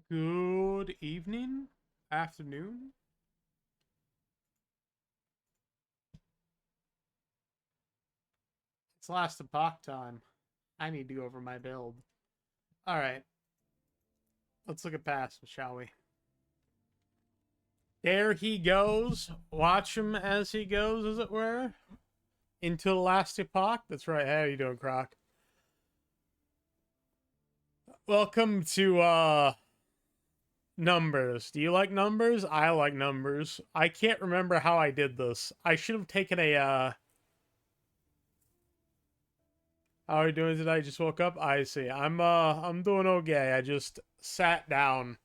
Good evening, afternoon. It's last epoch time. I need to go over my build. All right, let's look at past, shall we? There he goes. Watch him as he goes, as it were, into the last epoch. That's right. How you doing, Croc? Welcome to numbers. Do you like numbers? I like numbers. I can't remember how I did this. I should have taken a How are you doing today? Just woke up. I see. I'm doing okay. I just sat down.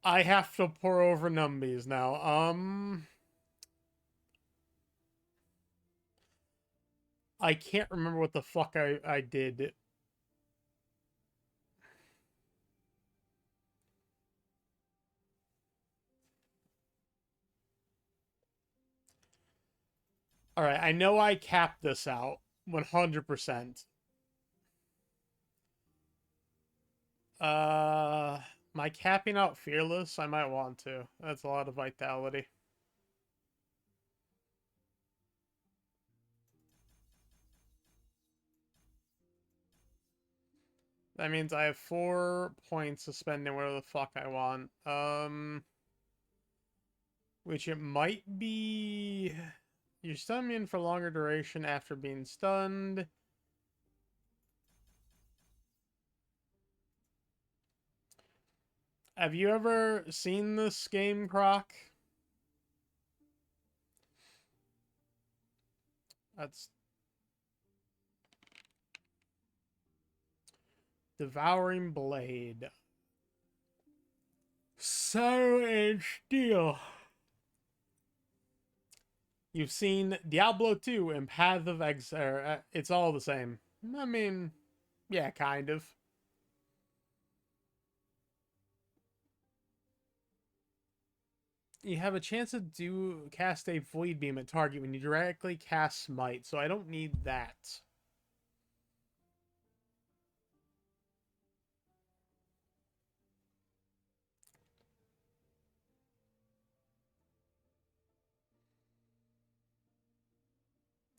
I have to pour over numbies now. I can't remember what the fuck I did. All right, I know I capped this out 100%. Uh my capping out fearless, I might want to. That's a lot of vitality. That means I have 4 points to spend in whatever the fuck I want. Which it might be. You stun me in for longer duration after being stunned. Have you ever seen this game, Croc? That's Devouring Blade. So and Steel. You've seen Diablo 2 and Path of Exile. It's all the same. I mean, yeah, kind of. You have a chance to cast a Void Beam at target when you directly cast Smite, so I don't need that.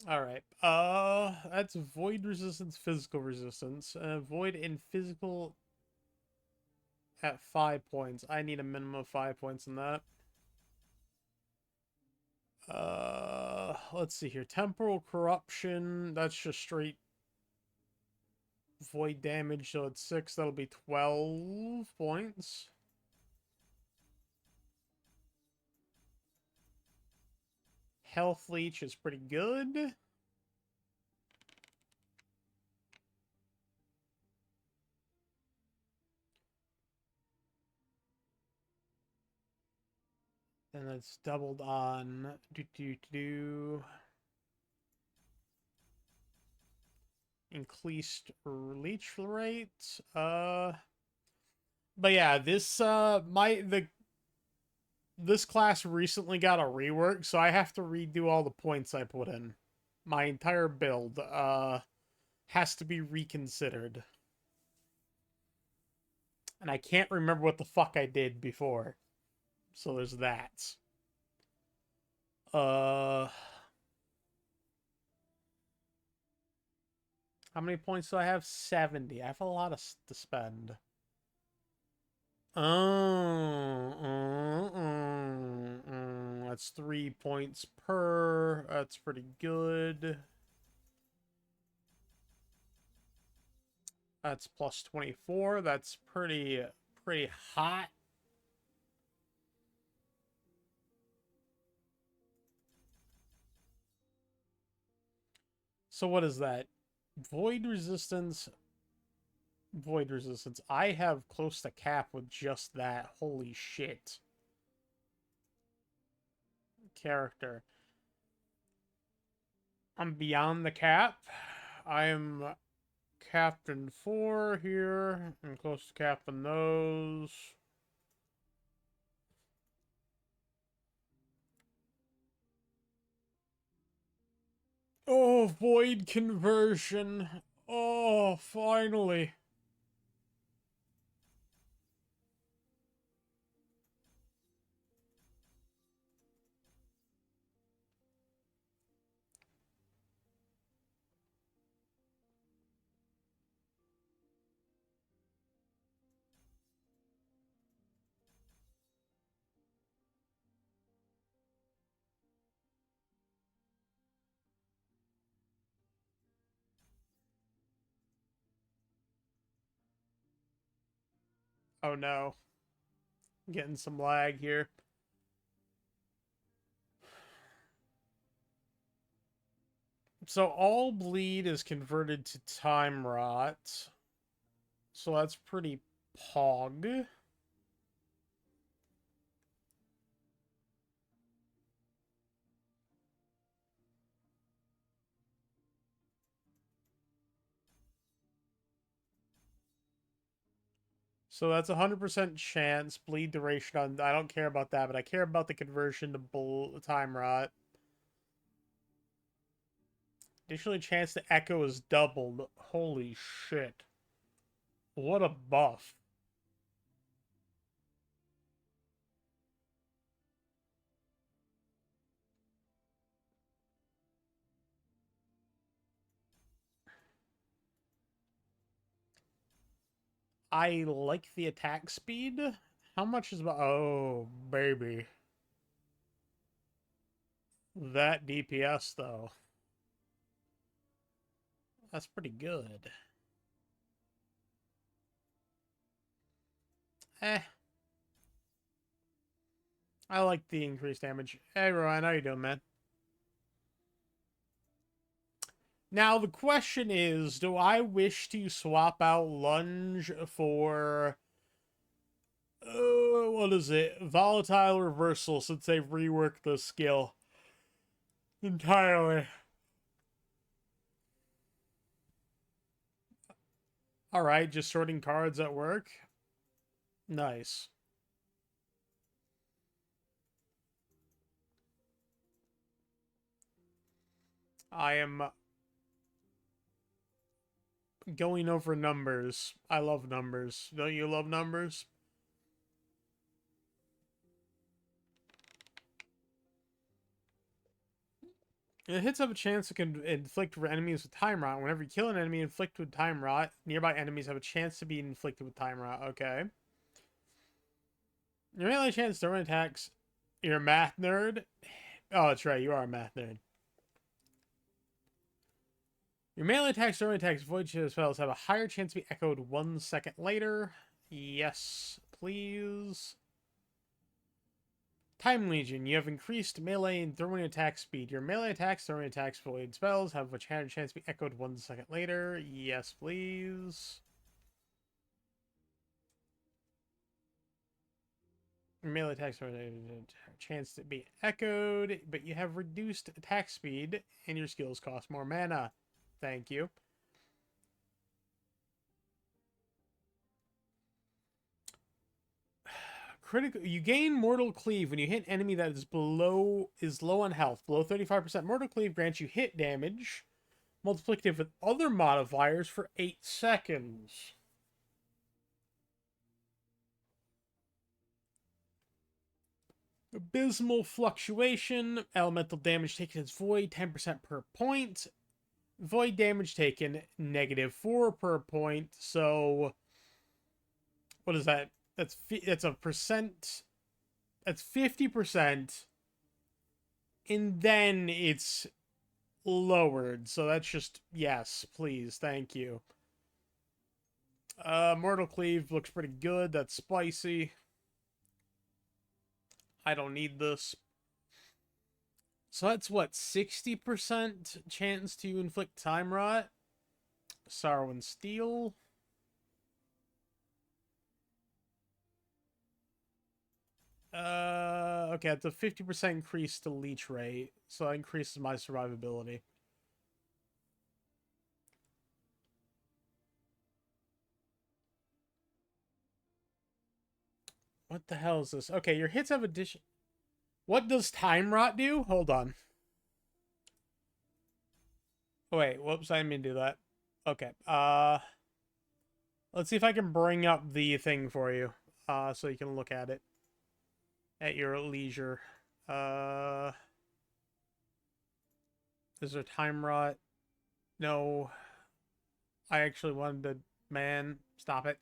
All right. That's void resistance, physical resistance. Void and physical at 5 points. I need a minimum of 5 points in that. Let's see here. Temporal corruption. That's just straight void damage. So it's 6. That'll be 12 points. Health leech is pretty good. And it's doubled on increased leech rate. But yeah, this class recently got a rework, so I have to redo all the points I put in. My entire build has to be reconsidered. And I can't remember what the fuck I did before. So there's that. Uh how many points do I have? 70. I have a lot to spend. That's 3 points per. That's pretty good. That's plus 24. That's pretty hot. So what is that? Void resistance. Void resistance. I have close to cap with just that. Holy shit. Character. I'm beyond the cap. I am Captain 4 here. I'm close to capping those. Oh, void conversion. Oh, finally. Oh no. Getting some lag here. So all bleed is converted to time rot. So that's pretty pog. So that's 100% chance. Bleed duration on. I don't care about that, but I care about the conversion to time rot. Additionally, chance to echo is doubled. Holy shit. What a buff. I like the attack speed. How much is about. Oh, baby. That DPS, though. That's pretty good. Eh. I like the increased damage. Hey, Ryan, how you doing, man? Now, the question is, do I wish to swap out Lunge for... what is it? Volatile Reversal, since they've reworked the skill entirely. Alright, just sorting cards at work. Nice. I am going over numbers. I love numbers. Don't you love numbers? Hits have a chance to inflict enemies with time rot. Whenever you kill an enemy inflicted with time rot, nearby enemies have a chance to be inflicted with time rot. Okay. Your melee chance throwing attacks. You're a math nerd. Oh, that's right. You are a math nerd. Your melee attacks, throwing attacks, void spells have a higher chance to be echoed 1 second later. Yes, please. Time Legion. You have increased melee and throwing attack speed. Your melee attacks, throwing attacks, void spells have a higher chance to be echoed 1 second later. Yes, please. Your melee attacks have a chance to be echoed, but you have reduced attack speed and your skills cost more mana. Thank you. Critical. You gain Mortal Cleave when you hit enemy that is low on health. Below 35%. Mortal Cleave grants you hit damage multiplicative with other modifiers for 8 seconds. Abysmal Fluctuation. Elemental damage taken is void, 10% per point. Void damage taken, -4 per point. So, what is that? That's a percent. That's 50%. And then it's lowered. So that's just, yes, please. Thank you. Mortal Cleave looks pretty good. That's spicy. I don't need this. So that's what, 60% chance to inflict time rot? Sorrow and Steel. Okay, it's a 50% increase to leech rate, so that increases my survivability. What the hell is this? Okay, your hits have addition. What does time rot do? Hold on. Oh, wait, whoops, I didn't mean to do that. Okay, let's see if I can bring up the thing for you, so you can look at it at your leisure. Uh, is there time rot? No, I actually wanted to. Man, stop it.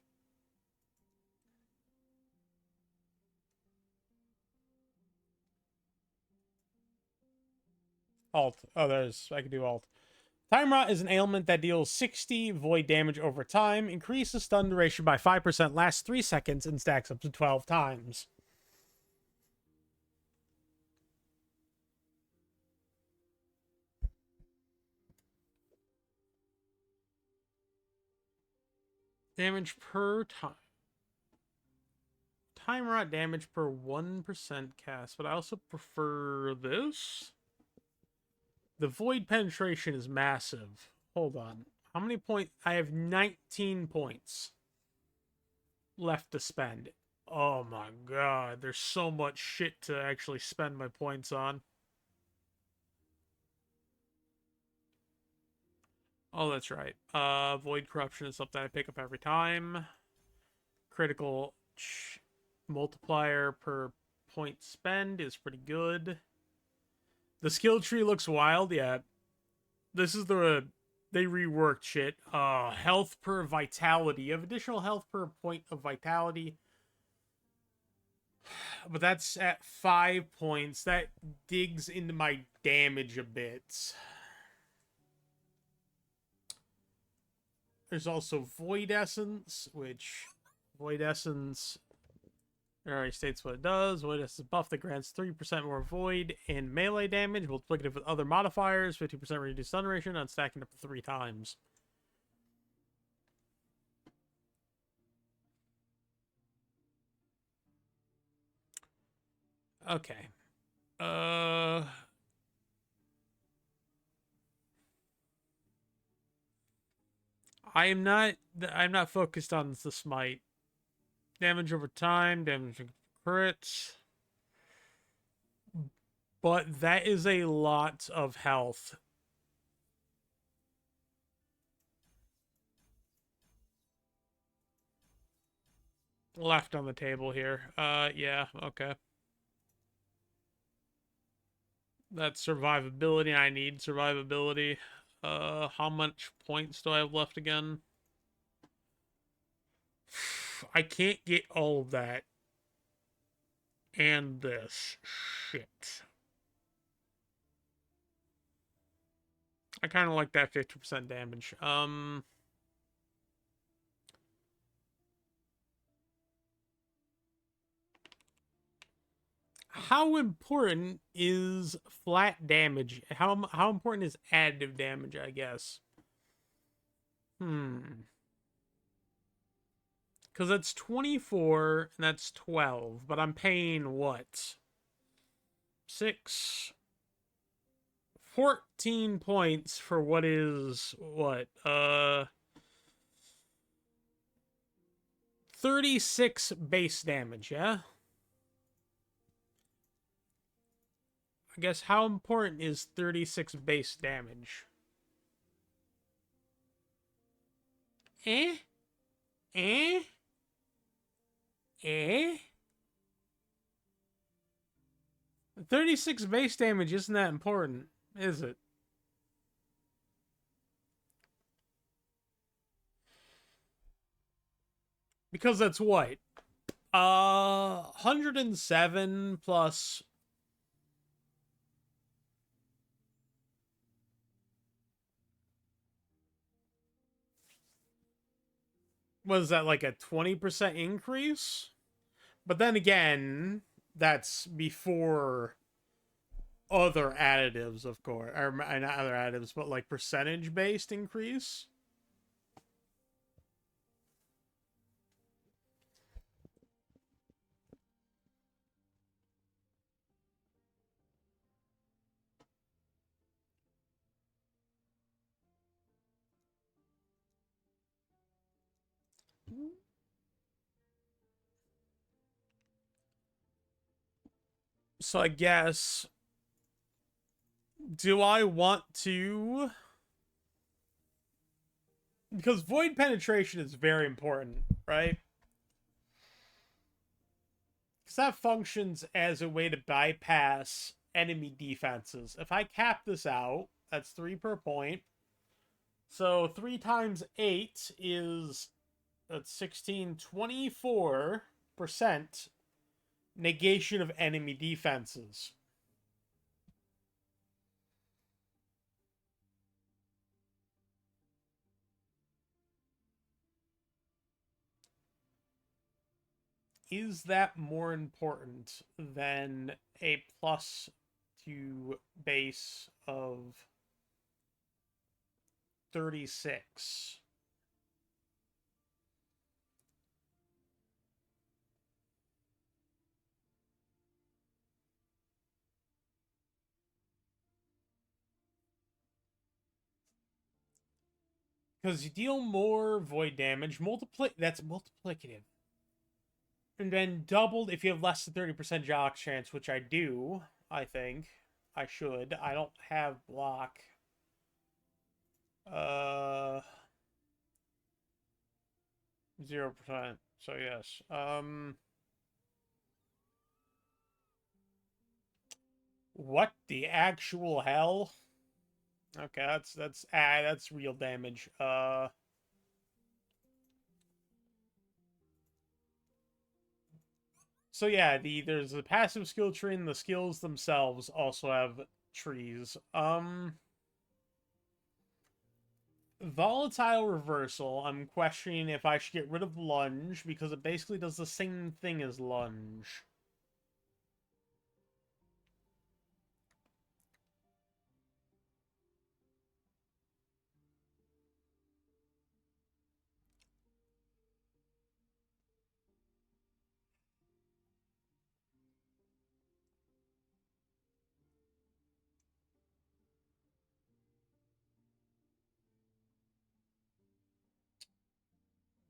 Alt. Oh, there's. I can do alt. Time Rot is an ailment that deals 60 void damage over time, increases stun duration by 5%, lasts 3 seconds, and stacks up to 12 times. Damage per time. Time Rot damage per 1% cast, but I also prefer this. The void penetration is massive. Hold on. How many points? I have 19 points left to spend. Oh my god, there's so much shit to actually spend my points on. Oh, that's right. Void Corruption is something I pick up every time. Critical multiplier per point spend is pretty good. The skill tree looks wild, yeah. This is they reworked shit. Health per vitality. You have additional health per point of vitality. But that's at 5 points. That digs into my damage a bit. There's also Void Essence, which Void Essence already states what it does. Void Essence buff that grants 3% more Void and melee damage, multiplicative with other modifiers, 50% reduced stun duration on stacking up to 3 times. Okay. I'm not focused on the smite. Damage over time, damage crits. But that is a lot of health. Left on the table here. Yeah, okay. That's survivability. I need survivability. How much points do I have left again? I can't get all of that. And this. Shit. I kind of like that 50% damage. How important is flat damage? How important is additive damage, I guess? Because that's 24 and that's 12, but I'm paying what? 6 14 points for what is what? 36 base damage, yeah? I guess how important is 36 base damage? Eh? Eh? Eh? 36 base damage isn't that important, is it? Because that's what? 107 plus. Was that like a 20% increase? But then again, that's before other additives, of course. Or not other additives, but like percentage based increase. So I guess, do I want to? Because void penetration is very important, right? Because that functions as a way to bypass enemy defenses. If I cap this out, that's 3 per point. So 3 times 8 is that's 16, 24% negation of enemy defenses. is that more important than a plus to base of 36? Because you deal more void damage, that's multiplicative. And then doubled if you have less than 30% jock chance, which I do, I think. I should. I don't have block. 0%. So yes. What the actual hell? Okay, that's real damage. So yeah, there's a passive skill tree and the skills themselves also have trees. Volatile reversal, I'm questioning if I should get rid of lunge because it basically does the same thing as lunge.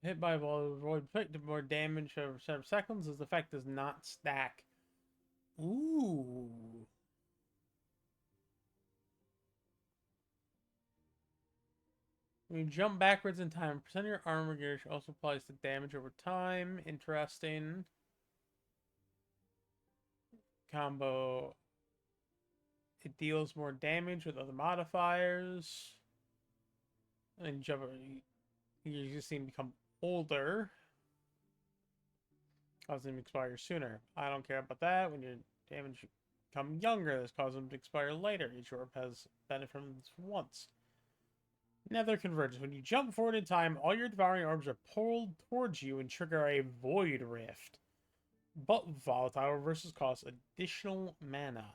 Hit by a ball, avoid more damage over 7 seconds. This effect does not stack. Ooh. When you jump backwards in time, percent of your armor gear also applies to damage over time. Interesting. Combo. It deals more damage with other modifiers. And jump. You just seem to become older. Cause them to expire sooner. I don't care about that. When your damage become younger, this causes them to expire later. Each orb has benefit from this once. Nether convergence. When you jump forward in time, all your devouring orbs are pulled towards you and trigger a void rift. But volatile reverses cost additional mana.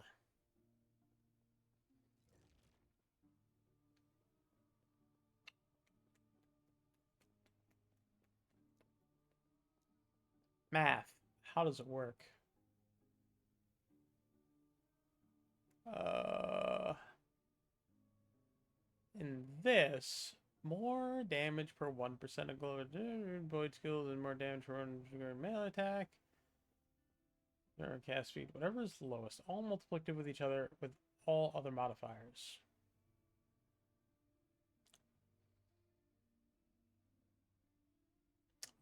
Math. How does it work? In this, more damage per 1% of glow void skills and more damage for one melee attack. Or cast speed, whatever is the lowest. All multiplicative with each other with all other modifiers.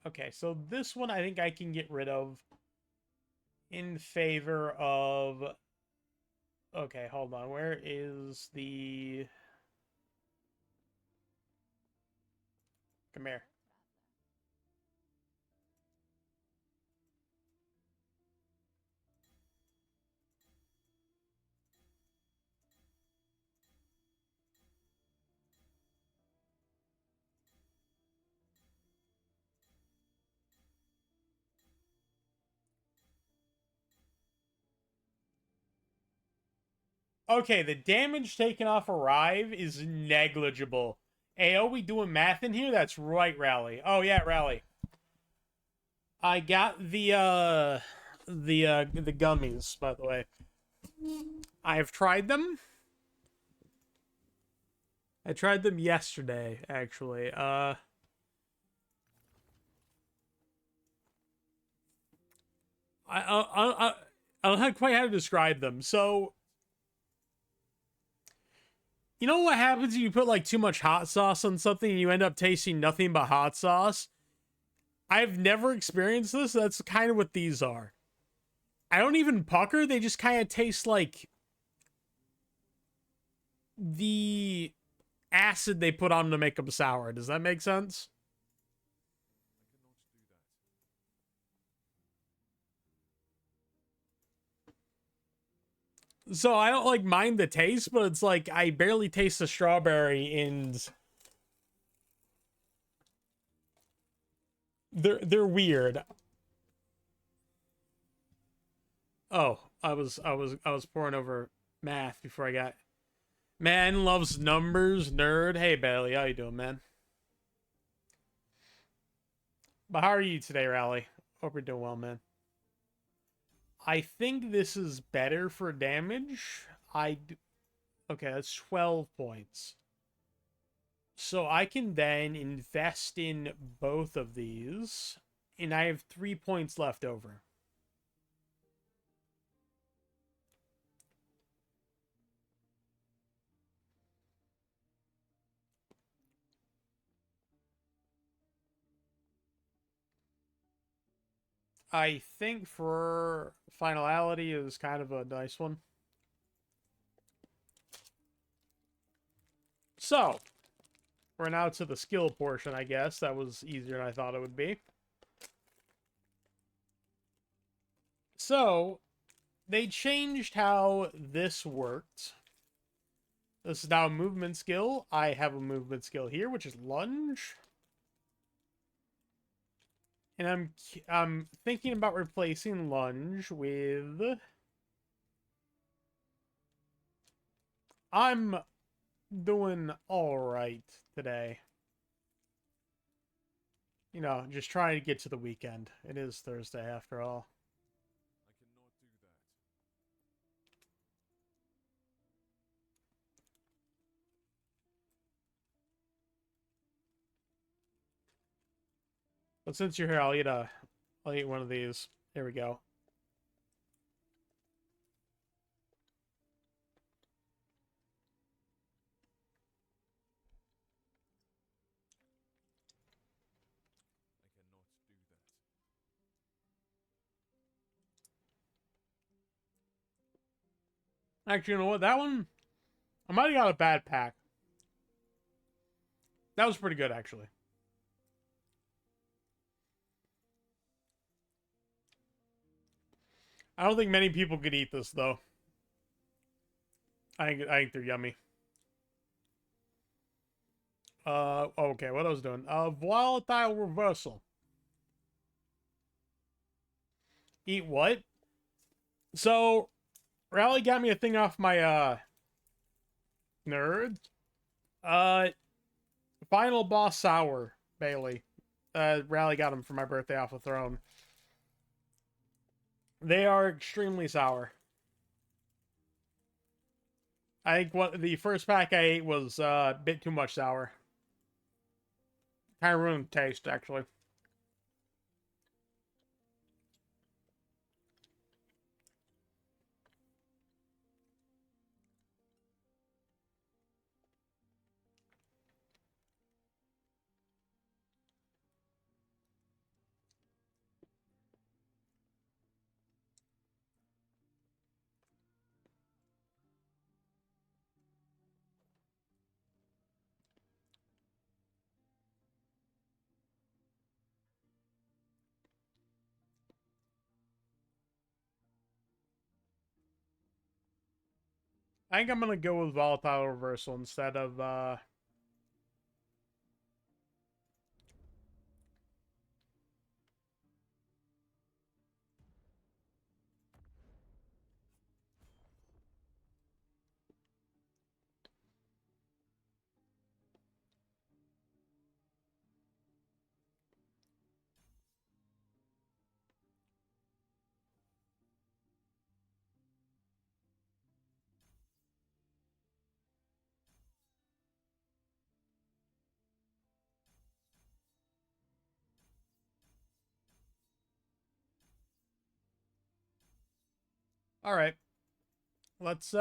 Okay, so this one I think I can get rid of in favor of... Okay, hold on. Where is the... Come here. Okay, the damage taken off Arrive is negligible. Ayo, we doing math in here? That's right, Rally. Oh, yeah, Rally. I got the gummies, by the way. I've tried them. I tried them yesterday, actually. I don't know quite how to describe them. So, you know what happens if you put like too much hot sauce on something and you end up tasting nothing but hot sauce? I've never experienced this. That's kind of what these are. I don't even pucker. They just kind of taste like the acid they put on to make them sour. Does that make sense? So I don't like mind the taste, but it's like I barely taste the strawberry, and they're weird. Oh, I was pouring over math before I got. Man loves numbers, nerd. Hey Bailey, how you doing, man? But how are you today, Rally? Hope you're doing well, man. I think this is better for damage. Okay, that's 12 points. So I can then invest in both of these, and I have 3 points left over. I think for finality is kind of a nice one. So, we're now to the skill portion, I guess. That was easier than I thought it would be. So, they changed how this worked. This is now a movement skill. I have a movement skill here, which is lunge. And I'm thinking about replacing lunge with I'm doing all right today. You know, just trying to get to the weekend. It is Thursday after all. But since you're here, I'll eat one of these. There we go. Actually, you know what? That one, I might have got a bad pack. That was pretty good, actually. I don't think many people could eat this, though. I think they're yummy. Okay, what I was doing. Volatile reversal. Eat what? So, Rally got me a thing off my, nerd. Uh, Final Boss Sour, Bailey. Rally got them for my birthday off the throne. They are extremely sour. I think what the first pack I ate was a bit too much sour. Kind of ruined the taste, actually. I think I'm gonna go with volatile reversal instead of all right. Let's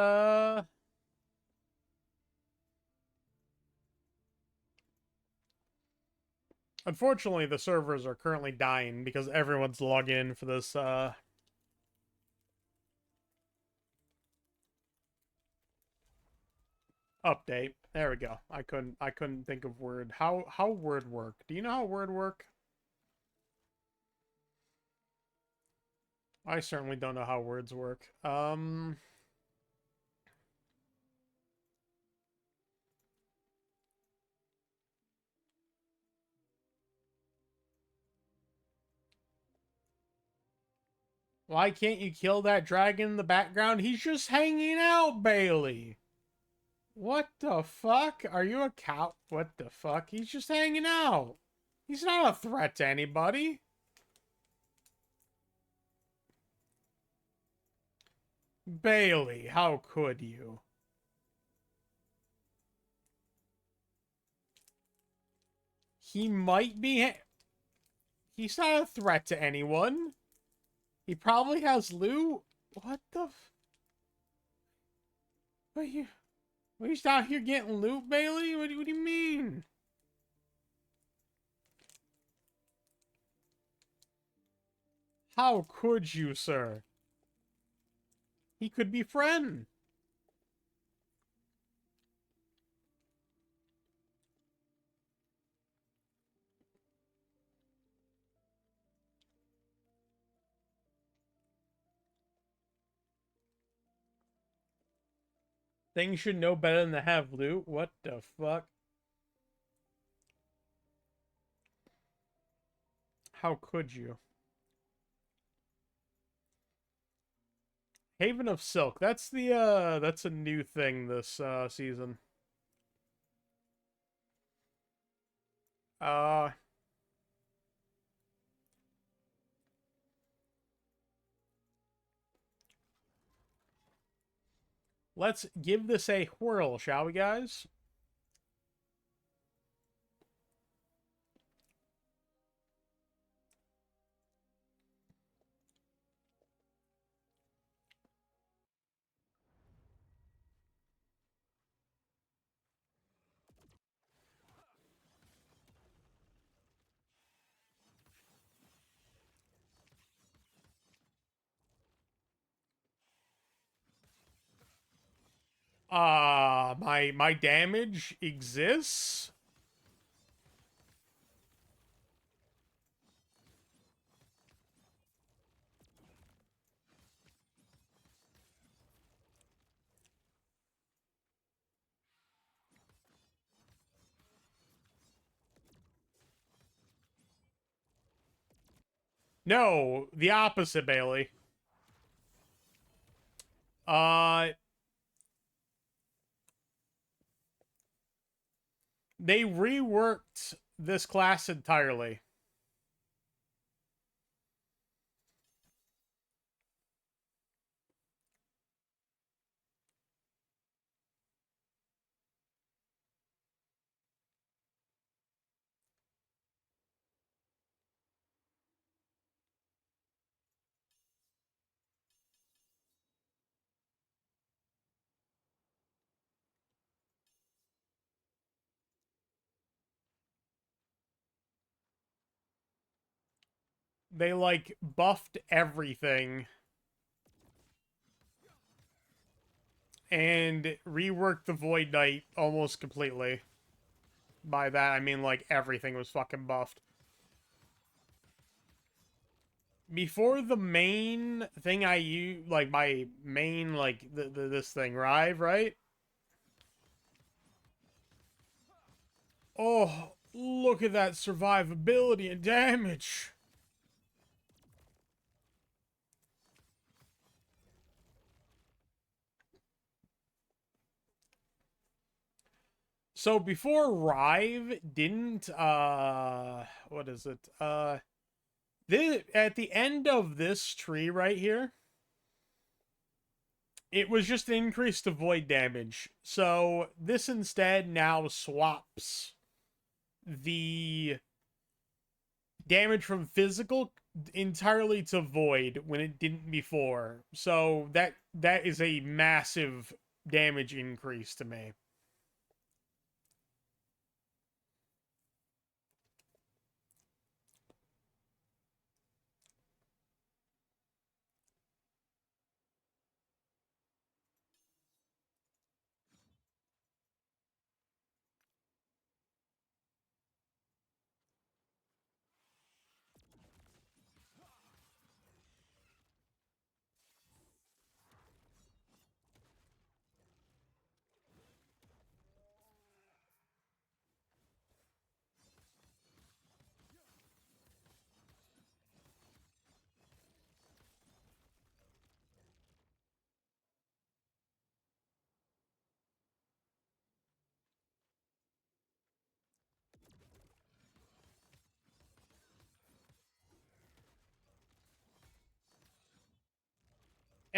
unfortunately the servers are currently dying because everyone's logging in for this update. There we go. I couldn't think of word. How word work? Do you know how word work? I certainly don't know how words work. Why can't you kill that dragon in the background? He's just hanging out, Bailey. What the fuck? Are you a cow? What the fuck? He's just hanging out. He's not a threat to anybody. Bailey, how could you? He might be... He's not a threat to anyone. He probably has loot. What the... What you... What, he's out here getting loot, Bailey? What do you mean? How could you, sir? He could be friend. Things should know better than to have loot. What the fuck? How could you? Haven of Silk. That's the that's a new thing this season. Uh let's give this a whirl, shall we, guys? My damage exists? No, the opposite, Bailey. Uh they reworked this class entirely. They like buffed everything and reworked the Void Knight almost completely. By that, I mean, like, everything was fucking buffed. Before the main thing I use, like, my main, like, this thing, Rive, right? Oh, look at that survivability and damage. So before Rive didn't, what is it? This, at the end of this tree right here, it was just an increase to void damage. So this instead now swaps the damage from physical entirely to void when it didn't before. So that is a massive damage increase to me.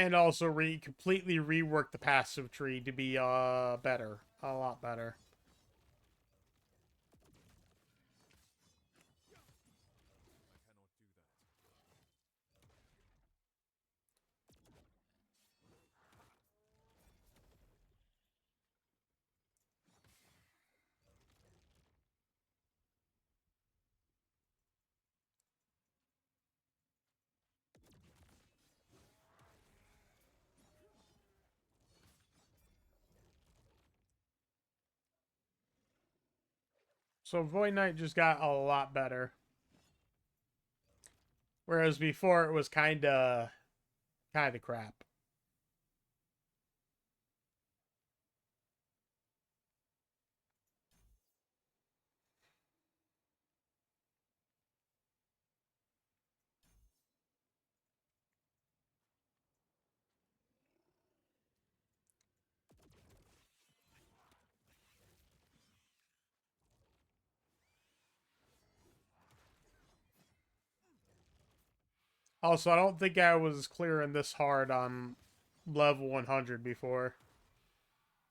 And also completely rework the passive tree to be better. A lot better. So Void Knight just got a lot better. Whereas before it was kinda crap. Also, I don't think I was clearing this hard on level 100 before.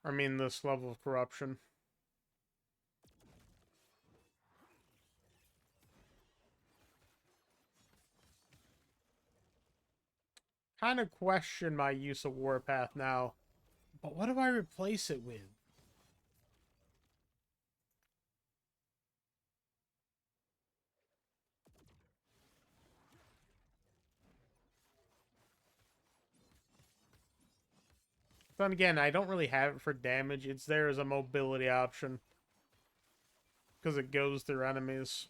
I mean, this level of corruption. Kind of question my use of Warpath now. But what do I replace it with? Then again, I don't really have it for damage. It's there as a mobility option. Because it goes through enemies.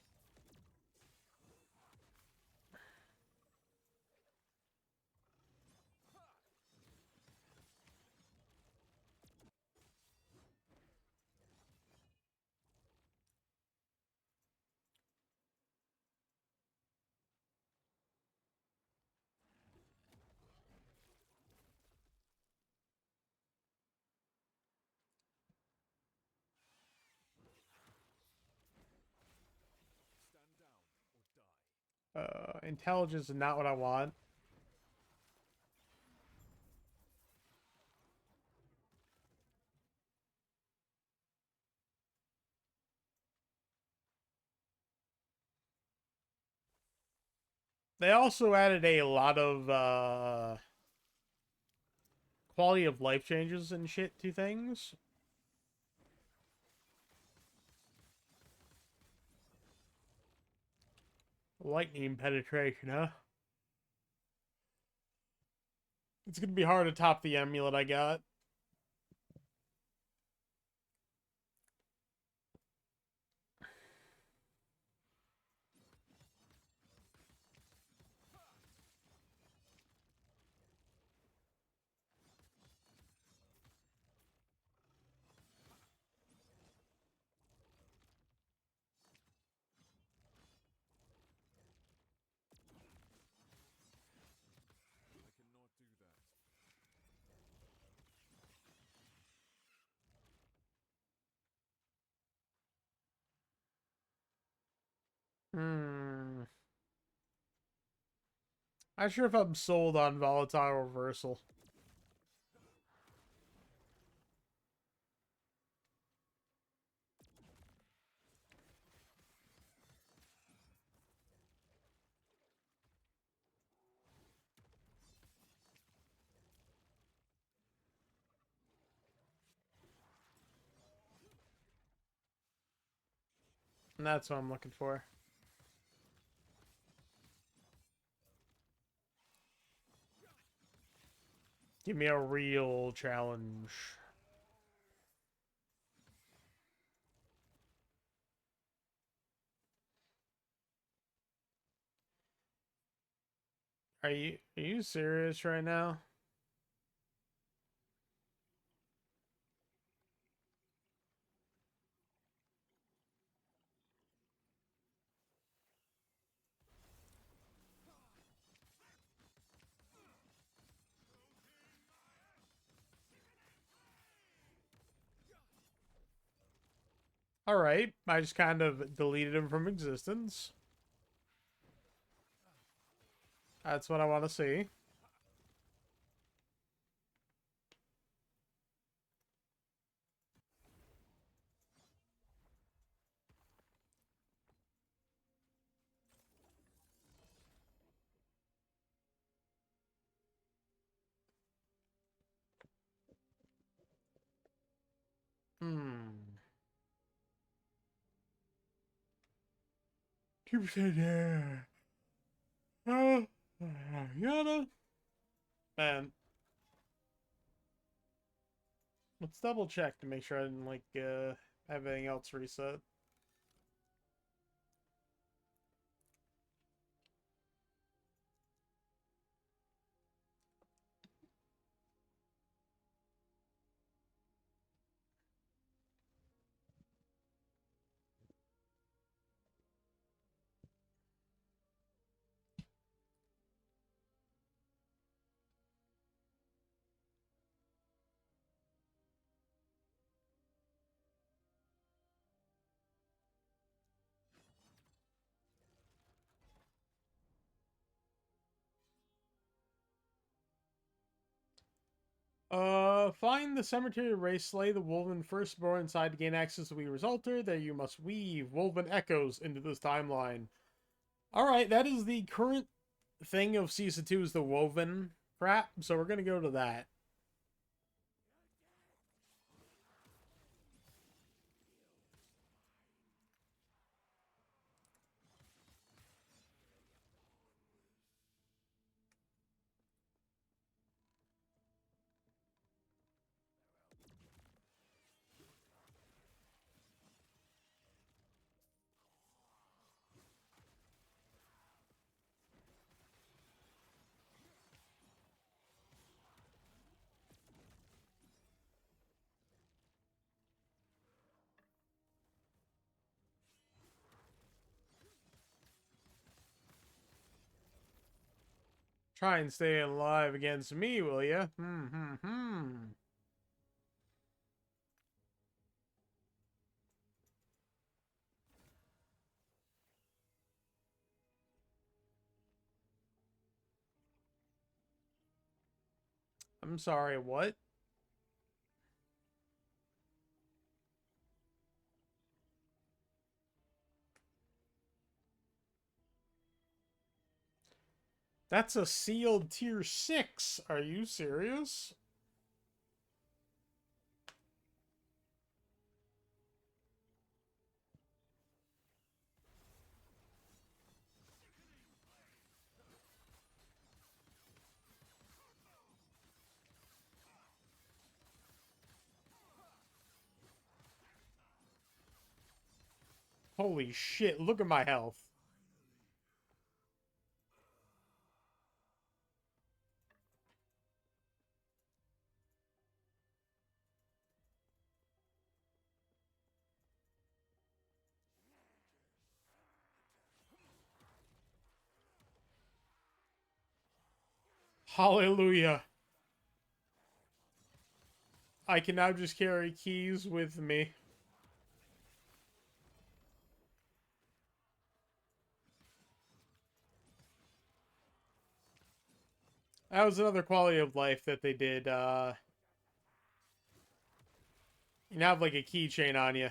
Intelligence is not what I want. They also added a lot of quality of life changes and shit to things. Lightning penetration, huh? It's gonna be hard to top the amulet I got. Hmm. Not sure if I'm sold on volatile reversal. And that's what I'm looking for. Give me a real challenge. Are you serious right now? Alright, I just kind of deleted him from existence. That's what I want to see. 2% yeah. Oh, yada. Man, let's double check to make sure I didn't like have anything else reset. Find the cemetery race, slay the Wolven firstborn inside to gain access to Weaver's altar. There you must weave Wolven echoes into this timeline. Alright, that is the current thing of Season 2 is the Woven crap, so we're gonna go to that. Try and stay alive against me, will ya? I'm sorry, what? That's a sealed tier 6. Are you serious? Holy shit, look at my health. Hallelujah. I can now just carry keys with me. That was another quality of life that they did. You have like a keychain on you.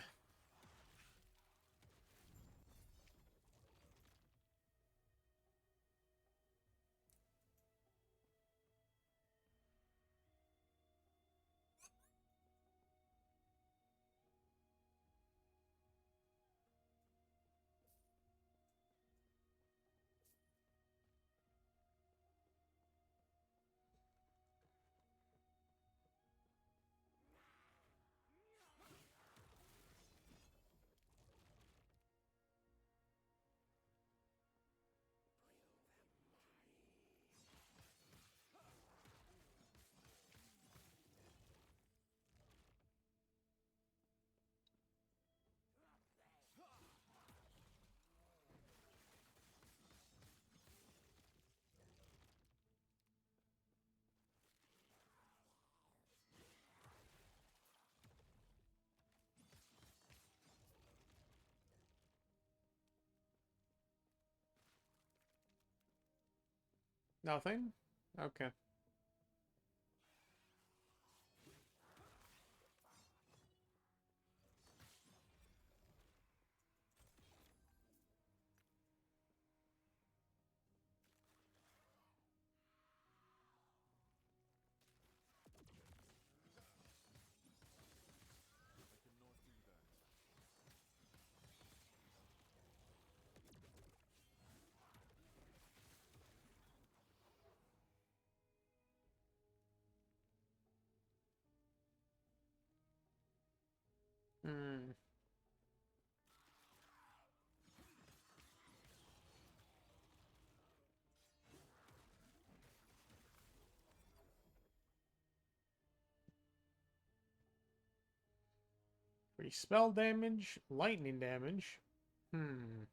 Nothing? Okay. Hmm. Free spell damage, lightning damage. Hmm.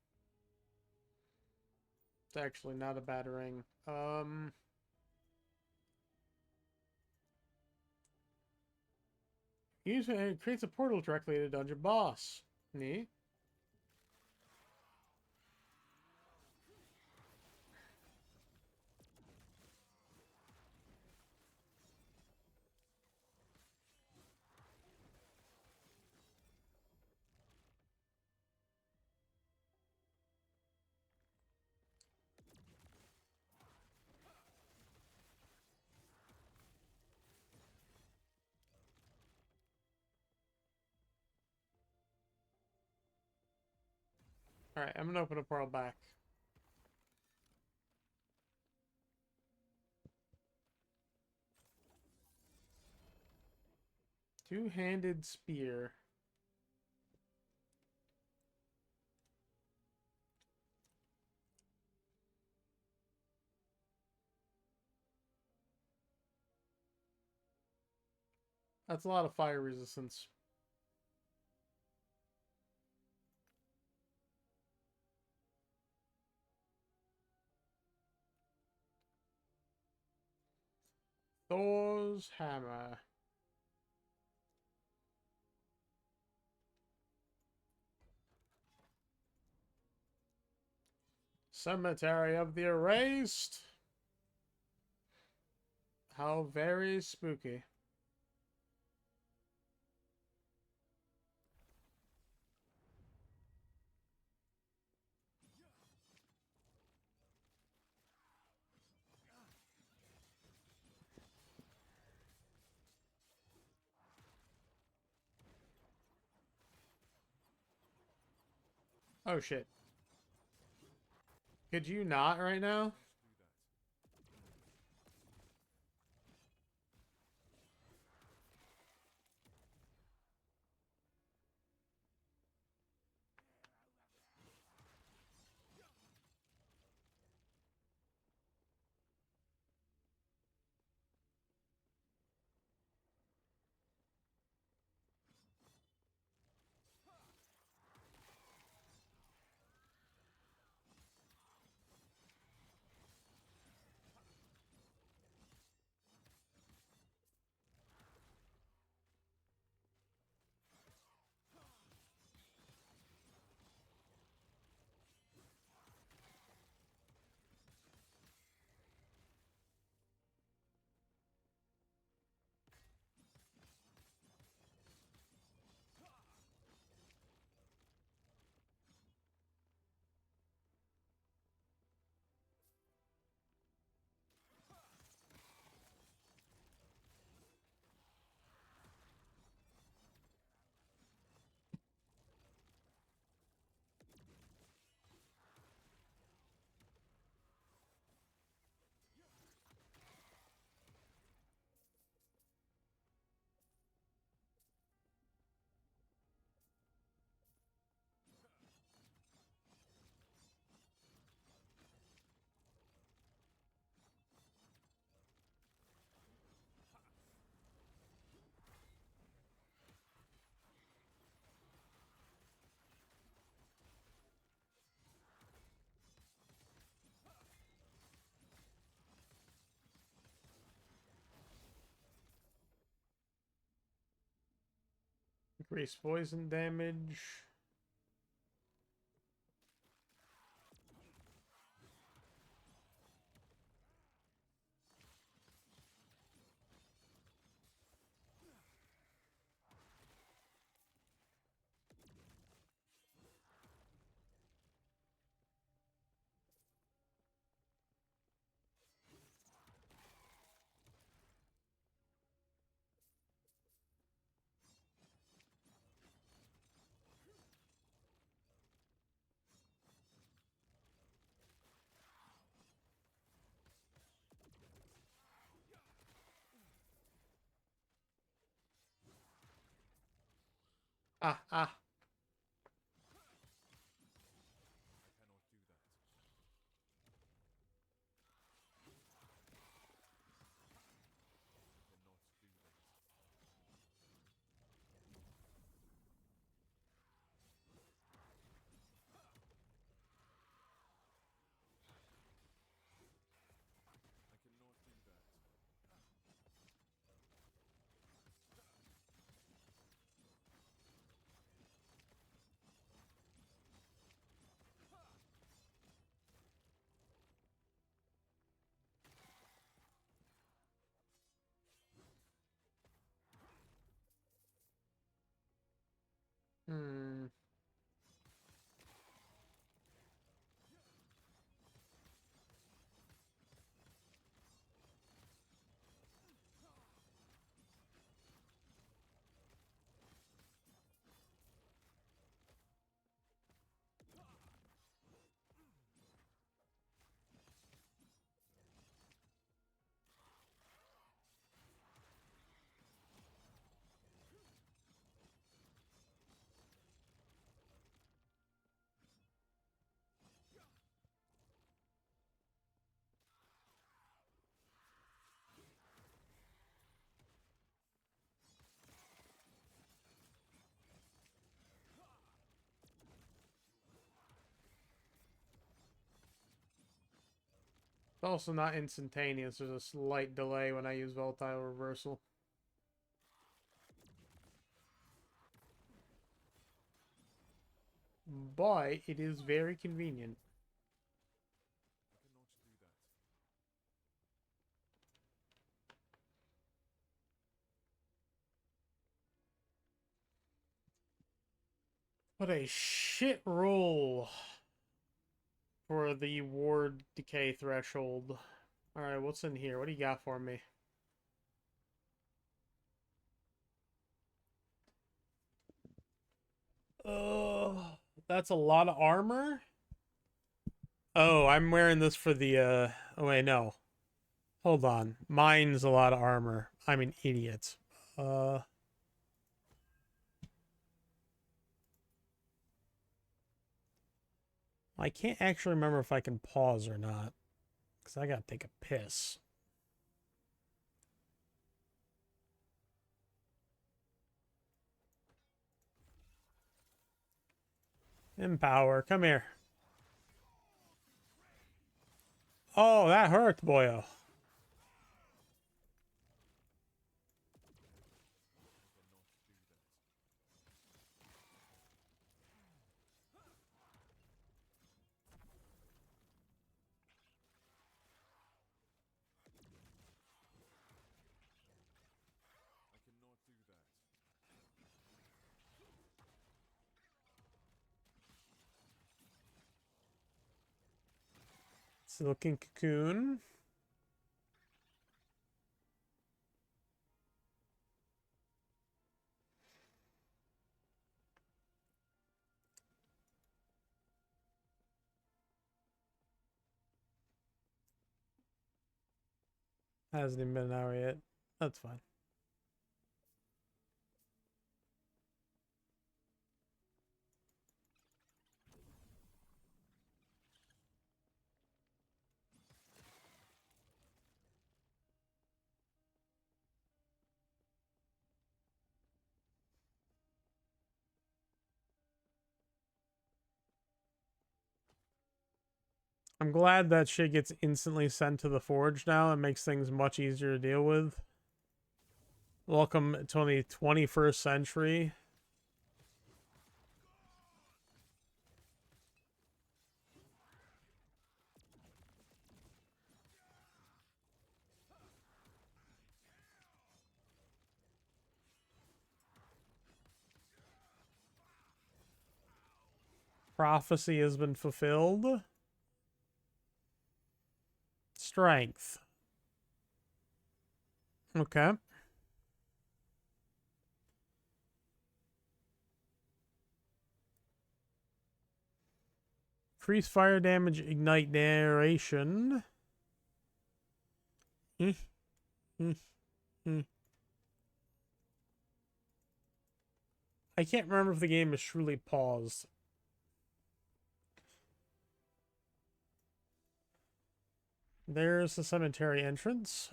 It's actually not a bad ring. It creates a portal directly to dungeon boss. Neat. Alright, I'm gonna open a portal back. Two-handed spear. That's a lot of fire resistance. Thor's hammer. Cemetery of the Erased. How very spooky. Oh shit. Could you not right now? Increase poison damage. Ah, ah. Hmm. It's also not instantaneous. There's a slight delay when I use volatile reversal. But it is very convenient. What a shit roll for the ward decay threshold. Alright, what's in here? What do you got for me? Oh, that's a lot of armor? Oh, I'm wearing this for the, oh wait, no. Hold on. Mine's a lot of armor. I'm an idiot. Uh... I can't actually remember if I can pause or not. Because I gotta take a piss. Empower, come here. Oh, that hurt, boyo. Silken cocoon. Hasn't even been an hour yet. That's fine. I'm glad that shit gets instantly sent to the forge now. It makes things much easier to deal with. Welcome to the 21st century. Prophecy has been fulfilled. Strength. Okay. Increase fire damage, ignite narration. Mm, mm, mm. I can't remember if the game is truly paused. There's the cemetery entrance.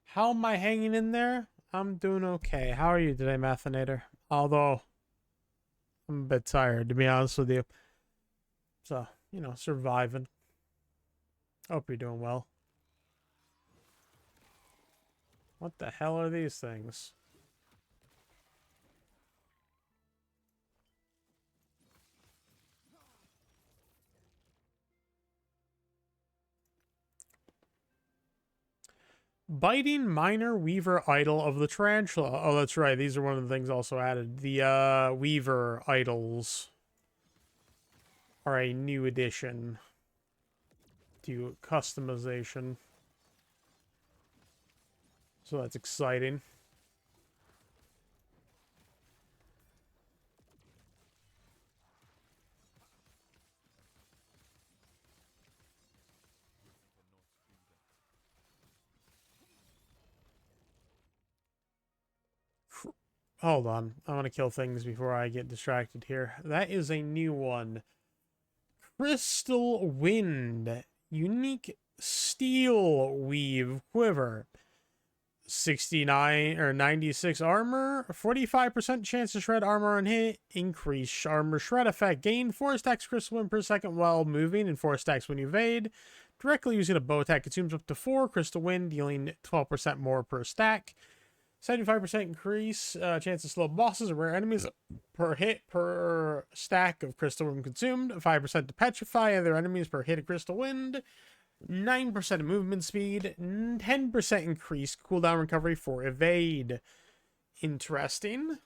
How am I hanging in there? I'm doing okay. How are you today, Mathinator? Although, I'm a bit tired, to be honest with you. So, surviving. Hope you're doing well. What the hell are these things? Biting Minor Weaver Idol of the Tarantula. Oh, that's right. These are one of the things also added. The Weaver Idols are a new addition to customization. So that's exciting. Hold on. I want to kill things before I get distracted here. That is a new one. Crystal Wind. Unique Steel Weave Quiver. 69 or 96 armor, 45% chance to shred armor on hit, increase armor shred effect, gain 4 stacks crystal wind per second while moving and 4 stacks when you evade. Directly using a bow attack consumes up to 4 crystal wind, dealing 12% more per stack. 75% increase chance to slow bosses or rare enemies per hit per stack of crystal wind consumed. 5% to petrify other enemies per hit of crystal wind. 9% movement speed, 10% increased cooldown recovery for evade. Interesting.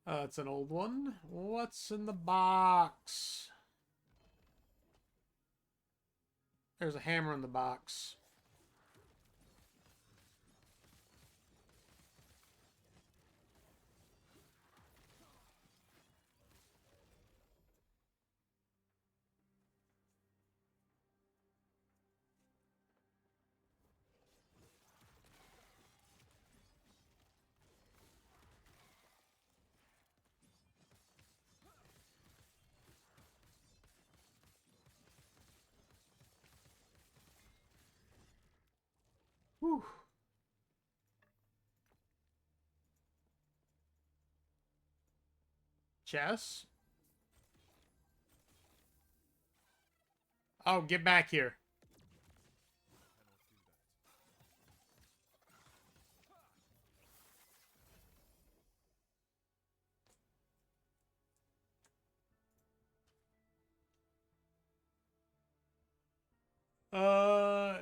That's an old one. What's in the box? There's a hammer in the box. Whew. Chess? Oh, get back here. Uh,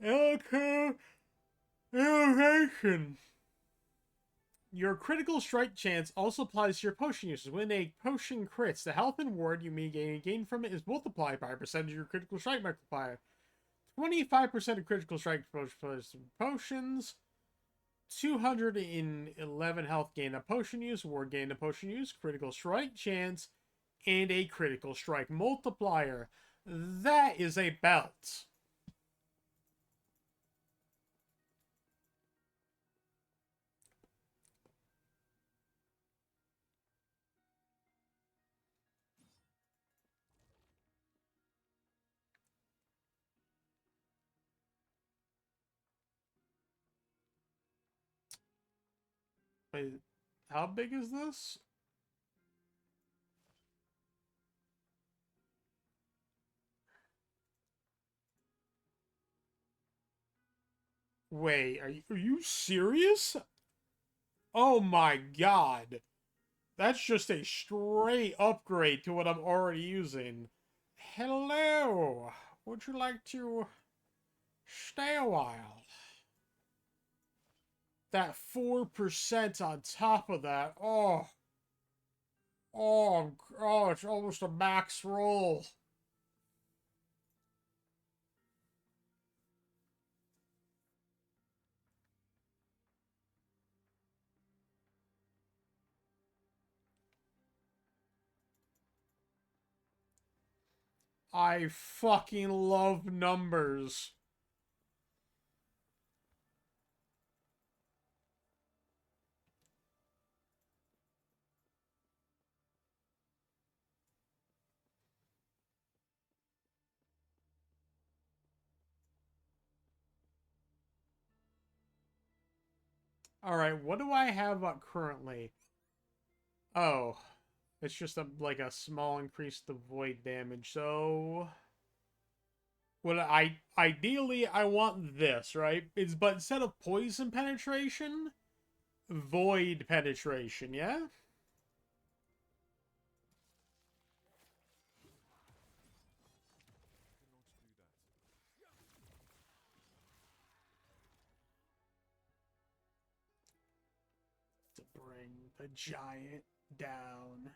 okay. Innovation. Your critical strike chance also applies to your potion uses. When a potion crits, the health and ward you may gain from it is multiplied by a percentage of your critical strike multiplier. 25% of critical strike potions. 211 health gain a potion use, ward gain a potion use, critical strike chance, and a critical strike multiplier. That is a belt. Wait, how big is this? Wait, are you serious? Oh my god. That's just a straight upgrade to what I'm already using. Hello. Would you like to stay a while? That 4% on top of that. Oh, it's almost a max roll. I fucking love numbers. Alright, what do I have currently? Oh, it's just like a small increase to void damage. So, what ideally I want this, right? But instead of poison penetration, void penetration, yeah? To bring the giant down.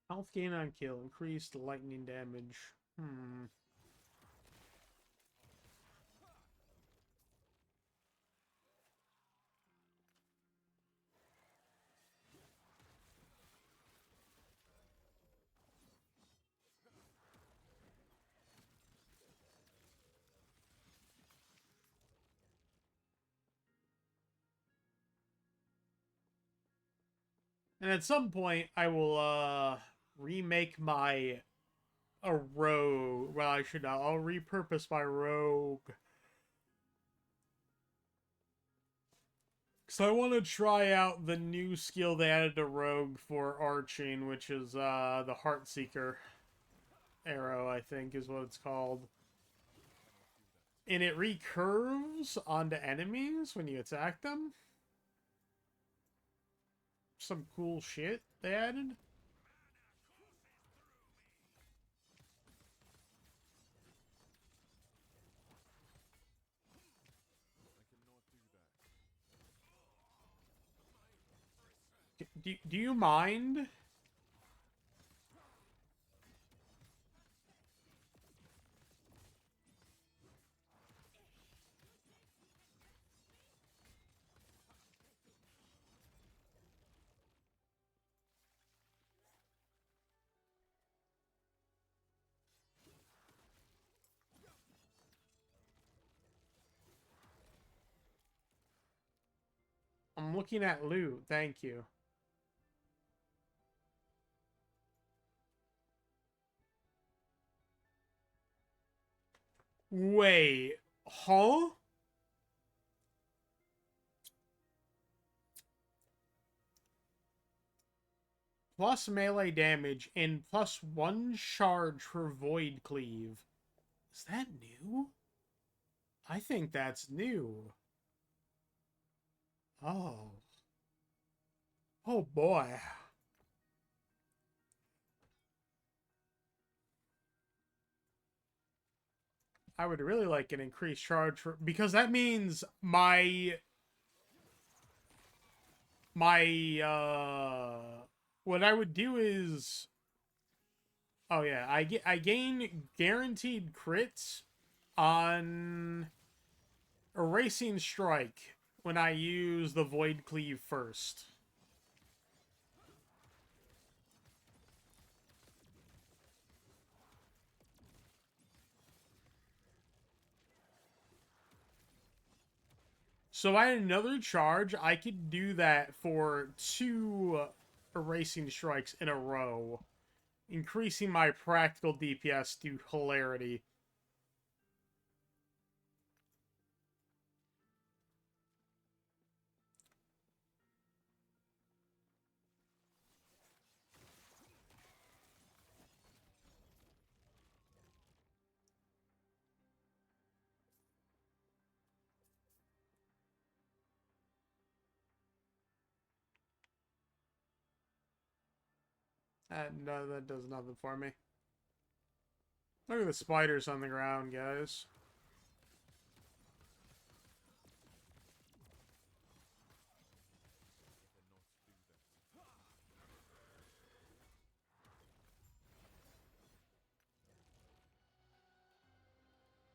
Health gain on kill, increased lightning damage. And at some point, I will remake my a rogue. Well, I should. I'll repurpose my rogue. So I want to try out the new skill they added to rogue for arching, which is the Heartseeker arrow. I think is what it's called. And it recurves onto enemies when you attack them. Some cool shit they added. Do you mind? I'm looking at loot. Thank you. Wait. Huh? Plus melee damage and plus one charge for void cleave. Is that new? I think that's new. Oh. Oh boy. I would really like an increased charge for, because that means my what I would do is, oh yeah, I gain guaranteed crits on Erasing Strike when I use the Void Cleave first. So I had another charge. I could do that for two Erasing Strikes in a row, increasing my practical DPS to hilarity. No, that does nothing for me. Look at the spiders on the ground, guys.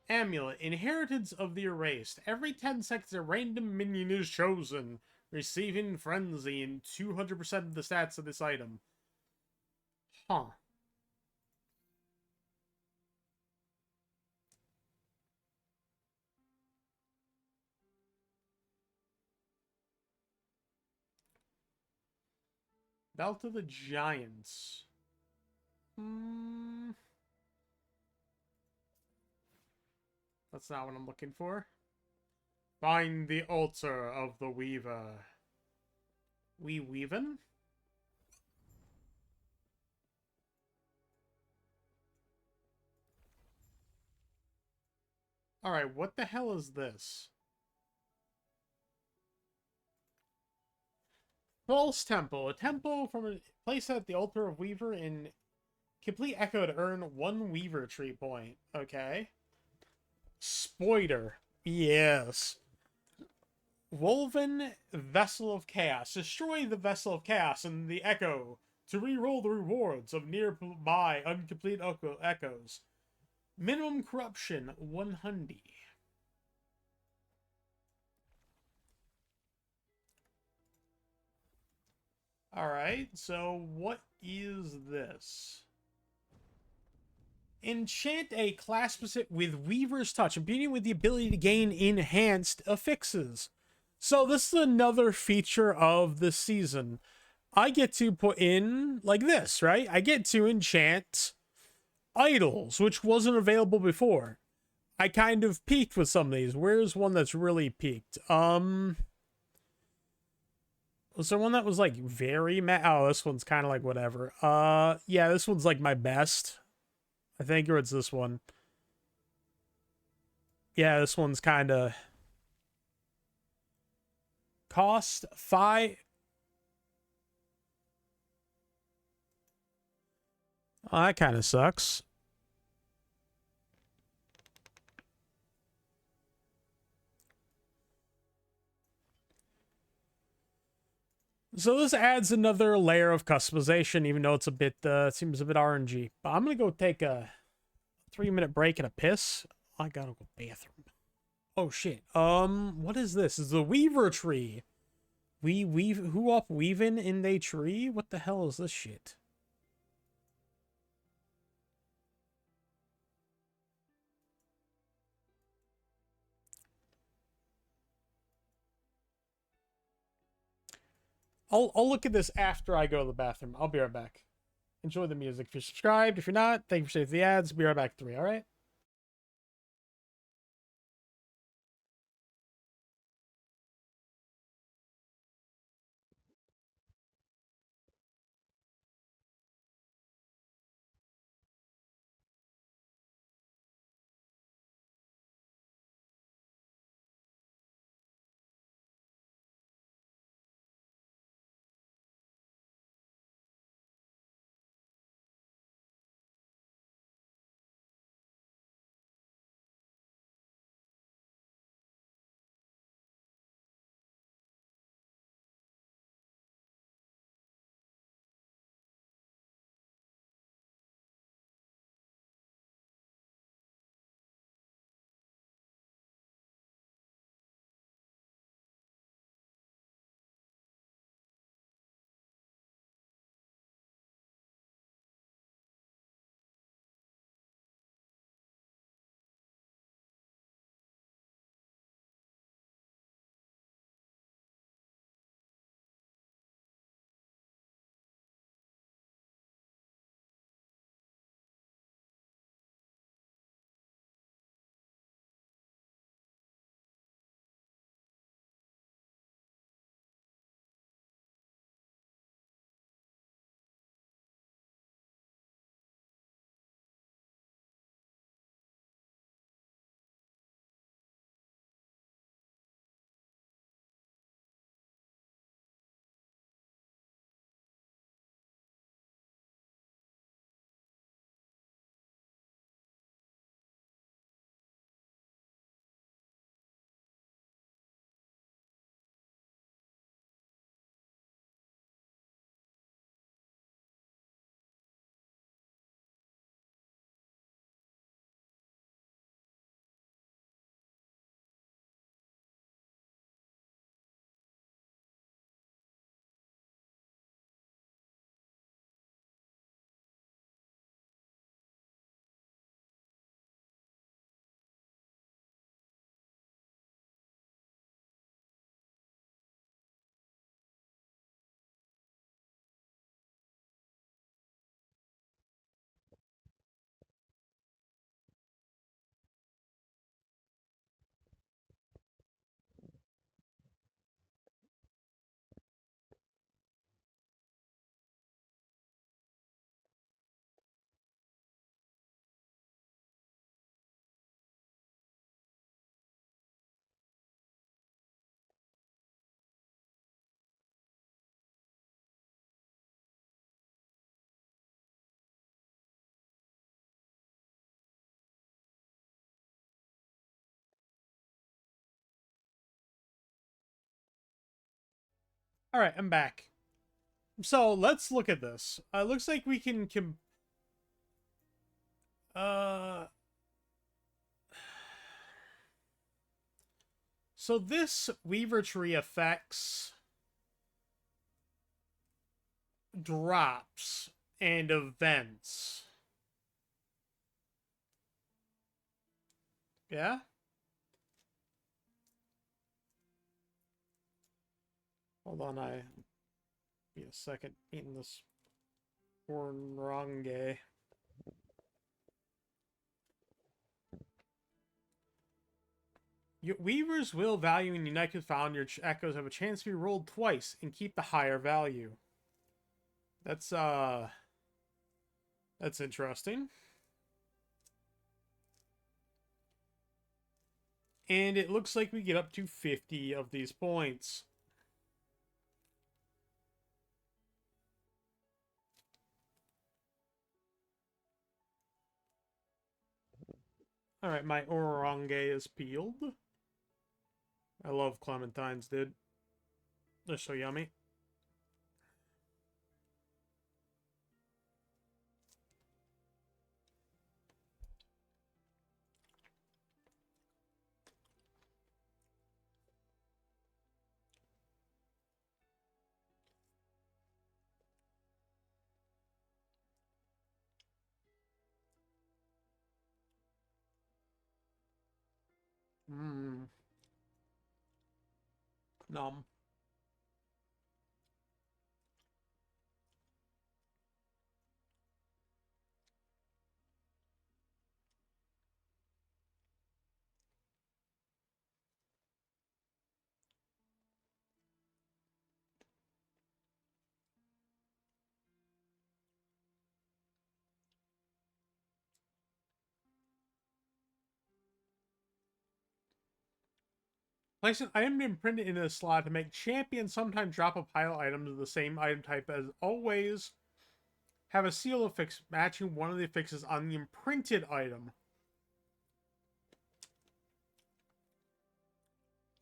Amulet. Inheritance of the Erased. Every 10 seconds, a random minion is chosen, receiving Frenzy and 200% of the stats of this item. Huh. Belt of the Giants. Hmm. That's not what I'm looking for. Find the altar of the Weaver. We weavin'? Alright, what the hell is this? False Temple. A temple from a place at the altar of Weaver in complete echo to earn 1 Weaver tree point. Okay. Spoiler. Yes. Woven Vessel of Chaos. Destroy the Vessel of Chaos and the Echo to re-roll the rewards of nearby incomplete echoes. Minimum corruption 100. Alright, so what is this? Enchant a class specific with Weaver's Touch, imbuing with the ability to gain enhanced affixes. So this is another feature of the season. I get to put in like this, right? I get to enchant idols, which wasn't available before. I kind of peaked with some of these. Where's one that's really peaked? Was there one that was like very oh, this one's kind of like whatever. Yeah, this one's like my best. I think, or it's this one. Yeah, this one's kind of cost 5. Oh, that kind of sucks. So this adds another layer of customization, even though it's a bit seems a bit RNG. But I'm gonna go take a 3-minute break and a piss. I gotta go bathroom. Oh shit. What is this? Is the Weaver tree? We weave who up weaving in they tree? What the hell is this shit? I'll look at this after I go to the bathroom. I'll be right back. Enjoy the music. If you're subscribed, if you're not, thank you for saving the ads. Be right back 3, alright? Alright, I'm back. So, let's look at this. It looks like we can... uh... So this Weaver tree affects drops and events. Yeah? Hold on, be a second eating this orange. Weavers will value in United found your echoes have a chance to be rolled twice and keep the higher value. That's interesting. And it looks like we get up to 50 of these points. Alright, my orange is peeled. I love clementines, dude. They're so yummy. Mmm. Nom. Place an item imprinted into the slot to make champions sometimes drop a pile of items of the same item type as always. Have a seal affix matching one of the affixes on the imprinted item.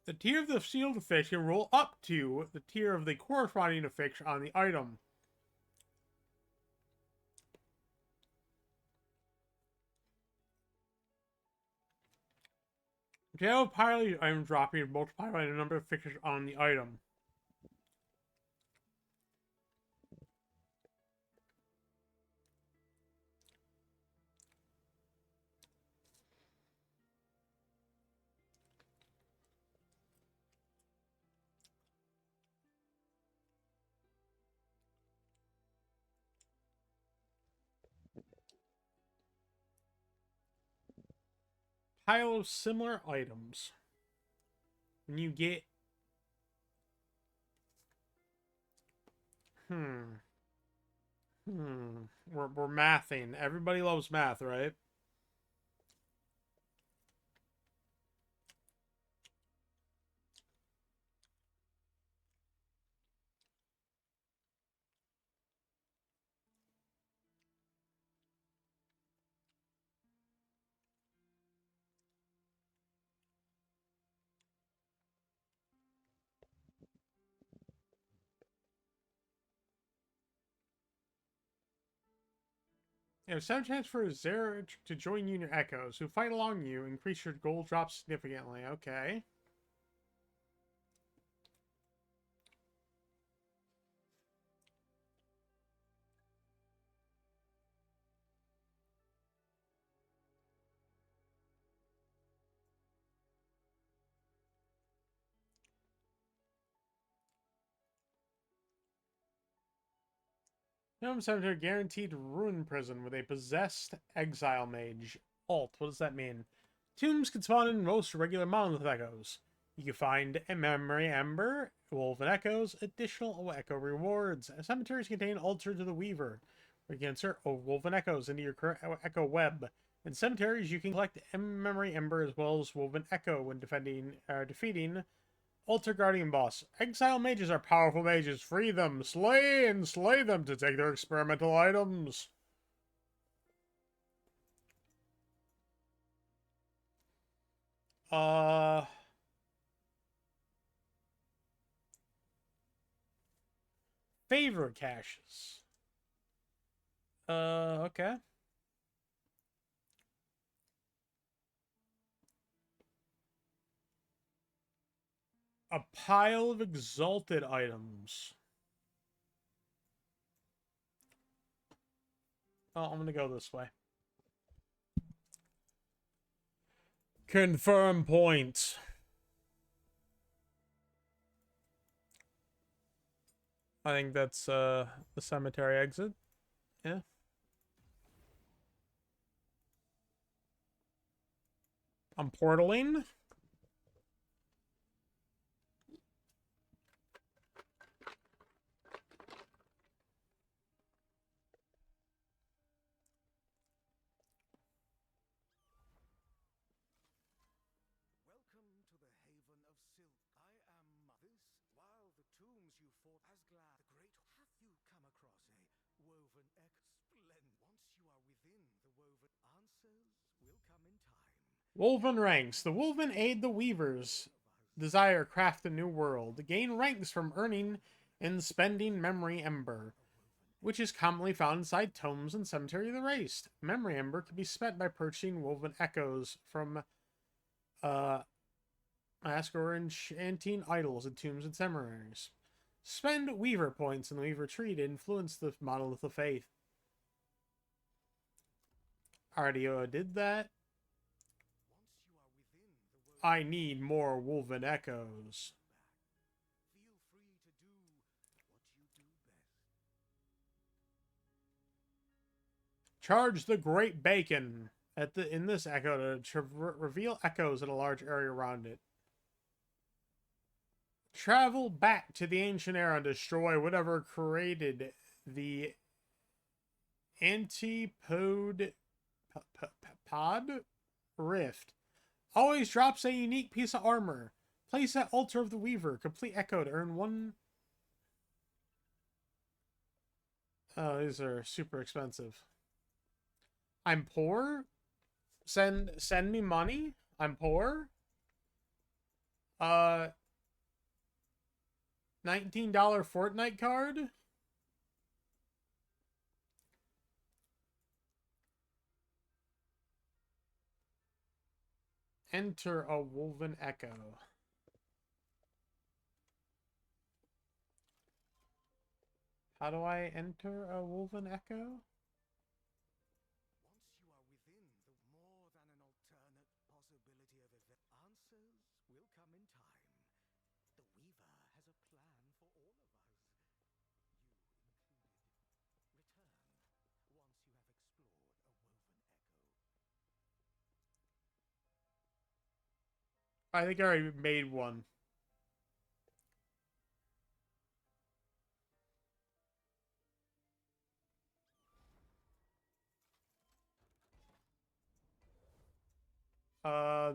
The tier of the sealed affix can roll up to the tier of the corresponding affix on the item. If you have a pile of item dropping, multiply by the number of affixes on the item. Pile of similar items. When you get... We're mathing. Everybody loves math, right? You have 7 chance for Zera to join you in your echoes, who fight along you, increase your gold drop significantly. Okay. Minimum cemetery guaranteed ruin prison with a possessed exile mage. Alt, what does that mean? Tombs can spawn in most regular monolith echoes. You can find a memory ember, woven echoes, additional echo rewards. Cemeteries contain altar to the weaver, where you can insert woven echoes into your current echo web. In cemeteries, you can collect memory ember as well as woven echo when defeating Altar Guardian boss. Exile mages are powerful mages. Free them, slay them to take their experimental items. Uh... Favorite caches. Okay. A pile of exalted items. Oh, I'm gonna go this way. Confirm point. I think that's the cemetery exit. Yeah. I'm portaling. Woven ranks. The Woven aid the Weavers. Desire craft a new world. Gain ranks from earning and spending Memory Ember, which is commonly found inside tomes and Cemetery of the Erased. Memory Ember can be spent by purchasing Woven Echoes from Mask or enchanting idols in tombs and cemeteries. Spend Weaver points in the Weaver tree to influence the Monolith of Faith. Already did that. I need more Woven Echoes. Charge the Great Bacon in this echo to reveal echoes in a large area around it. Travel back to the ancient era and destroy whatever created the Antipode Pod Rift. Always drops a unique piece of armor. Place at Altar of the Weaver. Complete Echo to earn one. Oh, these are super expensive. I'm poor. Send me money. I'm poor. $19 Fortnite card. Enter a Woven Echo. How do I enter a Woven Echo? I think I already made one.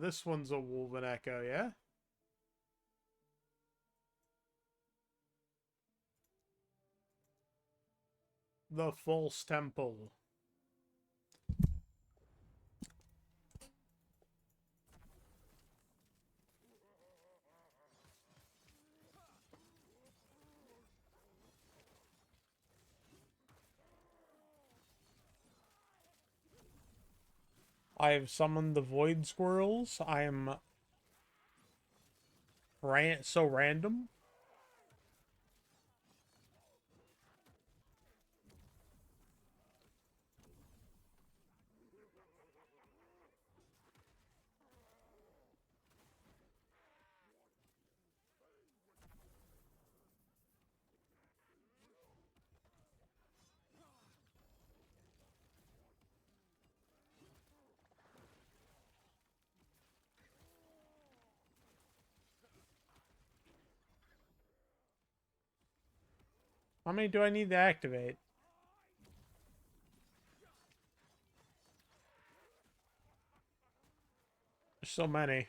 This one's a Woven Echo, yeah? The False Temple. I have summoned the Void Squirrels. I am so random. How many do I need to activate? There's so many.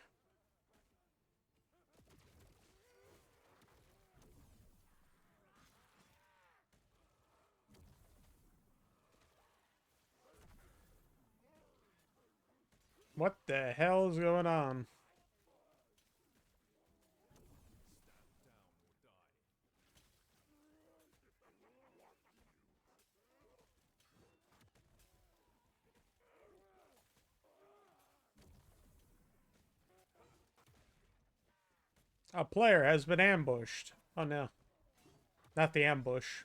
What the hell is going on? A player has been ambushed. Oh no. Not the ambush.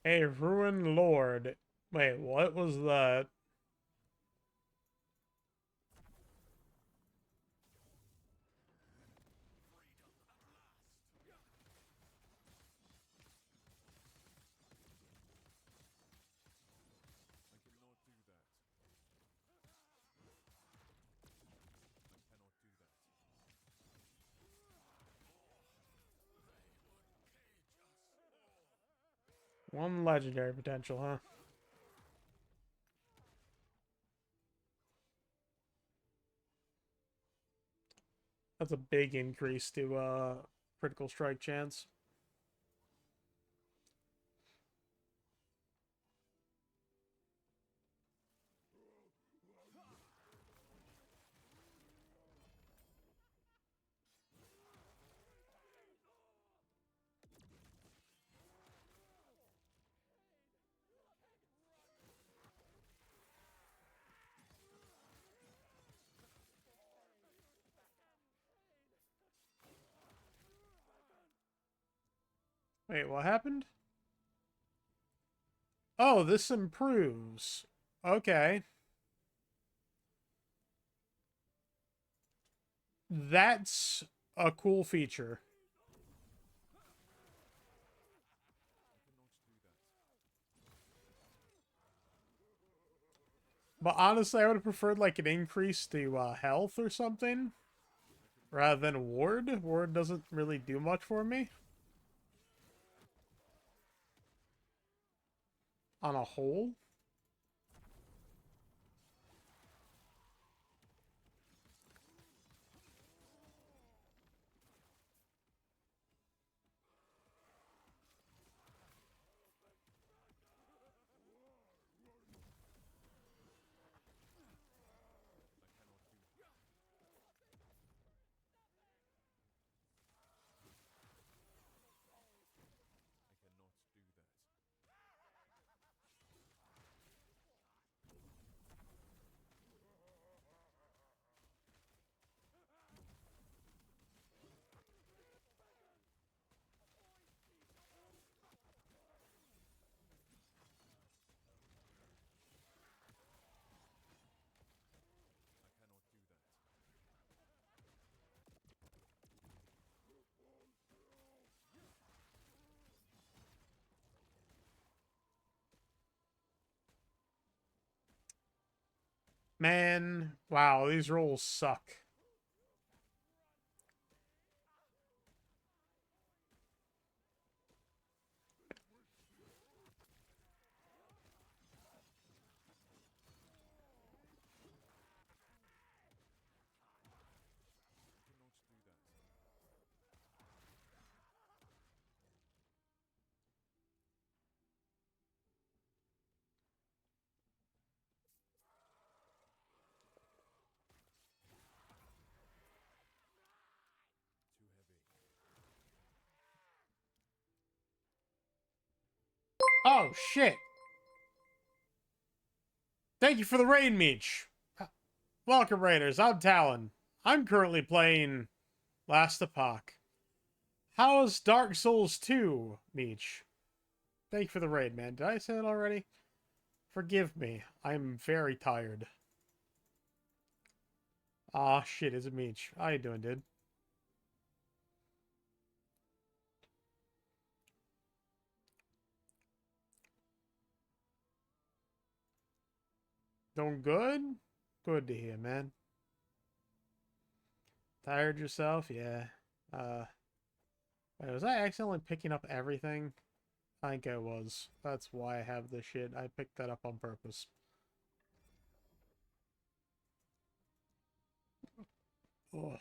A ruined lord. Wait, what was that? One legendary potential, huh? That's a big increase to critical strike chance. Wait, what happened? Oh, this improves. Okay. That's a cool feature. But honestly, I would have preferred like an increase to health or something rather than ward. Ward doesn't really do much for me on a whole. Man, wow, these rolls suck. Oh, shit. Thank you for the raid, Meech. Welcome, Raiders. I'm Talon. I'm currently playing Last Epoch. How's Dark Souls 2, Meech? Thank you for the raid, man. Did I say that already? Forgive me. I'm very tired. Aw, shit, is it Meech? How you doing, dude? Doing good? Good to hear, man. Tired yourself? Yeah. Wait, was I accidentally picking up everything? I think I was. That's why I have this shit. I picked that up on purpose. Ugh.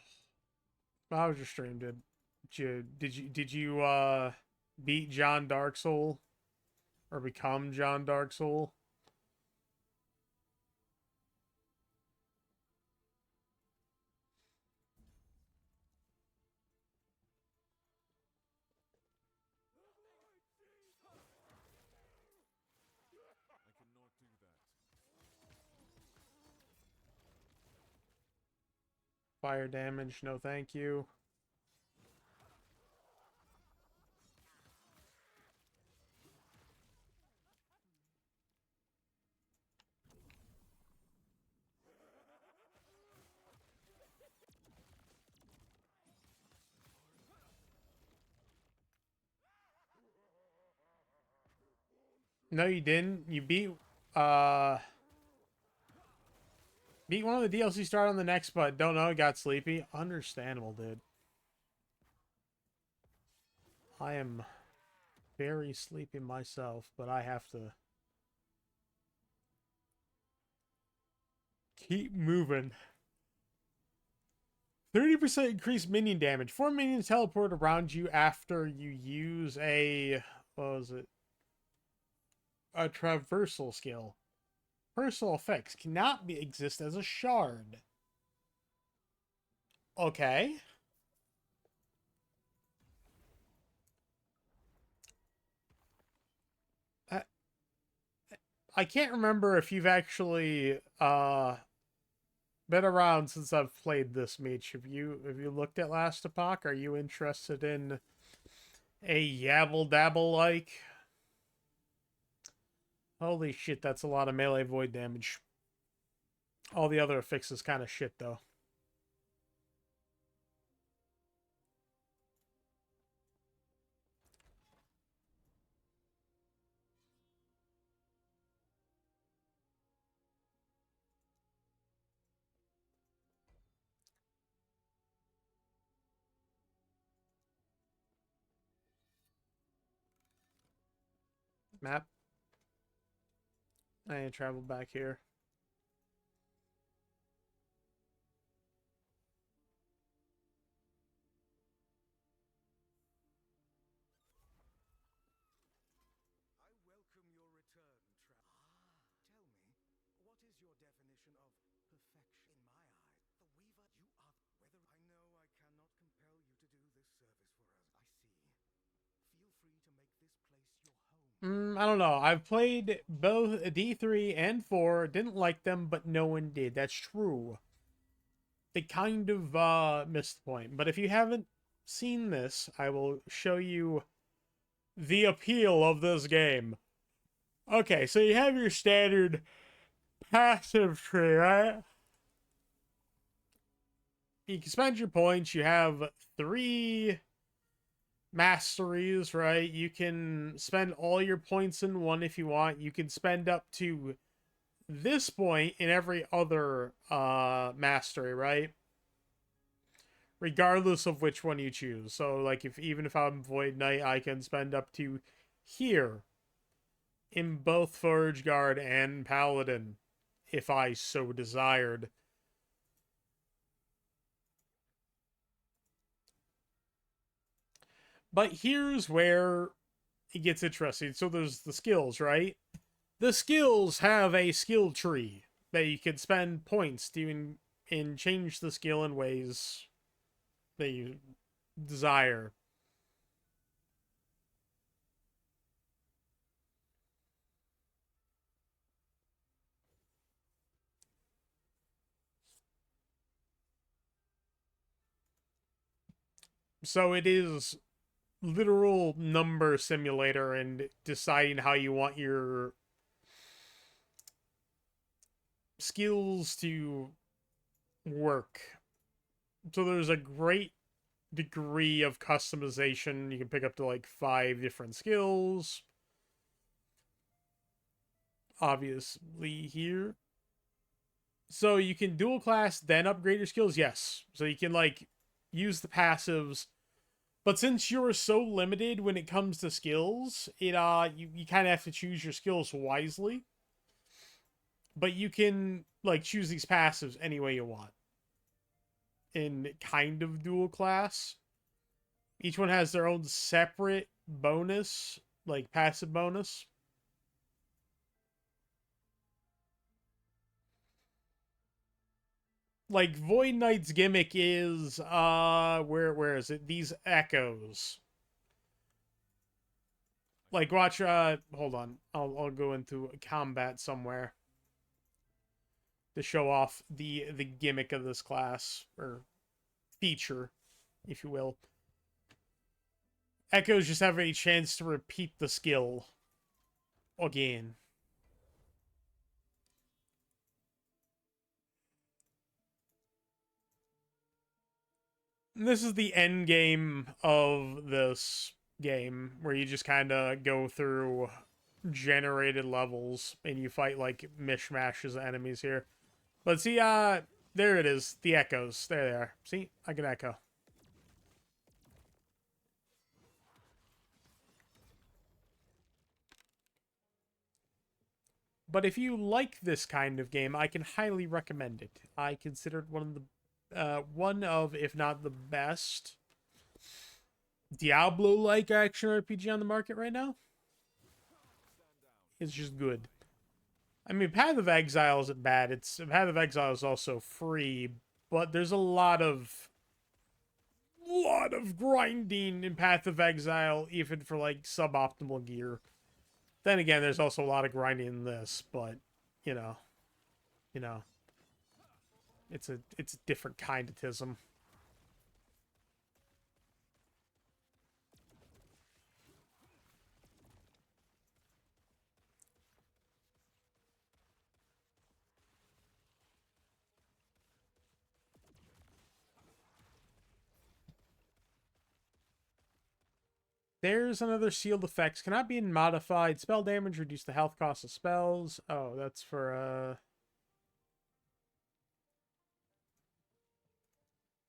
How was your stream? Did you beat John Dark Soul or become John Dark Soul? Fire damage, no thank you. No, you didn't. You uh beat one of the DLC, start on the next, but don't know, got sleepy. Understandable, dude. I am very sleepy myself, but I have to keep moving. 30% increased minion damage. 4 minions teleport around you after you use a, what was it? A traversal skill. Personal effects cannot exist as a shard. Okay. I can't remember if you've actually been around since I've played this Meech. Have you looked at Last Epoch? Are you interested in a yabble dabble like? Holy shit, that's a lot of melee void damage. All the other fixes kind of shit though. Map. I need to travel back here. I don't know. I've played both D3 and 4. Didn't like them, but no one did. That's true. They kind of missed the point. But if you haven't seen this, I will show you the appeal of this game. Okay, so you have your standard passive tree, right? You can spend your points. You have 3 masteries, right? You can spend all your points in one if you want. You can spend up to this point in every other mastery, right? Regardless of which one you choose. So like even if I'm Void Knight, I can spend up to here in both Forge Guard and Paladin if I so desired. But here's where it gets interesting. So there's the skills, right? The skills have a skill tree that you can spend points to and change the skill in ways that you desire. So it is literal number simulator and deciding how you want your skills to work. So there's a great degree of customization. You can pick up to like 5 different skills. Obviously here. So you can dual class, then upgrade your skills? Yes. So you can like use the passives. But since you're so limited when it comes to skills, you kind of have to choose your skills wisely. But you can like choose these passives any way you want. in kind of dual class. Each one has their own separate bonus, like passive bonus. Like Void Knight's gimmick is where is it? These echoes. Like watch hold on. I'll go into combat somewhere to show off the gimmick of this class or feature, if you will. Echoes just have a chance to repeat the skill again. And this is the end game of this game, where you just kind of go through generated levels and you fight like mishmashes of enemies here. But see, there it is, the echoes. There they are. See, I can echo. But if you like this kind of game, I can highly recommend it. I consider it one of, if not the best Diablo-like action RPG on the market right now. It's just good. I mean, Path of Exile isn't bad. Path of Exile is also free, but there's a lot of grinding in Path of Exile, even for like suboptimal gear. Then again, there's also a lot of grinding in this, but you know, you know, it's a different kind of tism. There's another sealed effects. Cannot be modified. Spell damage, reduce the health cost of spells. Oh, that's for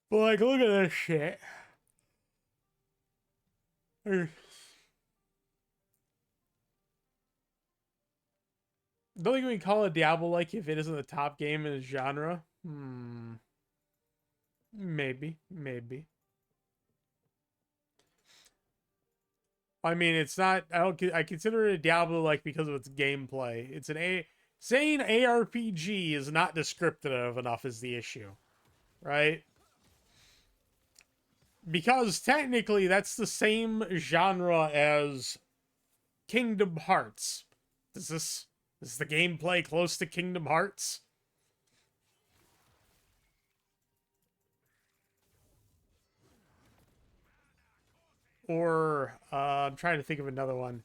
But like, look at this shit. Don't think we can call it Diablo-like if it isn't the top game in its genre. Maybe. I mean, it's not. I consider it a Diablo-like because of its gameplay. It's saying ARPG is not descriptive enough is the issue, right? Because technically, that's the same genre as Kingdom Hearts. Is the gameplay close to Kingdom Hearts? Or I'm trying to think of another one.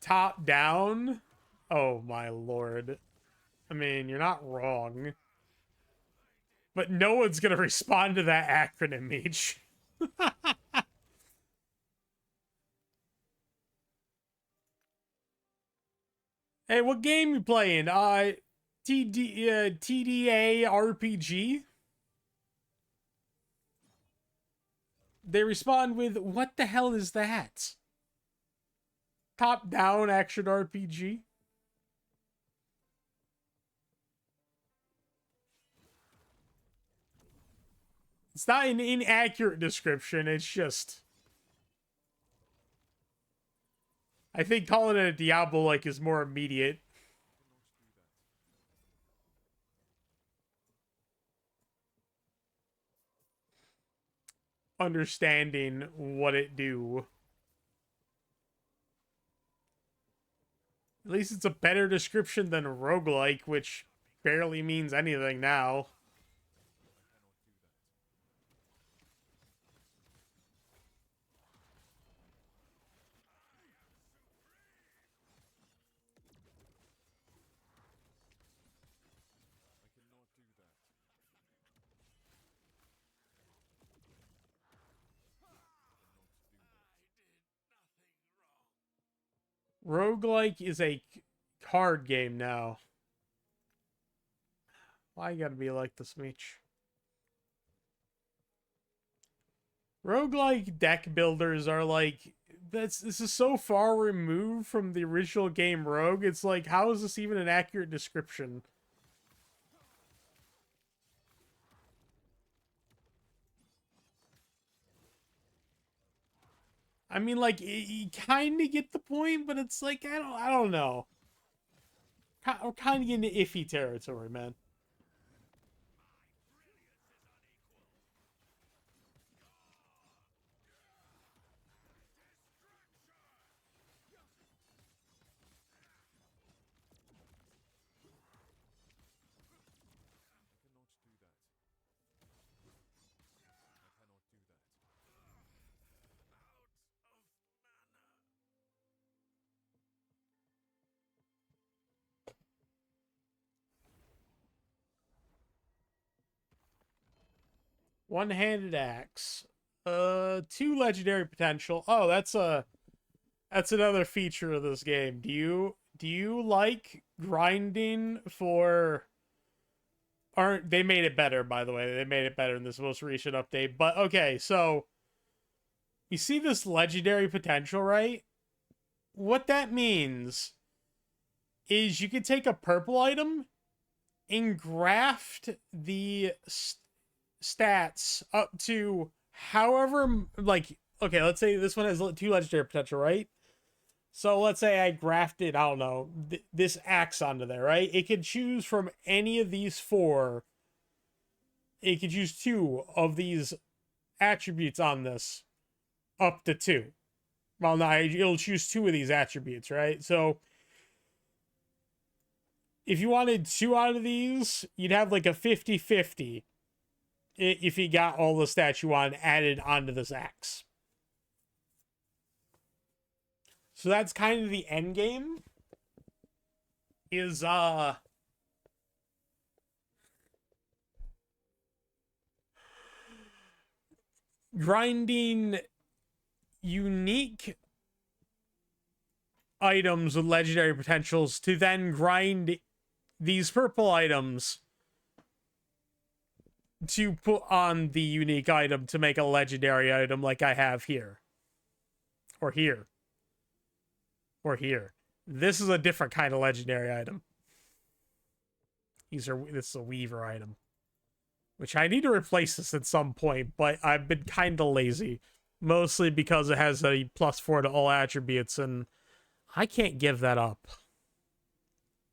Top down? Oh my lord. I mean, you're not wrong. But no one's gonna respond to that acronym, Meech. Hey, what game you playing? TDA RPG? They respond with, what the hell is that? Top-down action RPG? It's not an inaccurate description, it's just... I think calling it a Diablo-like is more immediate. Understanding what it do. At least it's a better description than roguelike, which barely means anything now. Roguelike is a card game now. Why you gotta be like this, Meech? Roguelike deck builders are like this is so far removed from the original game Rogue. It's like, how is this even an accurate description? I mean, like, you kind of get the point, but it's like, I don't know. We're kind of getting into iffy territory, man. One-handed axe. Two legendary potential. Oh, that's another feature of this game. Do you like grinding for? Aren't they made it better? By the way, they made it better in this most recent update. But okay, so you see this legendary potential, right? What that means is you can take a purple item and graft the stats up to however, like, okay, let's say this one has two legendary potential, right? So let's say I grafted, I don't know, this axe onto there, right? It could choose from any of these four. It could choose two of these attributes on this, up to two. Well, no, it'll choose two of these attributes, right? So if you wanted two out of these, you'd have like a 50-50 if you got all the stats you want added onto this axe. So that's kind of the end game. Is grinding unique items with legendary potentials to then grind these purple items to put on the unique item to make a legendary item like I have here. Or here. Or here. This is a different kind of legendary item. This is a Weaver item. Which I need to replace this at some point, but I've been kind of lazy. Mostly because it has a +4 to all attributes, and I can't give that up.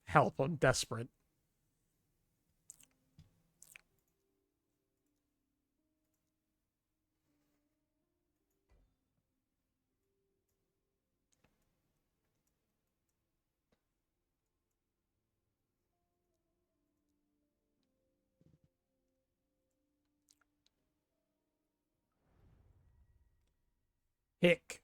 Help, I'm desperate. Hick.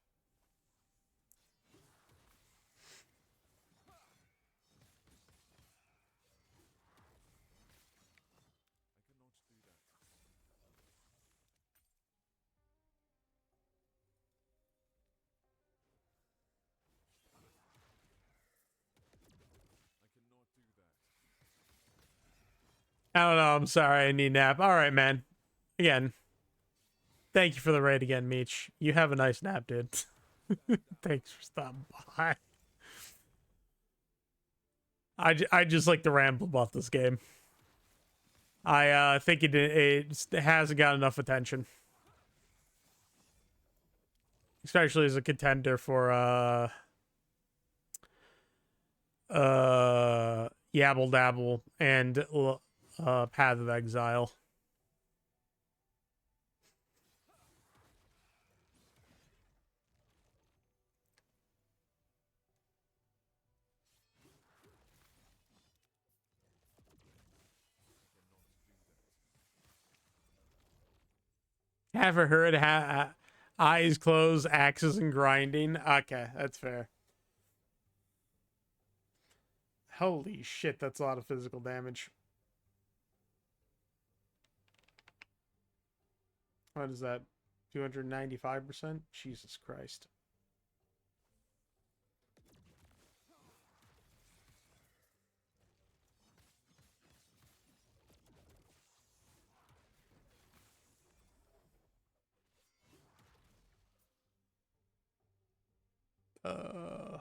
I don't know, I'm sorry, I need a nap. Alright, man. Again, thank you for the raid again, Meech. You have a nice nap, dude. Thanks for stopping by. I just like to ramble about this game. I think it hasn't got enough attention. Especially as a contender for Yabble Dabble and Path of Exile. Haven't heard eyes closed, axes and grinding. Okay, that's fair. Holy shit, that's a lot of physical damage. What is that? 295%? Jesus Christ. Uh,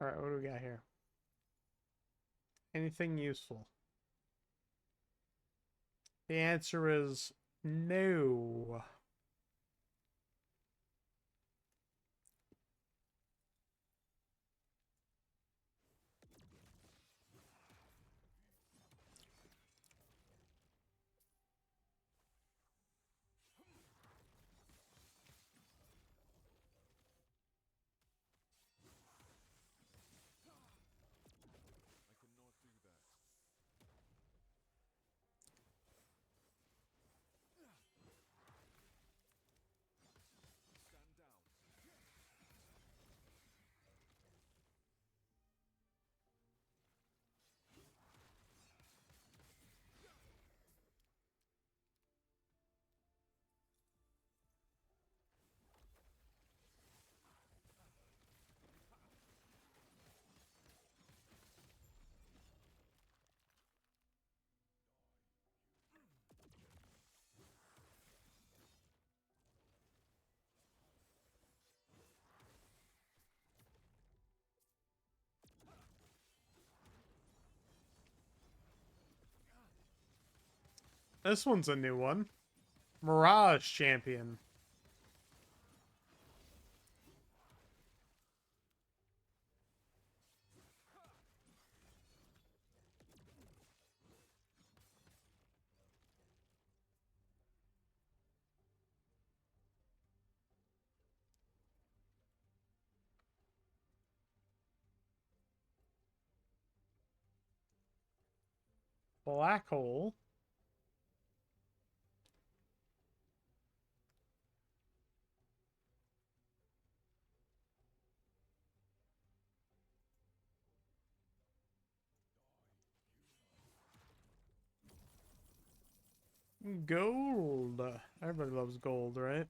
all right, what do we got here? Anything useful? The answer is no. This one's a new one. Mirage Champion. Black Hole. Gold. Everybody loves gold, right?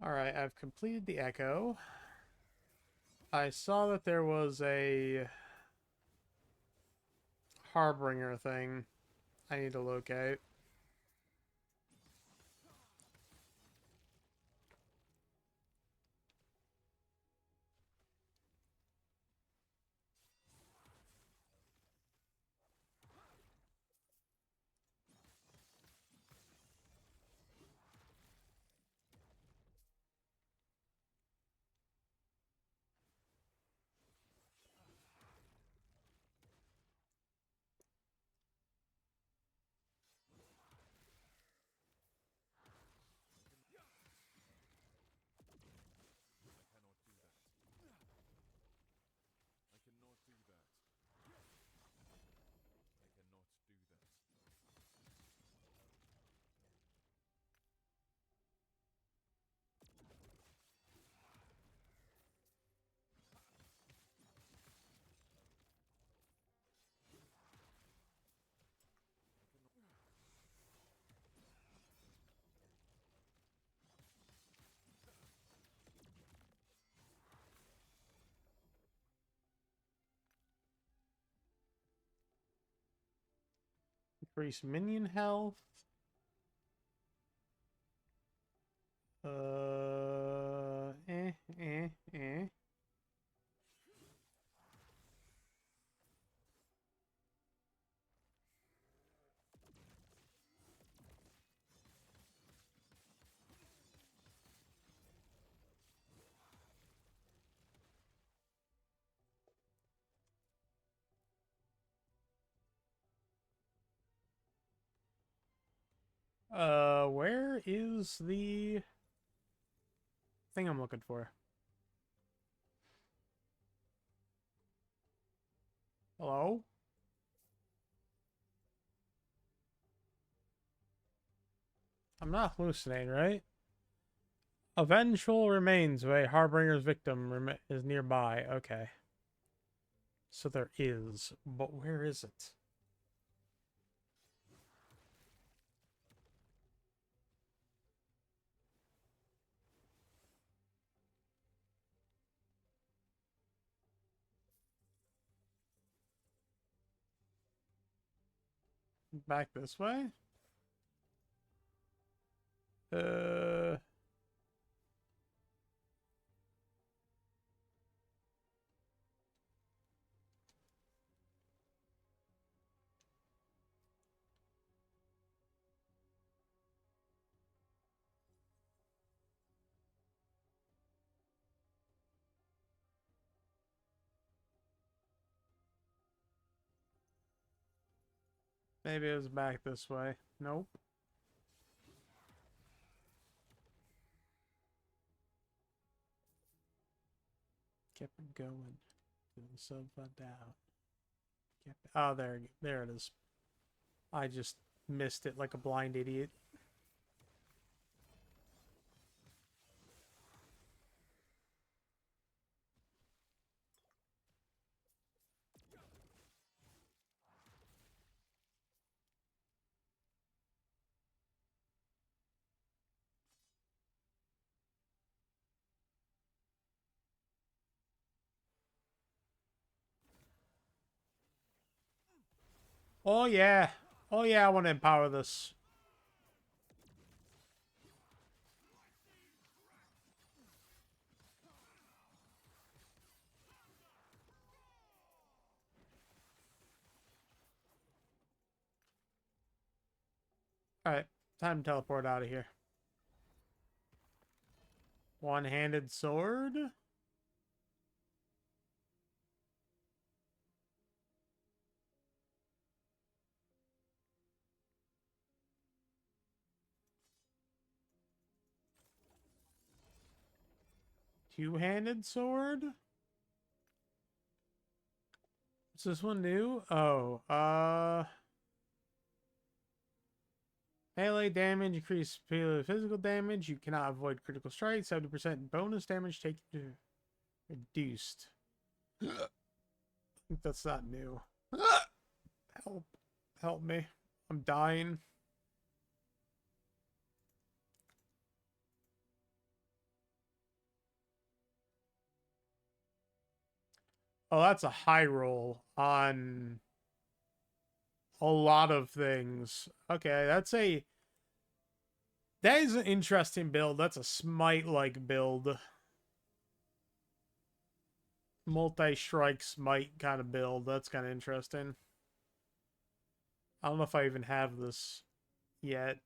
Alright, I've completed the Echo. I saw that there was a Harbinger thing I need to locate. Increase minion health. Eh. eh. Where is the thing I'm looking for? Hello? I'm not hallucinating, right? A vengeful remains of a Harbinger's victim is nearby. Okay. So there is, but where is it? Back this way? Uh, Maybe it was back this way. Nope. Kept it going. Doing so far down. Oh, there it is. I just missed it like a blind idiot. Oh yeah. Oh yeah, I want to empower this. Alright, time to teleport out of here. One-handed sword? Two-handed sword? Is this one new? Oh, melee damage, increase physical damage. You cannot avoid critical strikes. 70% bonus damage taken reduced. I think that's not new. Help. Help me. I'm dying. Oh, that's a high roll on a lot of things. Okay, that is an interesting build. That's a smite-like build. Multi-strike smite kind of build. That's kind of interesting. I don't know if I even have this yet.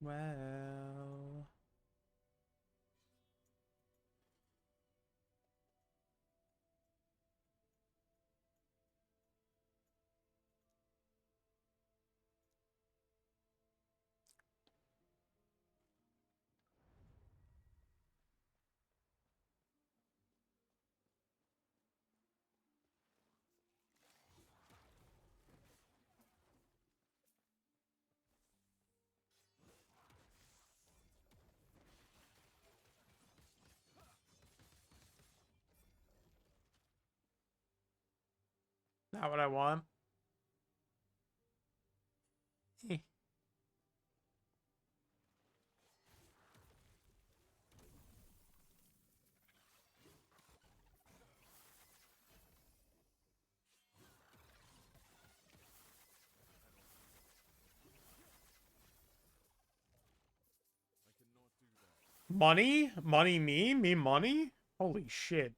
Well... Not what I want. Eh. Money? Money me? Me money? Holy shit.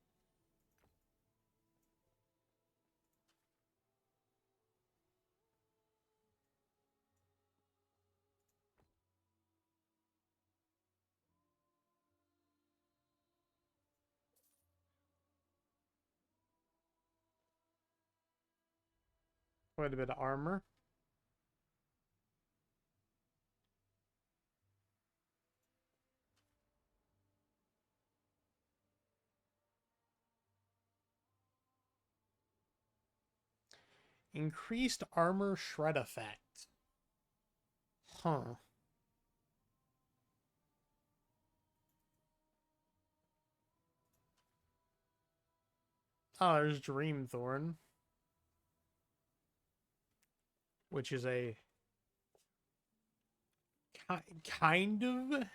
Quite a bit of armor. Increased armor shred effect. Huh. Oh, there's Dreamthorn. Which is a kind of an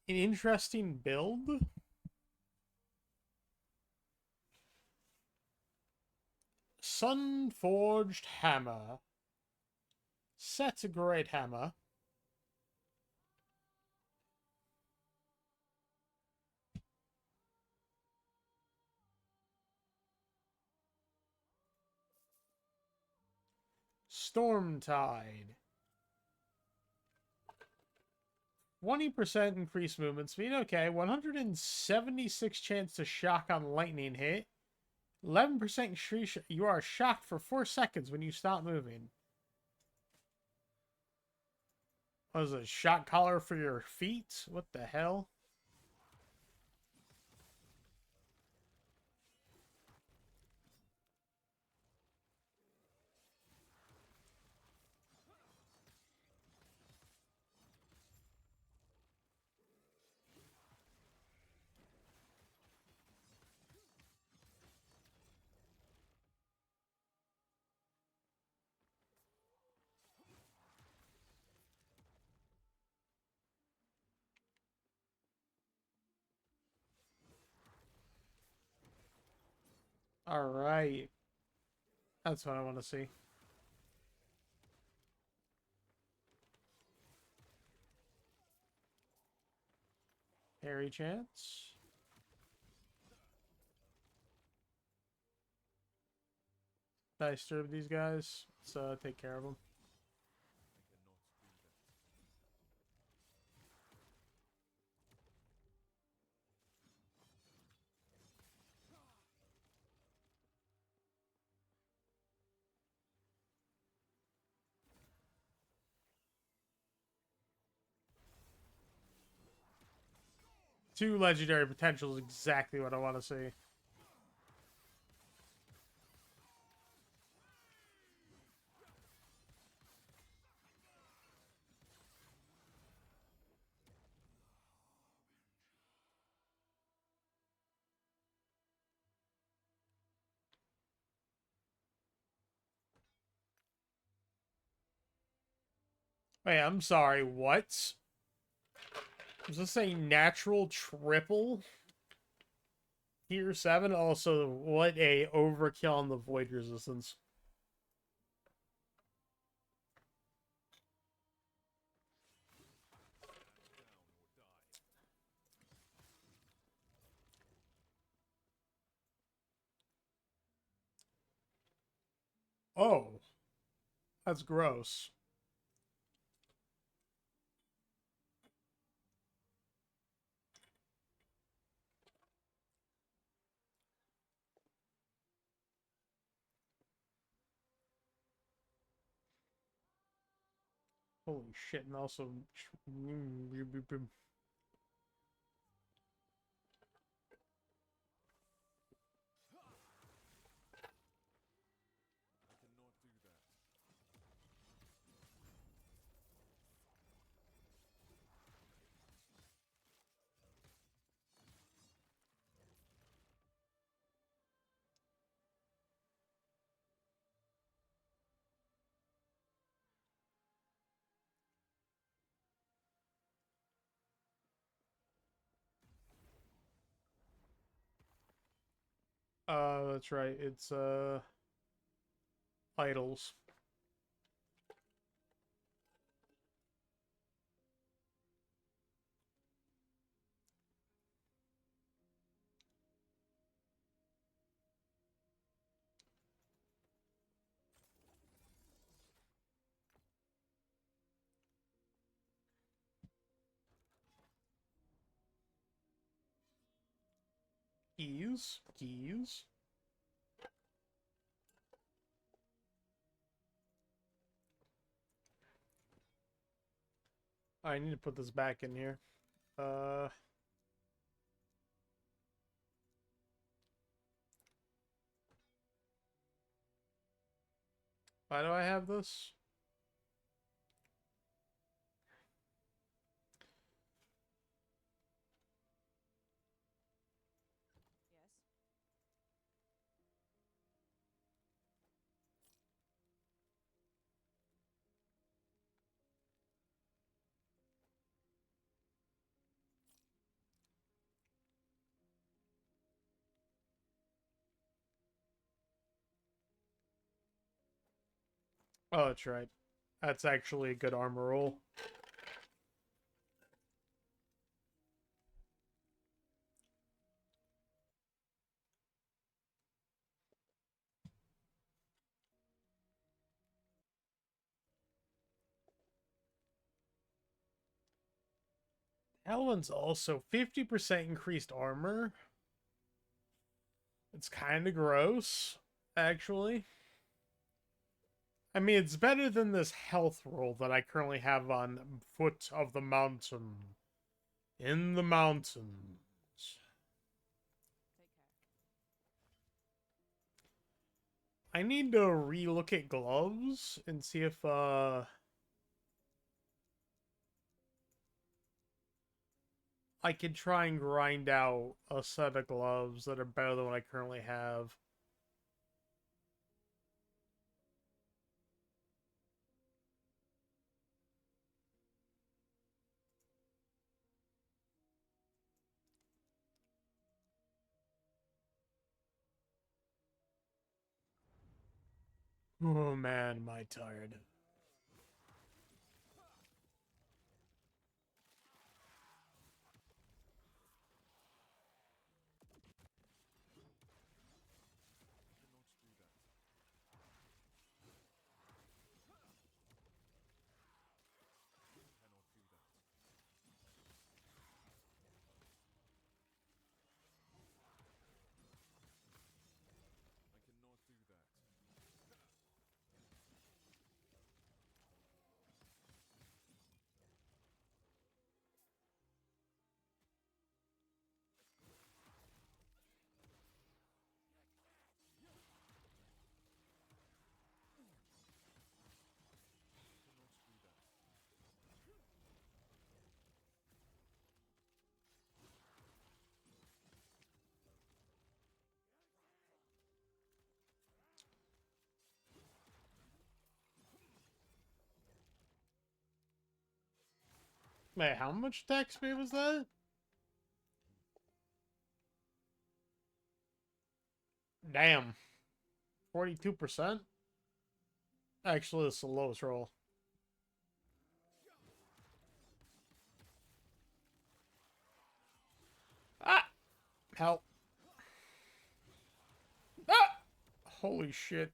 interesting build. Sun-forged hammer. Set's a great hammer. Stormtide. 20% increased movement speed. Okay. 176 chance to shock on lightning hit. 11% increase. You are shocked for 4 seconds when you stop moving. What is it? Shock collar for your feet? What the hell? Alright. That's what I want to see. Harry chance. Did I disturb these guys? Let's take care of them. Two legendary potentials, exactly what I want to see. Wait, I'm sorry, what? Was this a natural triple? Tier 7? Also, what a overkill on the void resistance. Oh, that's gross. Holy shit, and also... that's right. It's idols. Keys. I need to put this back in here. Uh, why do I have this? Oh, that's right. That's actually a good armor roll. That one's also 50% increased armor. It's kind of gross, actually. I mean, it's better than this health roll that I currently have on Foot of the Mountain. In the mountains. I need to relook at gloves and see if I can try and grind out a set of gloves that are better than what I currently have. Oh man, am I tired. Wait, how much attack speed was that? Damn. 42%? Actually, it's the lowest roll. Ah! Help. Ah! Holy shit.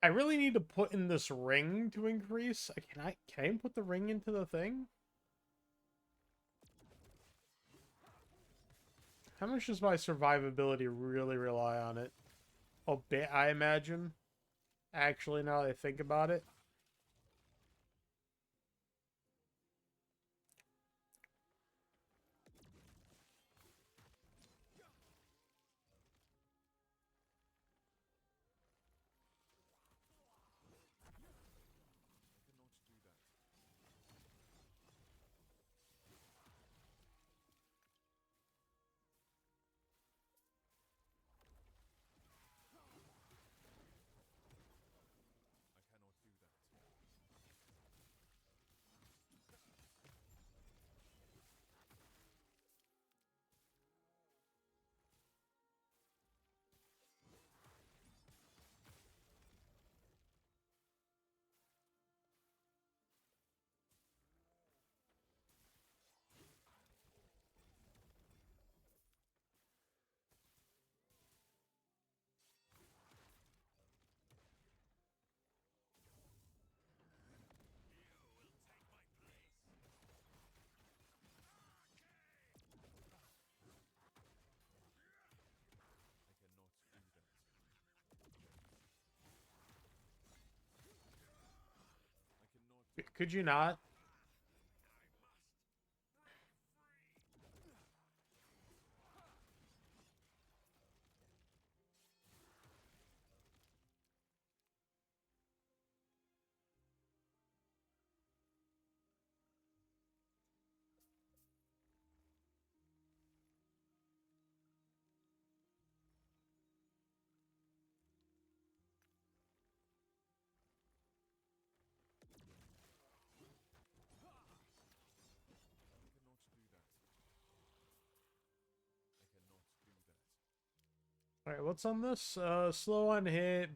I really need to put in this ring to increase. Can I put the ring into the thing? How much does my survivability really rely on it? A bit, I imagine. Actually, now that I think about it. Could you not? All right, what's on this? Slow on hit.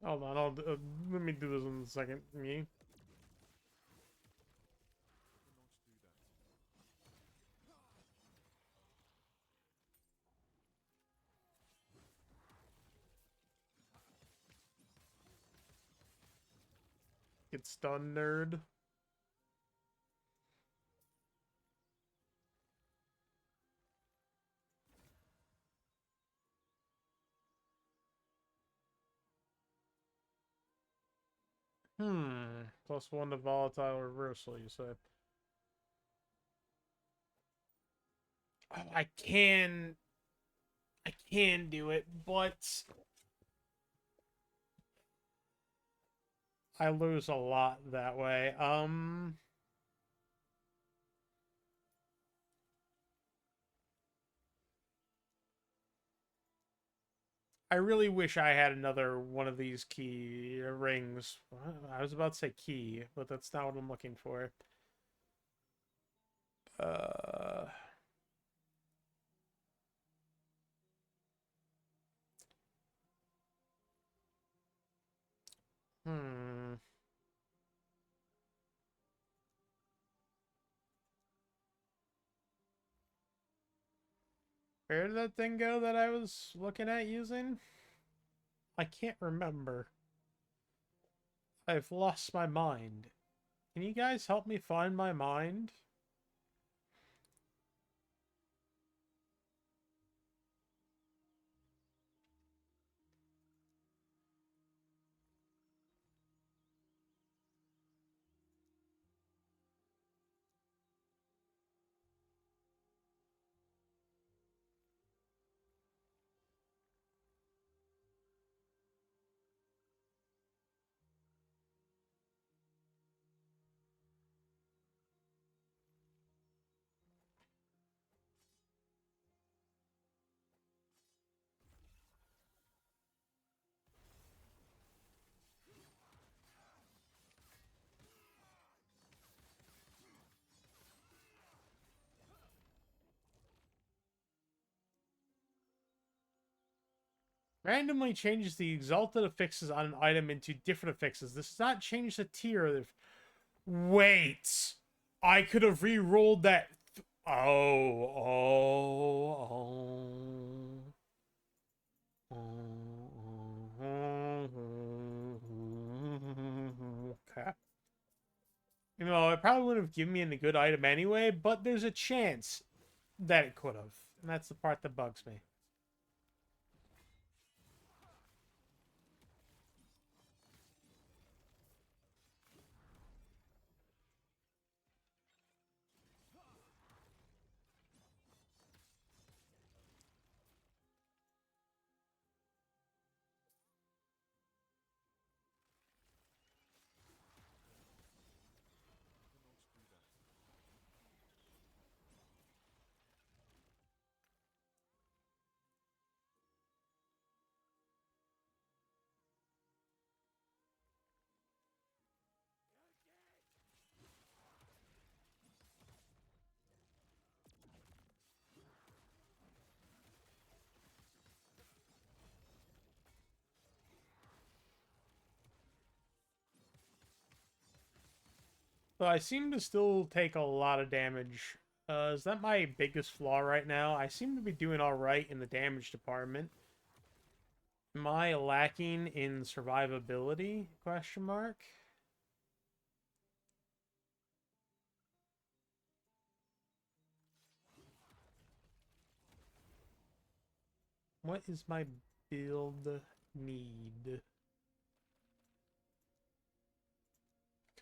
Hold on, let me do this in a second. Me get stunned, nerd. +1 to volatile reversal. You said. Oh, I can do it, but I lose a lot that way. I really wish I had another one of these key rings. I was about to say key, but that's not what I'm looking for. Uh, hmm. Where did that thing go that I was looking at using? I can't remember. I've lost my mind. Can you guys help me find my mind? Randomly changes the exalted affixes on an item into different affixes. This does not change the tier of... Wait! I could have re-rolled that... Oh. Okay. You know, it probably would have given me a good item anyway, but there's a chance that it could have. And that's the part that bugs me. So I seem to still take a lot of damage. Is that my biggest flaw right now? I seem to be doing alright in the damage department. Am I lacking in survivability? Question mark. What is my build need?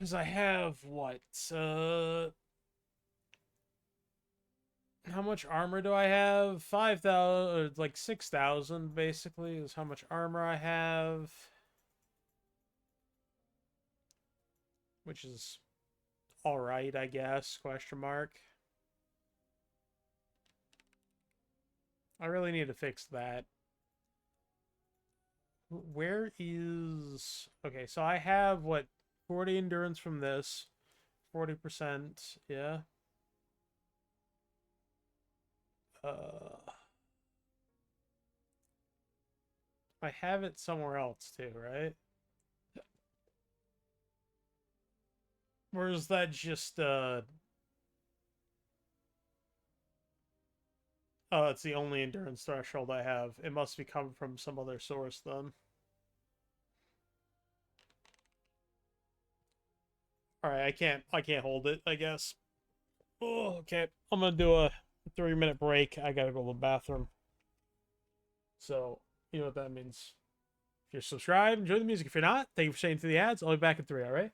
Because I have what? How much armor do I have? 5,000, like 6,000 basically is how much armor I have. Which is alright, I guess, question mark. I really need to fix that. Where is... Okay, so I have, what, 40 endurance from this. 40%, yeah. Uh, I have it somewhere else too, right? Or is that just, Oh, it's the only endurance threshold I have. It must be coming from some other source then. Alright, I can't hold it, I guess. Oh, okay. I'm gonna do a 3-minute break. I gotta go to the bathroom. So, you know what that means. If you're subscribed, enjoy the music. If you're not, thank you for staying through the ads. I'll be back in 3, alright?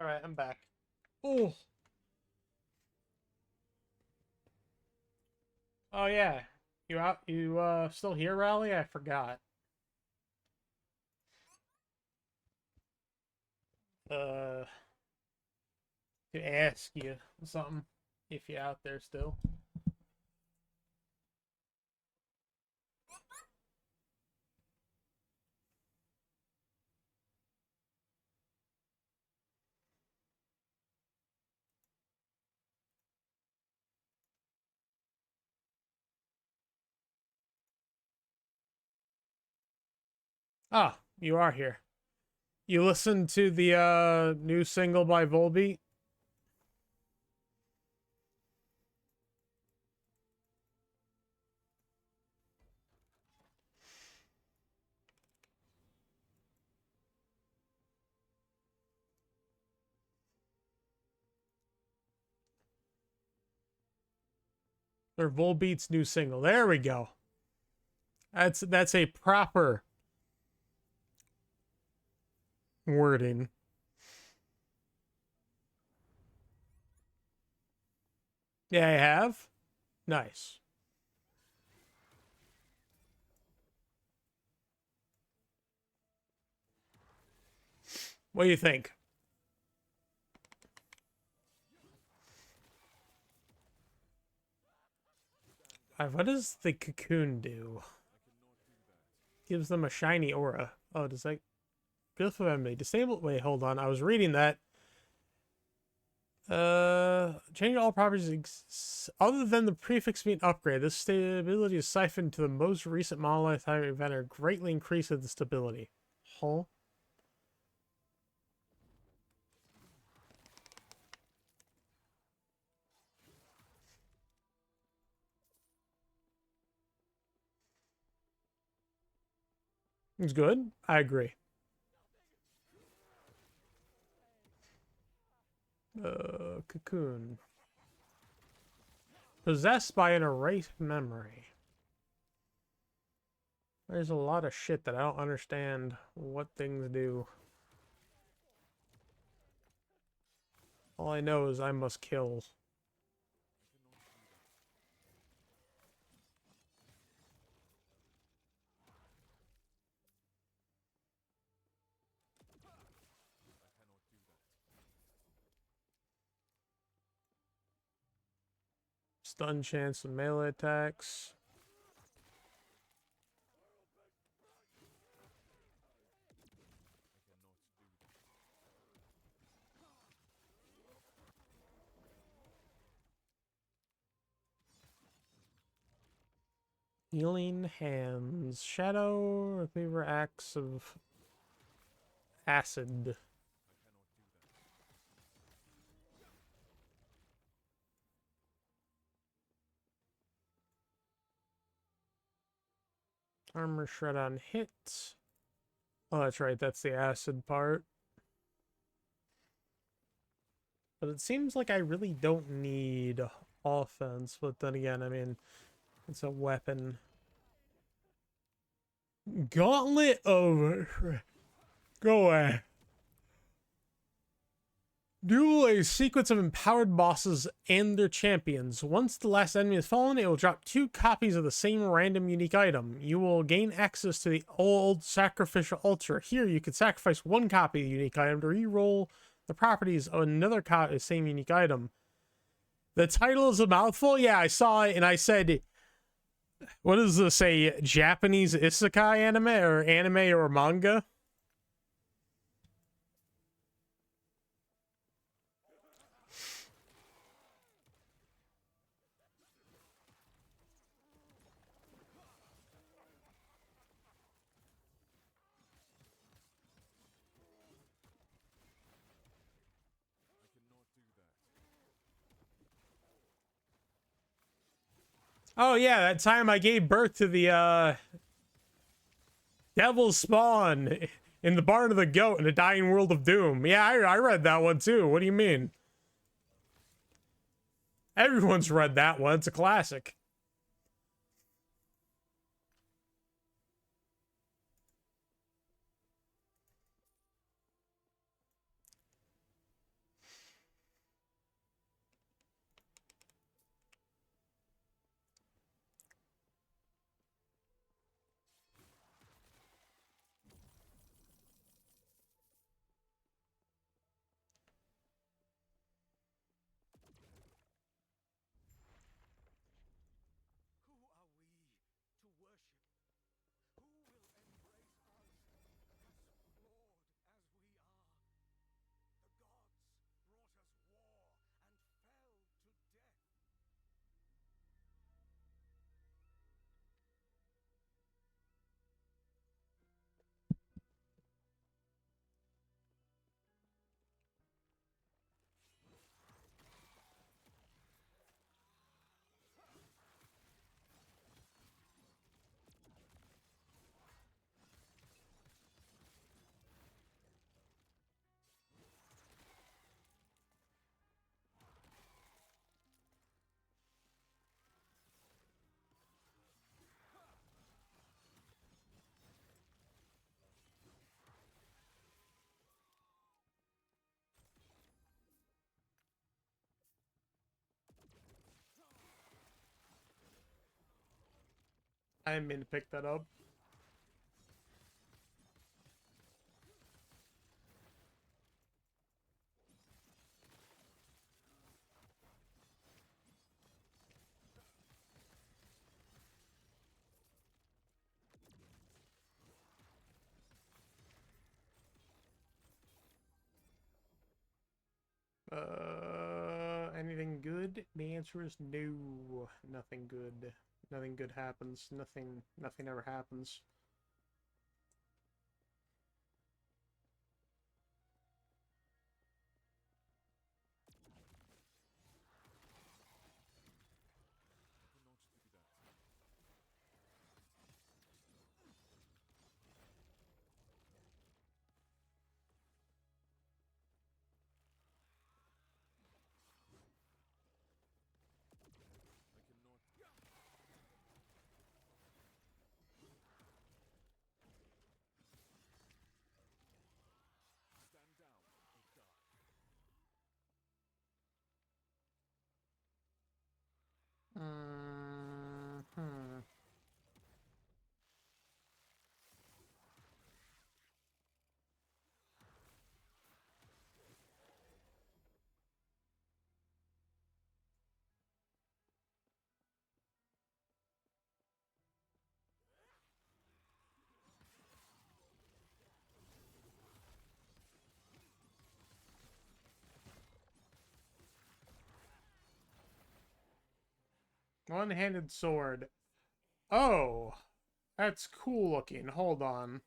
Alright, I'm back. Oh. Oh yeah. You still here, Rally? I forgot. Uh to ask you something if you're out there still. Ah, you are here. You listened to the new single by Volbeat? Or Volbeat's new single. There we go. That's a proper wording. Yeah, I have. Nice. What do you think? What does the cocoon do? Gives them a shiny aura. Oh, does that... Beautiful memory. Disable... Wait, hold on. I was reading that. Change all properties other than the prefix being upgrade. This stability is siphoned to the most recent monolith type event or greatly increases the stability. Huh? It's good. I agree. Cocoon. Possessed by an erased memory. There's a lot of shit that I don't understand what things do. All I know is I must kill. Stun chance and melee attacks. Healing hands. Shadow. Cleaver axe of acid. Armor shred on hit. Oh, that's right. That's the acid part. But it seems like I really don't need offense. But then again, I mean, it's a weapon. Gauntlet over. Go away. Duel a sequence of empowered bosses and their champions. Once the last enemy is fallen, it will drop 2 copies of the same random unique item. You will gain access to the old sacrificial altar. Here, you can sacrifice 1 copy of the unique item to re-roll the properties of another copy of the same unique item. The title is a mouthful. Yeah, I saw it and I said, what does this say? Japanese isekai anime or manga? Oh yeah, that time I gave birth to the Devil's Spawn in the Barn of the Goat in the Dying World of Doom. Yeah, I read that one too. What do you mean? Everyone's read that one. It's a classic. I didn't mean to pick that up. Anything good? The answer is no. Nothing good. Nothing good happens. Nothing ever happens. Hmm. One-handed sword. Oh, that's cool looking. Hold on.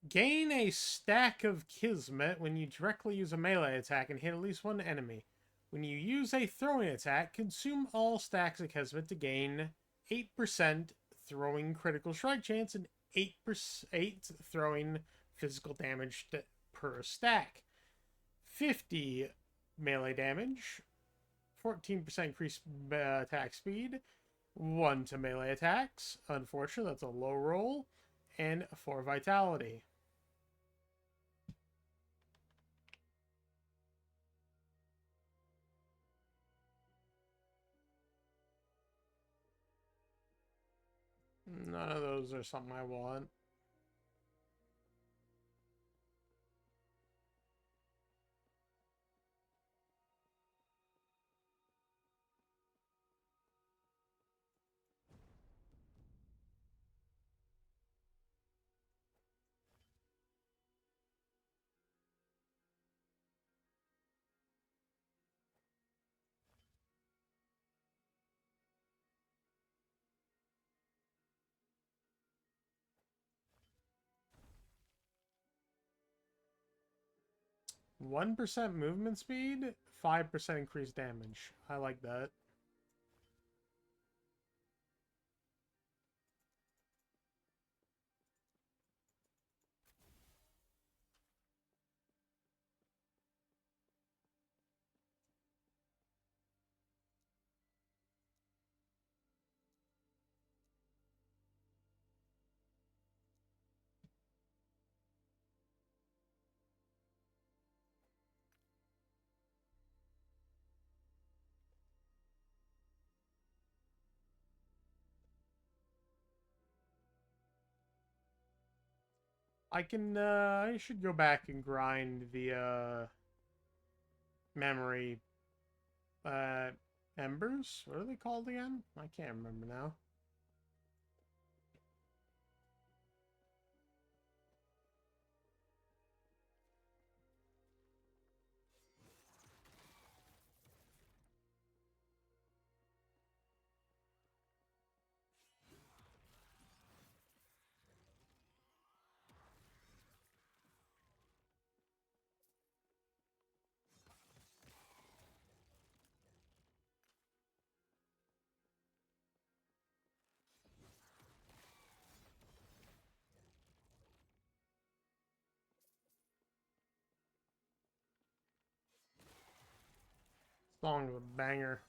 Gain a stack of Kismet when you directly use a melee attack and hit at least one enemy. When you use a throwing attack, consume all stacks of Kismet to gain 8% throwing critical strike chance and 8% throwing physical damage per stack. 50 melee damage, 14% increased attack speed, 1 to melee attacks. Unfortunately, that's a low roll. And 4 vitality. None of those are something I want. One percent movement speed, 5% increased damage. I like that. I should go back and grind the memory uh embers. What are they called again? I can't remember now. Song of a banger.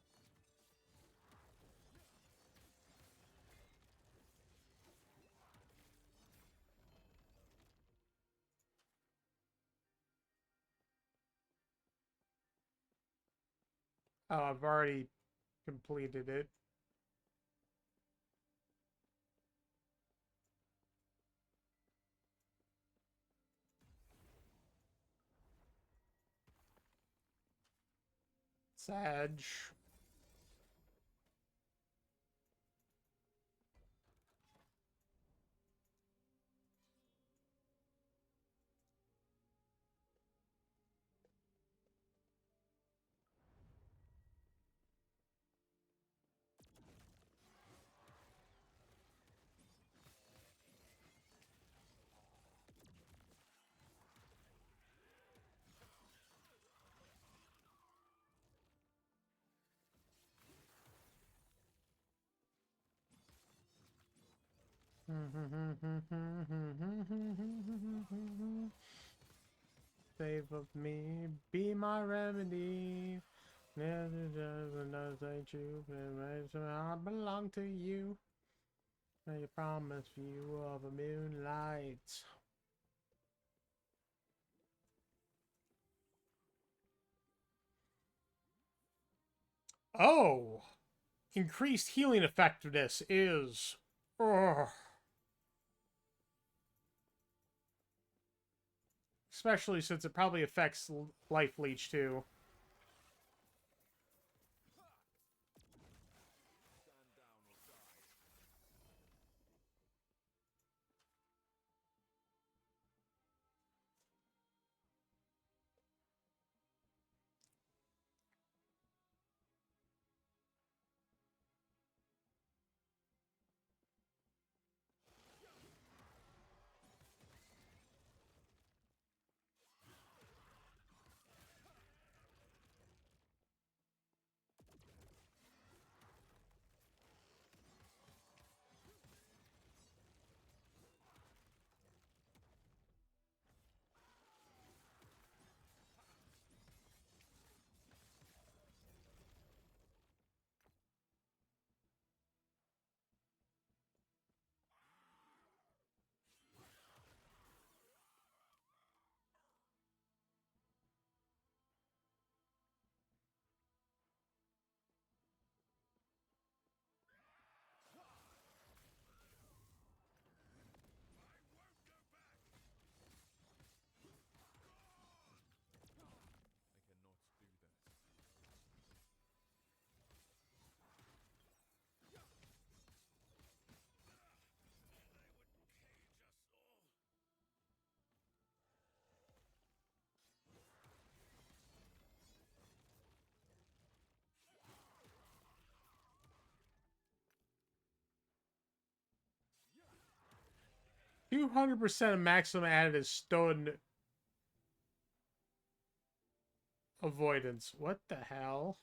Oh, I've already completed it. Sag. Save of me, be my remedy. I belong to you. I promise view of a moonlight. Oh, increased healing effectiveness is. Ugh. Especially since it probably affects life leech too. %200 of maximum added is stun avoidance. What the hell?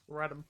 Read him.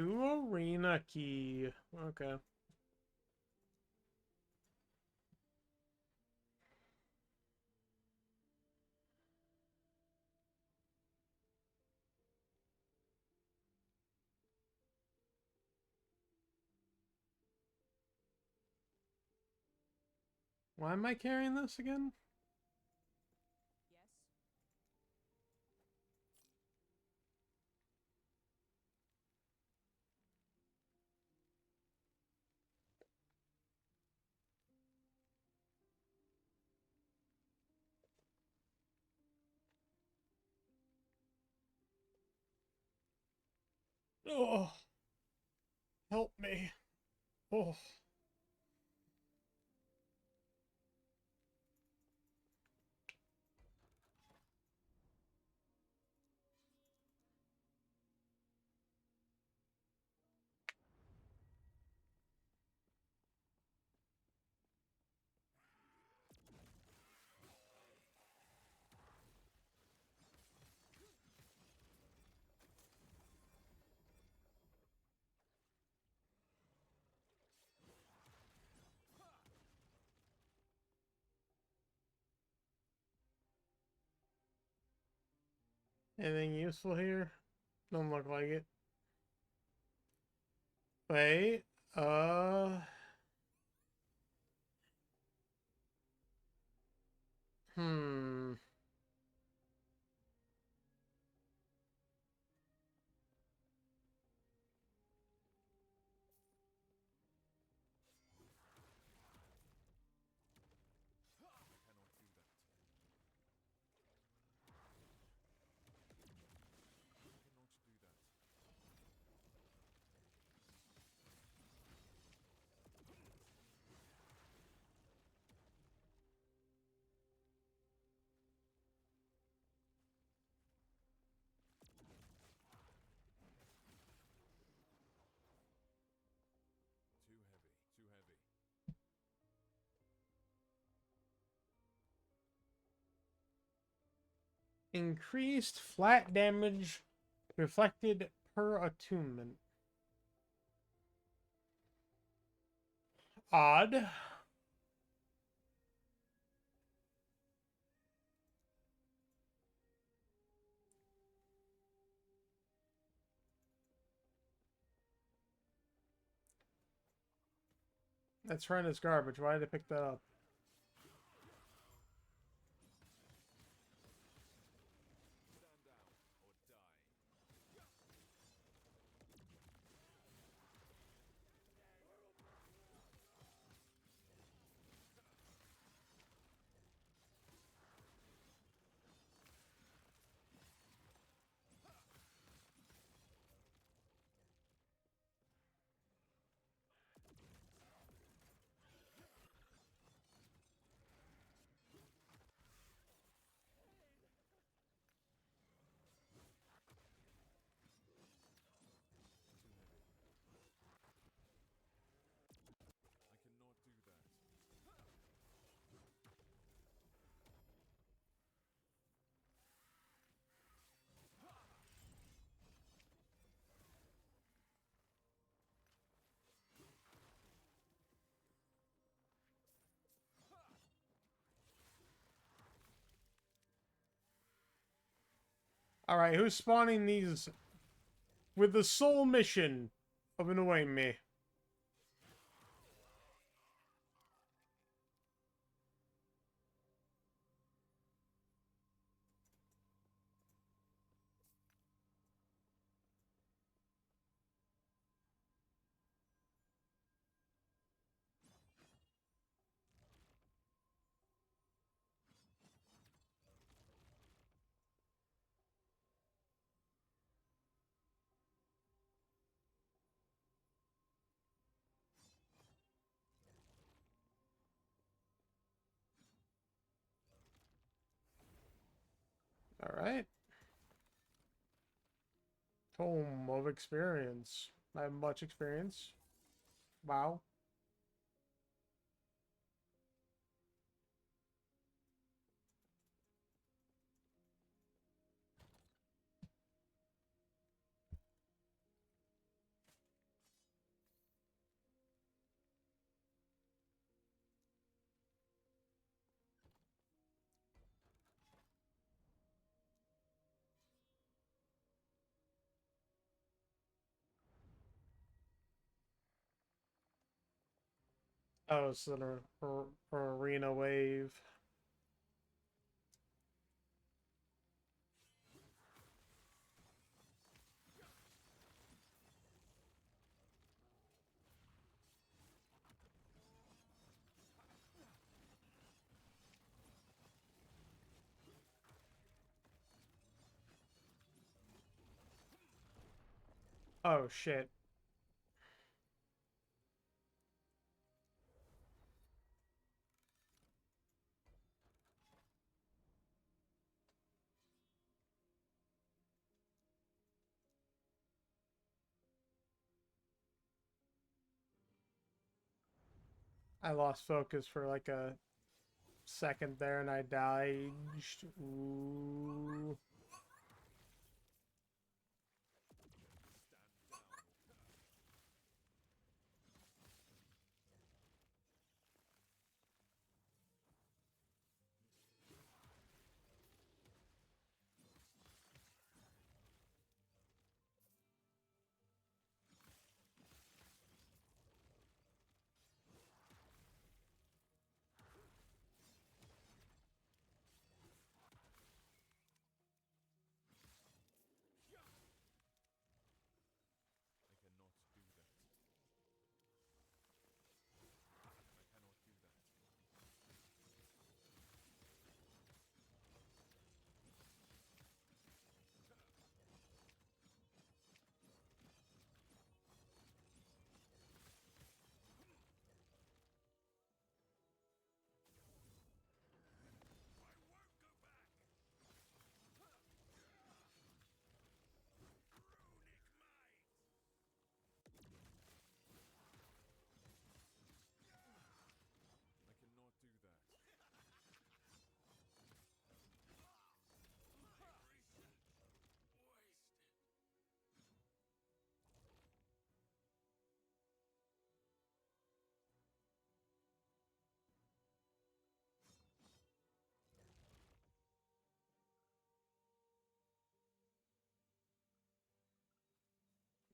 To arena key. Okay. Why am I carrying this again? Oh, help me. Oh. Anything useful here? Don't look like it. Wait. Hmm. Increased flat damage reflected per attunement. Odd. That's horrendous garbage. Why did I pick that up? Alright, who's spawning these with the sole mission of annoying me? Alright. Tome of experience. I have much experience. Wow. Oh, it's an arena wave. Oh shit. I lost focus for like a second there and I died. Ooh.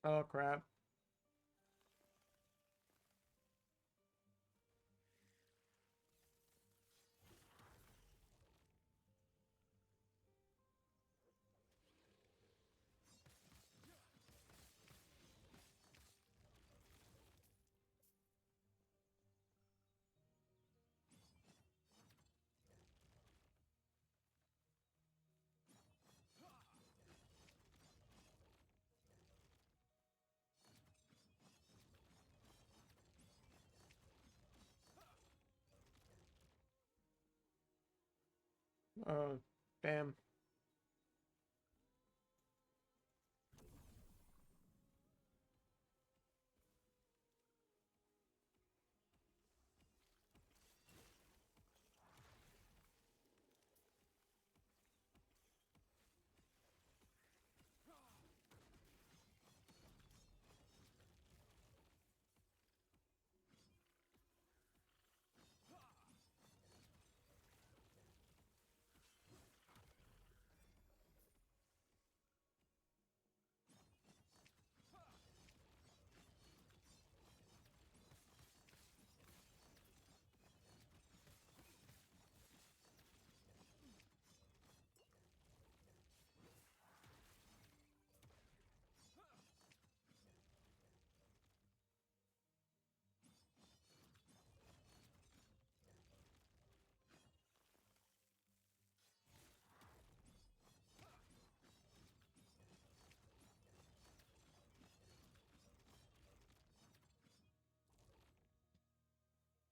Oh crap. Oh damn.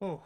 Oh.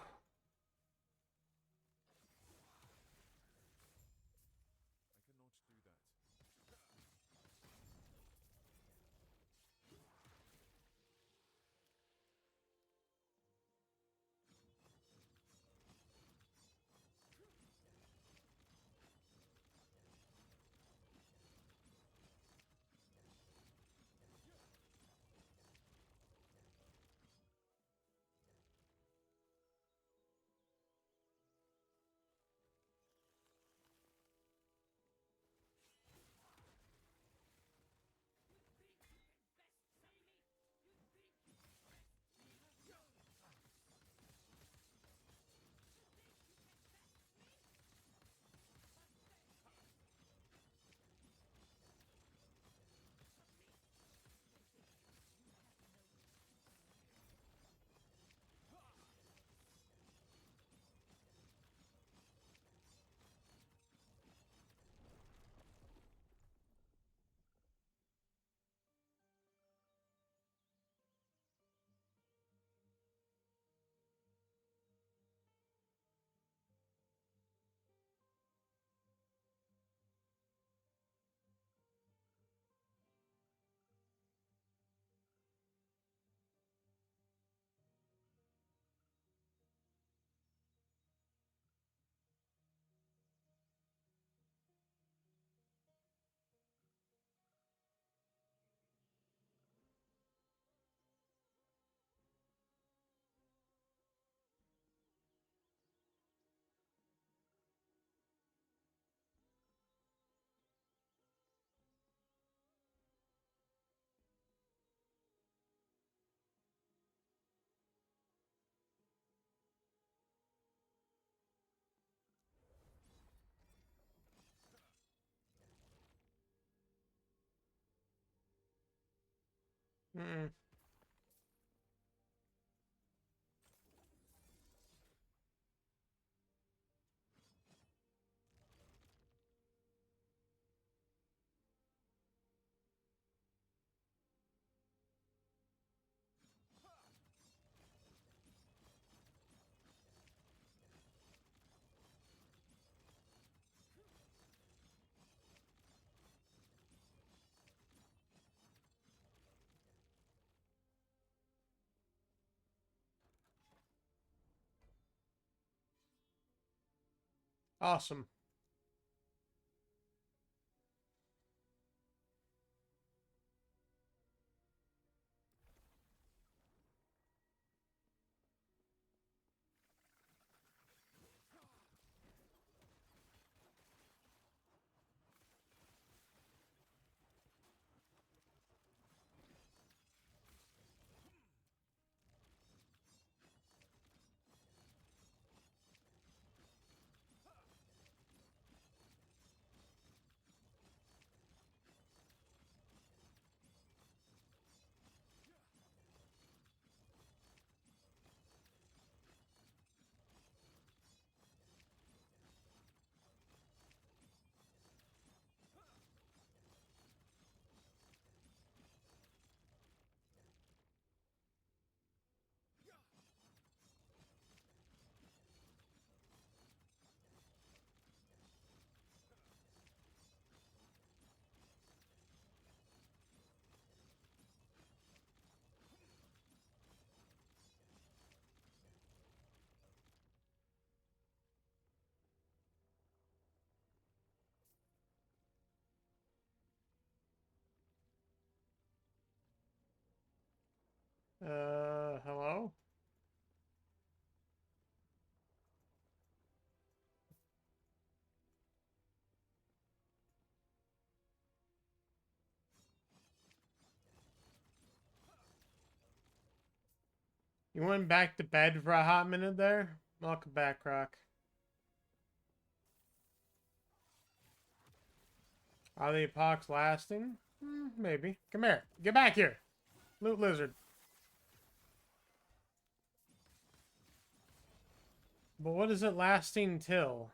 Mm-mm. Awesome. Hello? You went back to bed for a hot minute there? Welcome back, Croc. Are the epochs lasting? Maybe. Come here. Get back here. Loot lizard. But what is it lasting till?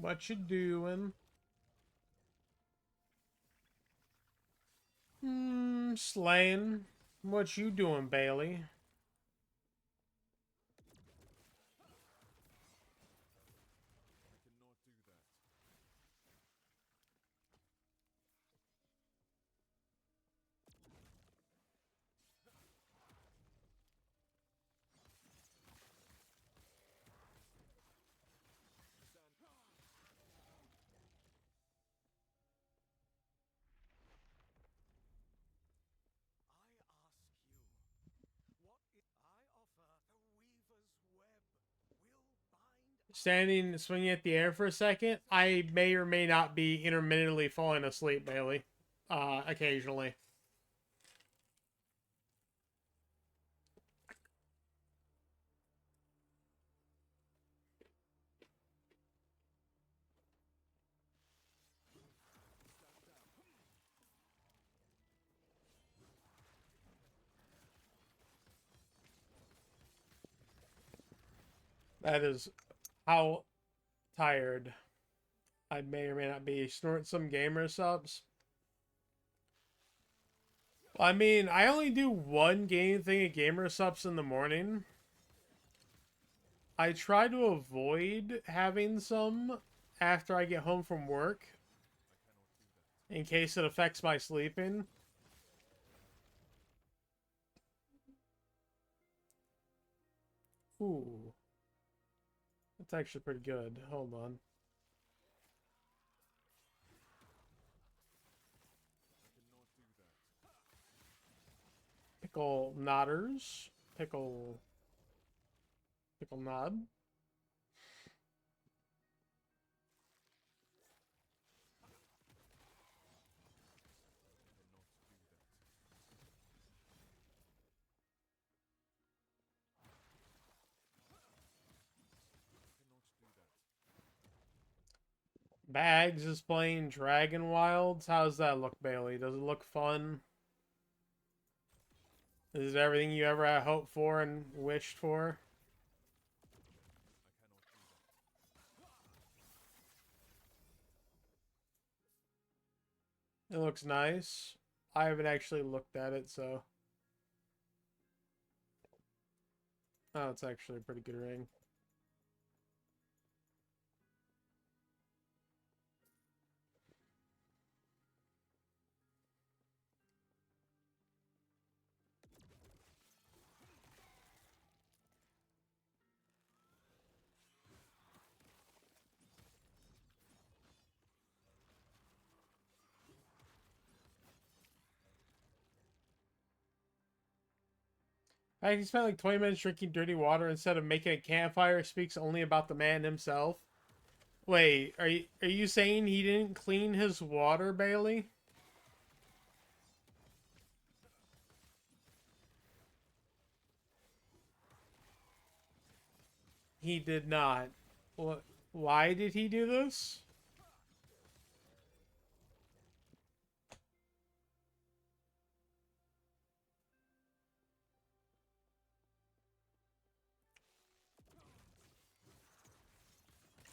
What you doing? Slaying. What you doing, Bailey? Standing, swinging at the air for a second, I may or may not be intermittently falling asleep, Bailey. Occasionally. That is how tired I may or may not be. Snort some gamer subs. I mean, I only do one game thing at gamer subs in the morning. I try to avoid having some after I get home from work in case it affects my sleeping. Ooh. That's actually pretty good. Hold on. Pickle nodders. Pickle nod. Bags is playing Dragon Wilds. How's that look, Bailey? Does it look fun? Is it everything you ever had hoped for and wished for? It looks nice. I haven't actually looked at it, so... Oh, it's actually a pretty good ring. I actually spent like 20 minutes drinking dirty water instead of making a campfire speaks only about the man himself. Wait, are you saying he didn't clean his water, Bailey? He did not. What? Why did he do this?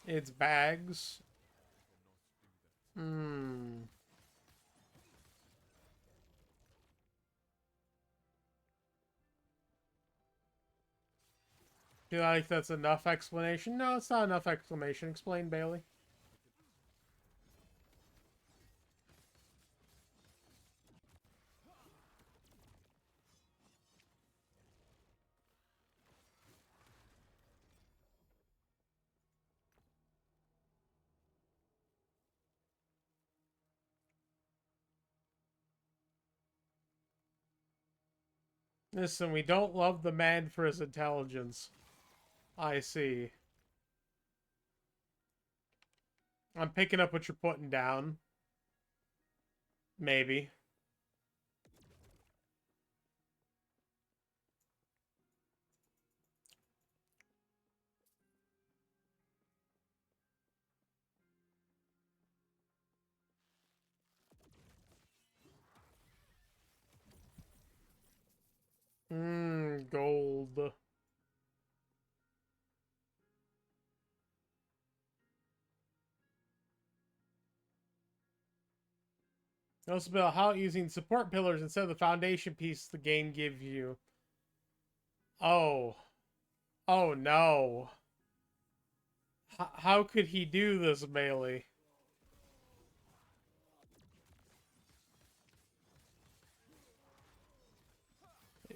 It's bags. Hmm. Do you like that's enough explanation? No, it's not enough explanation. Explain, Bailey. Listen, we don't love the man for his intelligence. I see. I'm picking up what you're putting down. Maybe. Gold. Also about how using support pillars instead of the foundation piece the game gives you. Oh. Oh no. How could he do this, Bailey?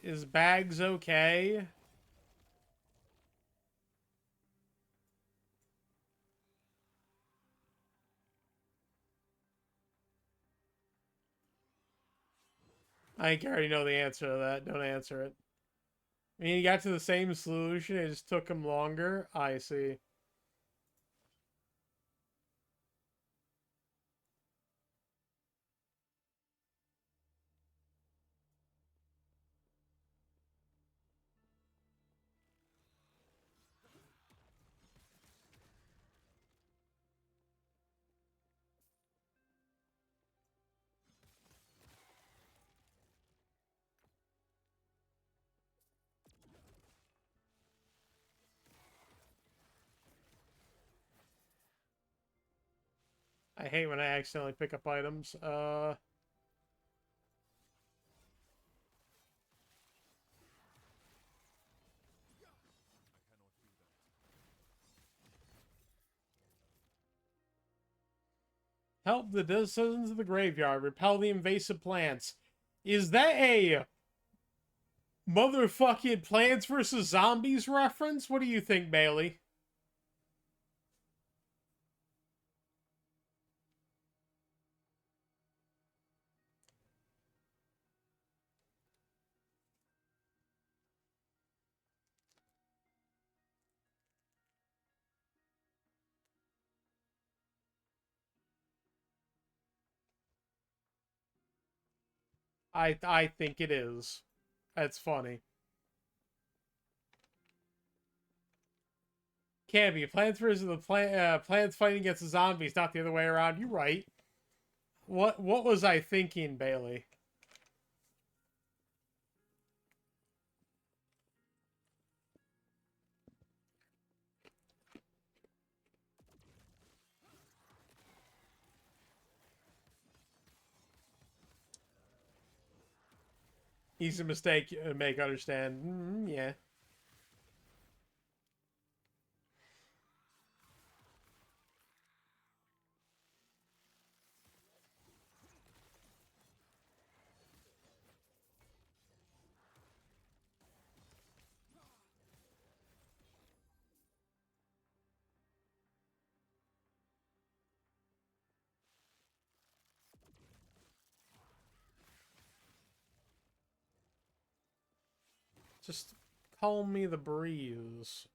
Is Bags okay? I think I already know the answer to that. Don't answer it. I mean, he got to the same solution. It just took him longer. I see. I hate when I accidentally pick up items. Help the citizens of the graveyard. Repel the invasive plants. Is that a motherfucking Plants vs. Zombies reference? What do you think, Bailey? I think it is. That's funny. Can't be. Plants versus the plants fighting against the zombies, not the other way around. You're right. What was I thinking, Bailey? Easy mistake to make, understand. Yeah. Just call me the breeze.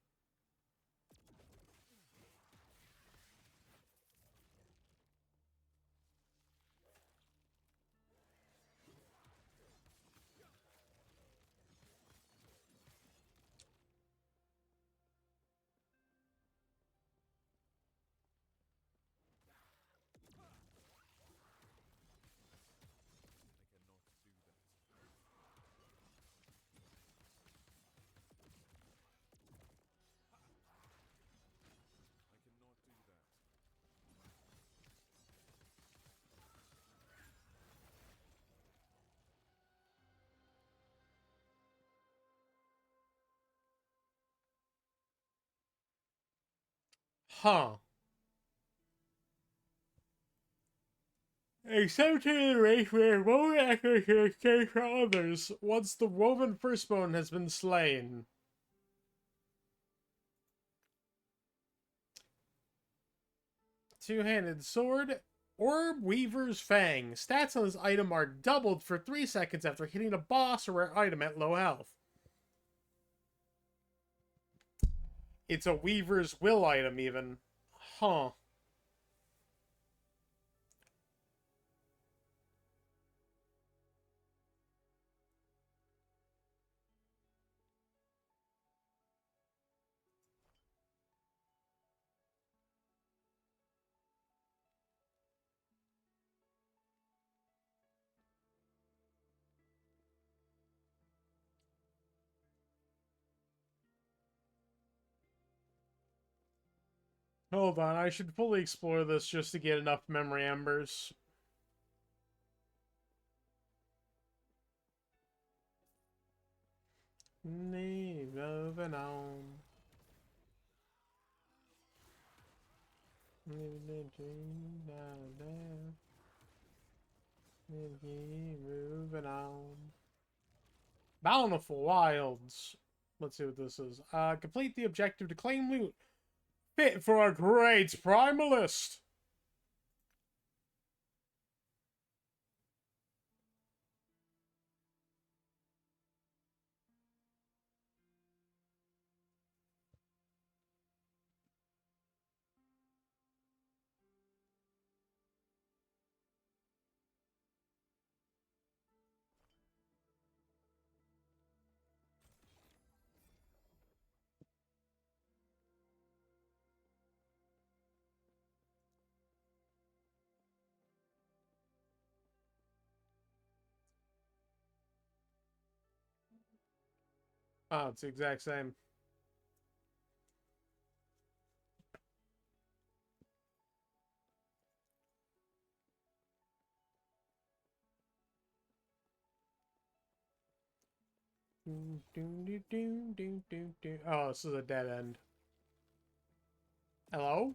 Huh. Except in the race where woven accuracy exchange for others once the woven firstborn has been slain. Two-handed sword. Orb Weaver's Fang. Stats on this item are doubled for 3 seconds after hitting a boss or rare item at low health. It's a Weaver's Will item, even. Huh. Hold on, I should fully explore this just to get enough memory embers. Moving on. Living the dream down there. Moving on. Bountiful Wilds. Let's see what this is. Complete the objective to claim loot. Fit for a great primalist. Oh, it's the exact same. Oh, this is a dead end. Hello?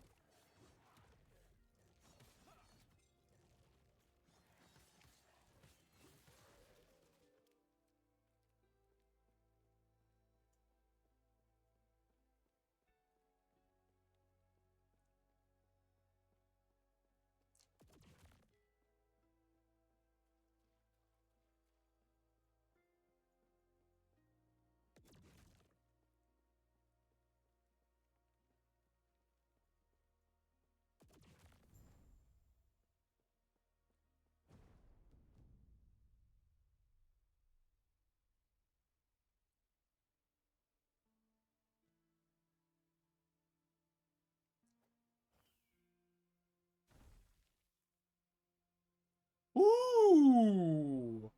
Ooh!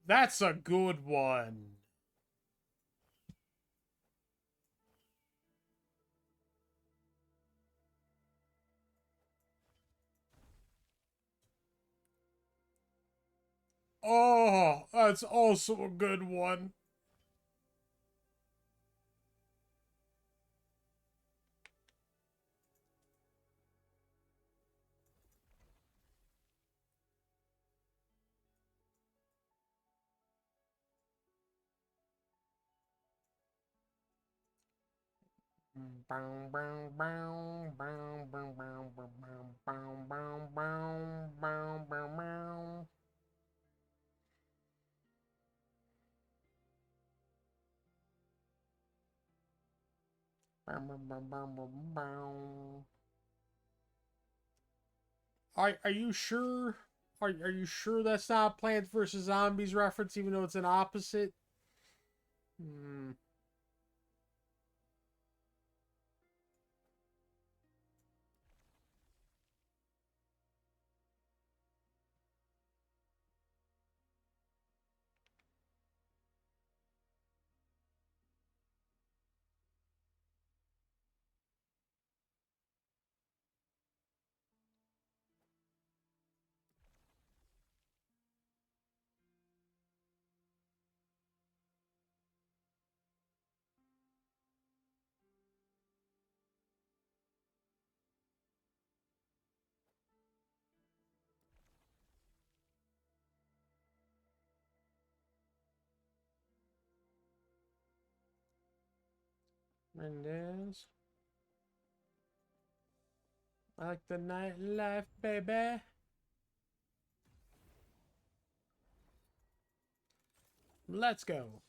That's a good one. Oh, that's also a good one. Are you sure? Are you sure that's not Plants vs Zombies reference, even though it's an opposite? Hmm. Mendez. I like the nightlife, baby. Let's go.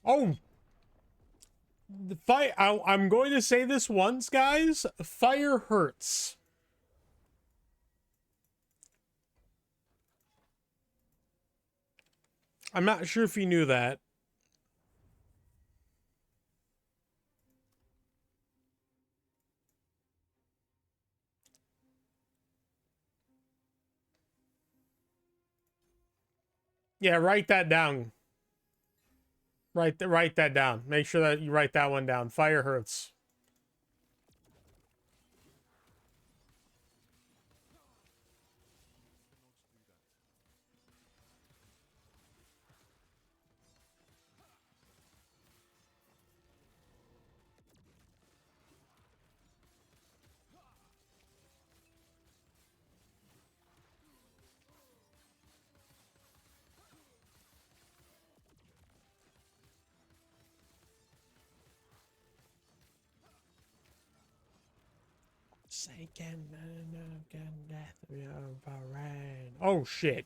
Oh, the fire. I'm going to say this once, guys. Fire hurts. I'm not sure if you knew that. Yeah, write that down. Write that down. Make sure that you write that one down. Fire hurts. Oh shit.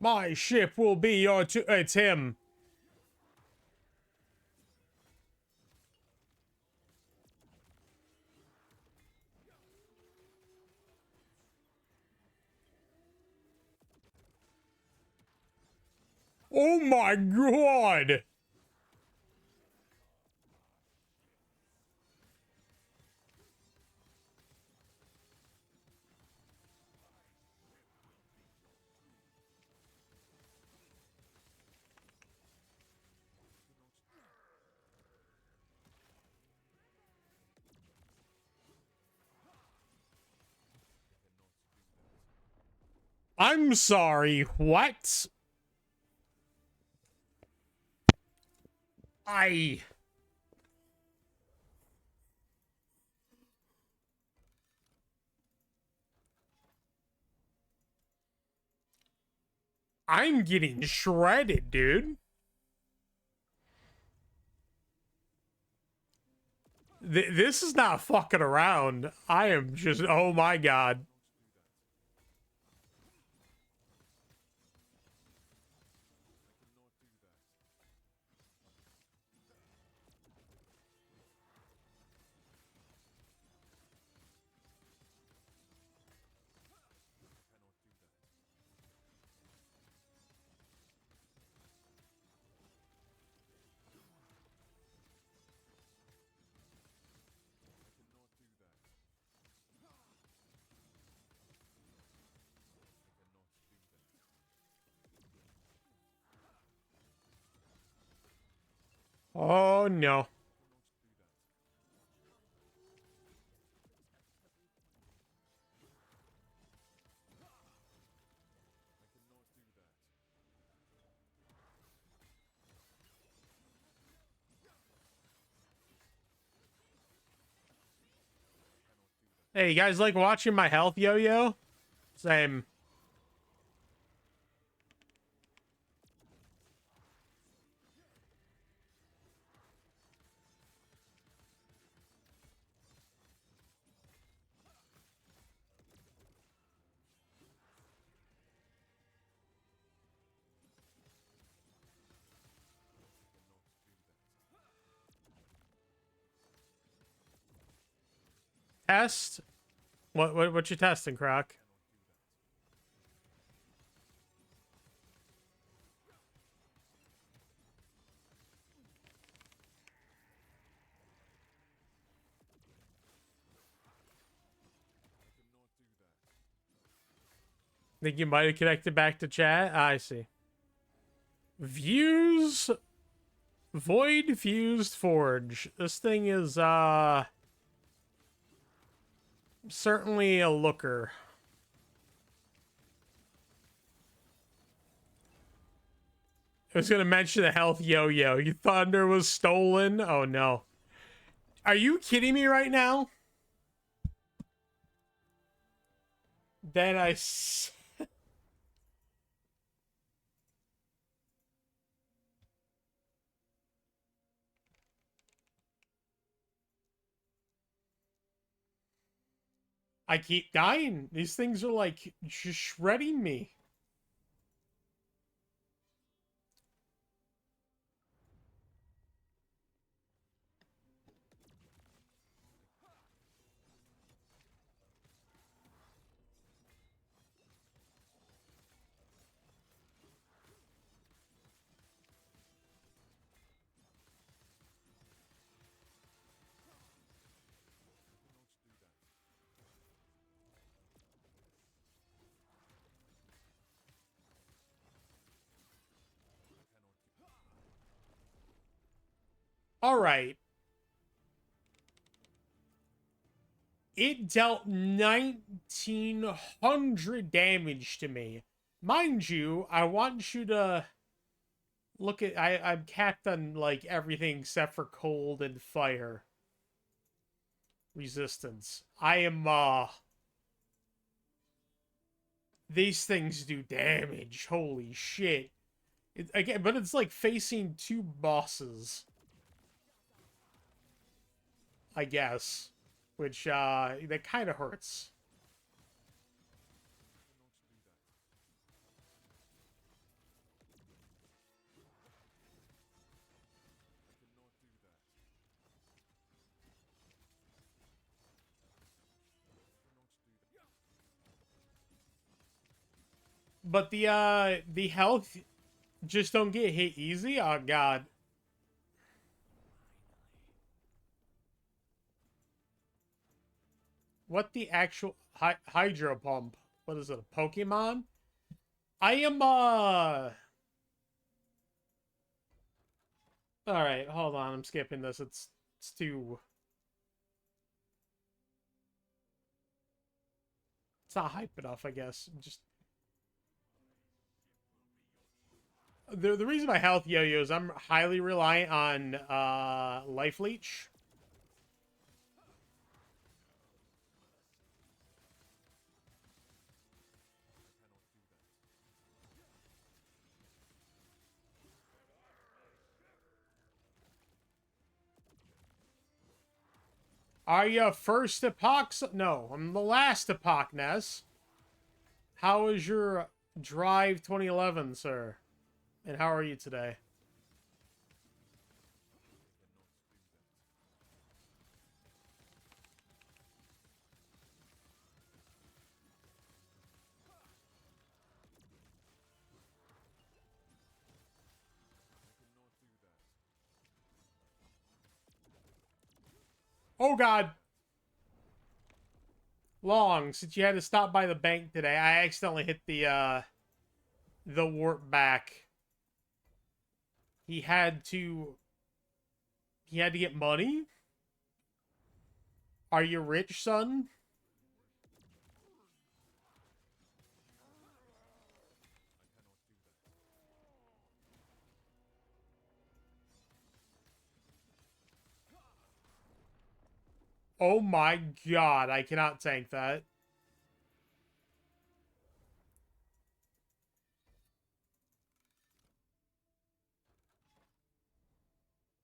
My ship will be your it's him. Oh my god. I'm sorry. What? I I'm getting shredded, dude. This is not fucking around. I am just, oh my god. Oh no. Hey, you guys like watching my health yo-yo? Same. Test? What you testing, Croc? Think you might have connected back to chat? I see. Views Void Fused Forge. This thing is certainly a looker. I was gonna mention the health yo-yo. You thunder was stolen? Oh no. Are you kidding me right now? Then I keep dying. These things are like just shredding me. All right. It dealt 1900 damage to me. Mind you, I want you to look at I'm capped on like everything except for cold and fire resistance. I am these things do damage. Holy shit. Again, but it's like facing two bosses, I guess, which that kind of hurts. But the health just don't get hit easy. Oh god. What the actual hydro pump? What is it? A Pokemon? I am all right, hold on. I'm skipping this. It's too it's not hype enough, I guess. Just the reason my health yo-yos, I'm highly reliant on life leech. Are you first Epoch? No, I'm the last Epoch, Ness. How is your drive 2011, sir? And how are you today? Oh god. Long, since you had to stop by the bank today, I accidentally hit the warp back. He had to get money? Are you rich, son? Oh my god, I cannot tank that.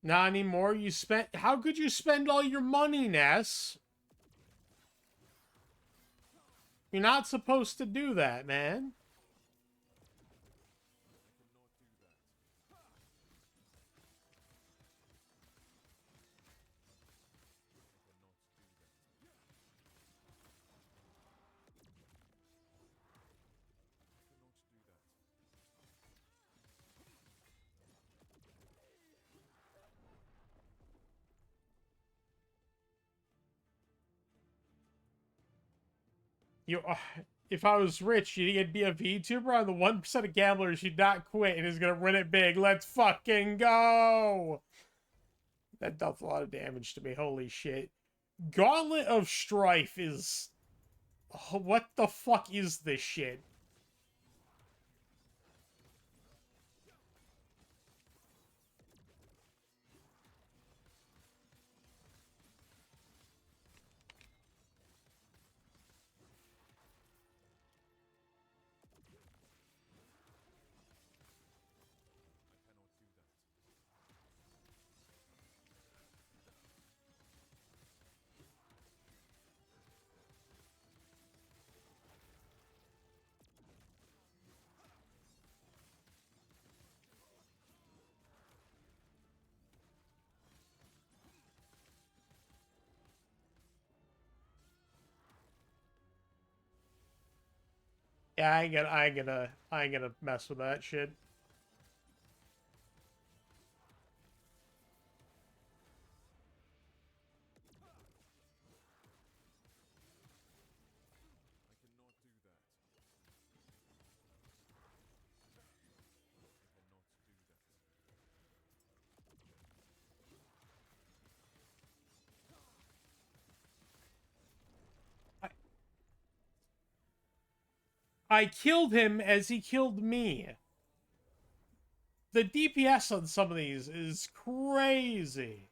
Not anymore. You spent. How could you spend all your money, Ness? You're not supposed to do that, man. You, if I was rich, you'd be a VTuber. I'm the 1% of gamblers who'd not quit and is gonna win it big. Let's fucking go! That does a lot of damage to me. Holy shit. Gauntlet of Strife is... Oh, what the fuck is this shit? Yeah, I ain't gonna mess with that shit. I, I killed him as he killed me. The DPS on some of these is crazy.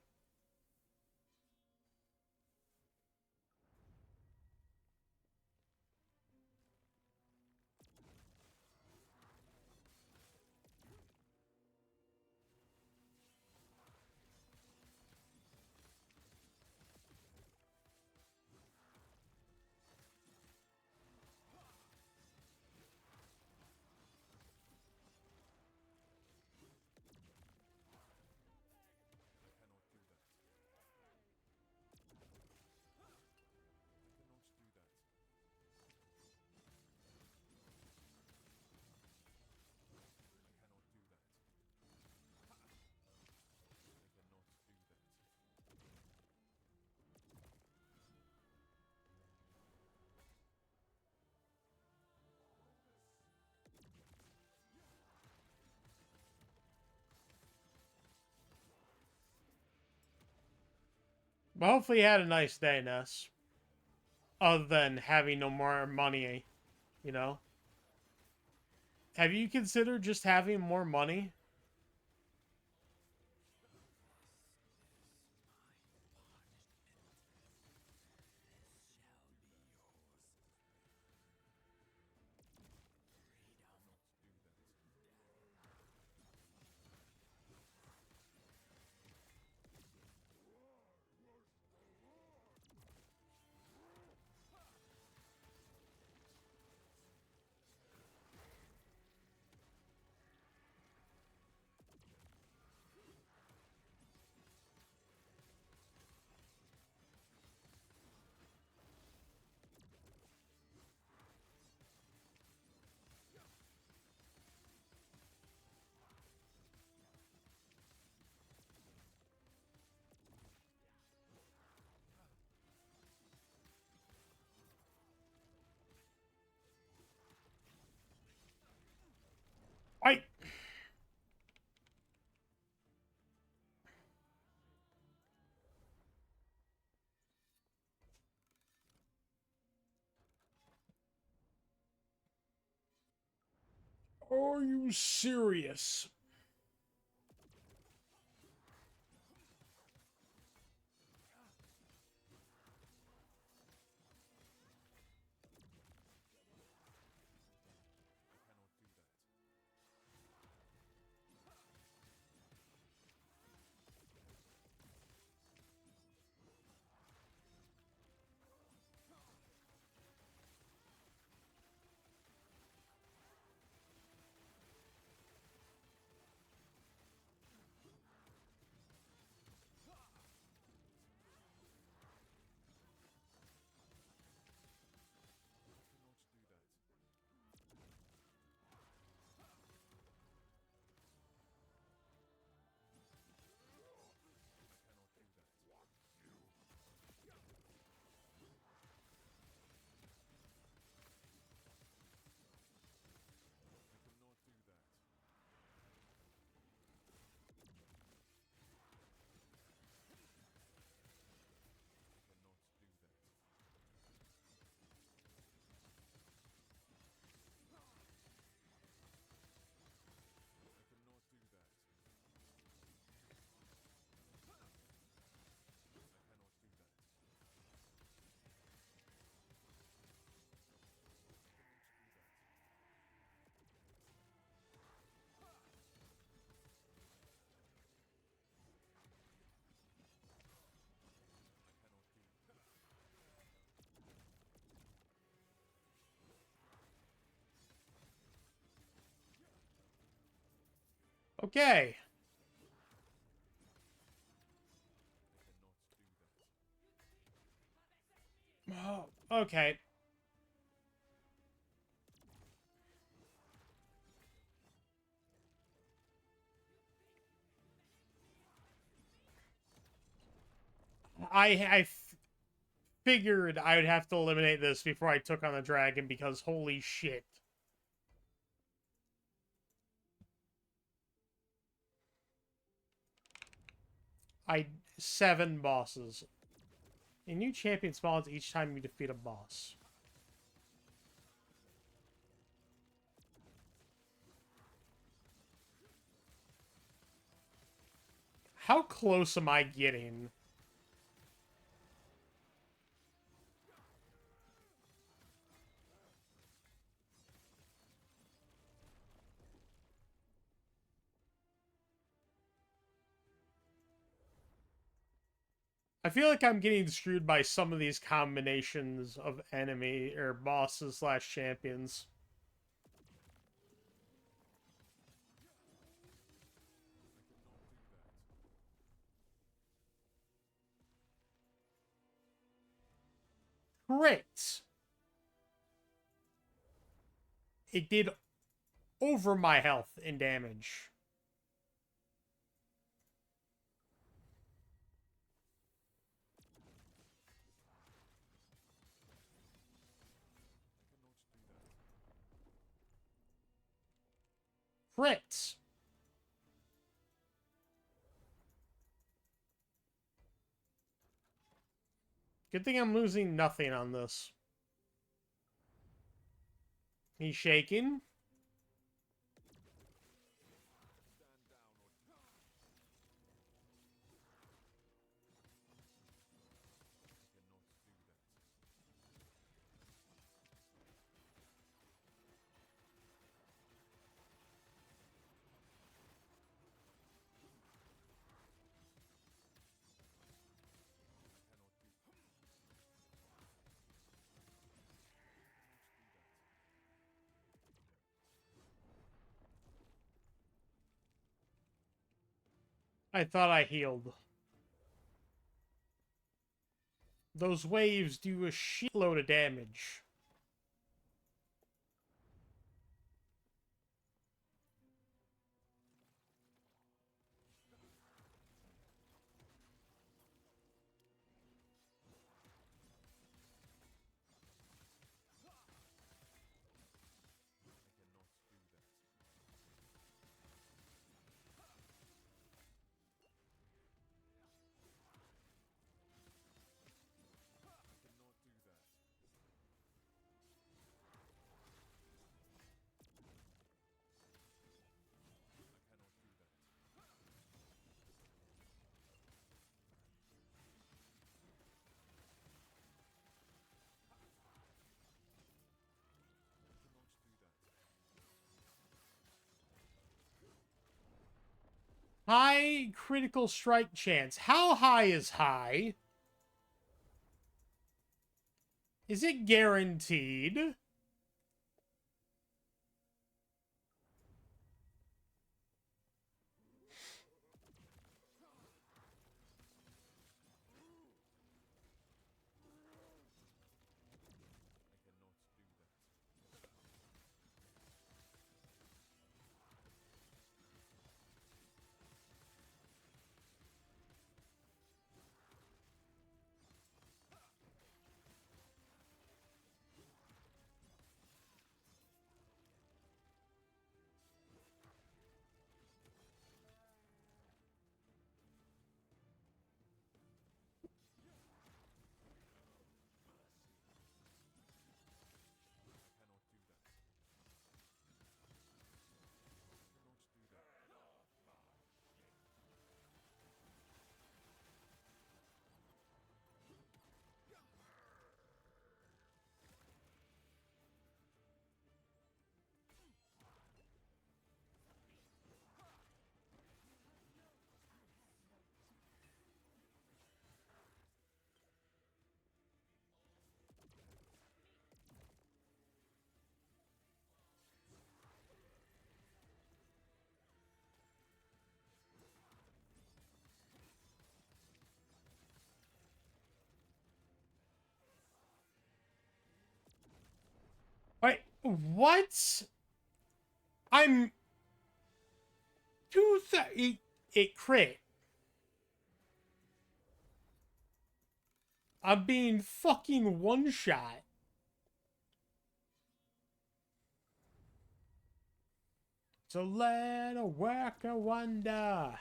But hopefully you had a nice day, Ness. Other than having no more money, you know? Have you considered just having more money? I Are you serious? Okay. Oh, okay. I figured I would have to eliminate this before I took on the dragon because holy shit. I 7 bosses. A new champion spawns each time you defeat a boss. How close am I getting? I feel like I'm getting screwed by some of these combinations of enemy or bosses slash champions. Crit! It did over my health in damage. Crit! Good thing I'm losing nothing on this. He's shaking. I thought I healed. Those waves do a shitload of damage. High critical strike chance. How high is high? Is it guaranteed? Wait, what? I'm it crit. I'm being fucking one-shot. So let a worker wonder.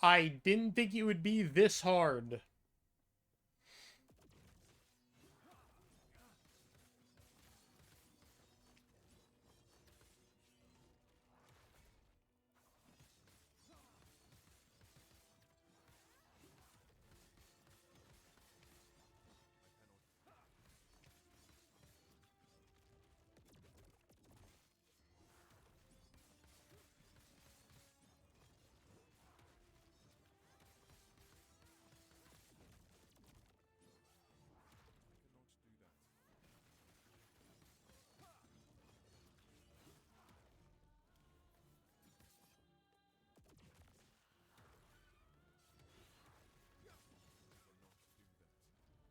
I didn't think it would be this hard.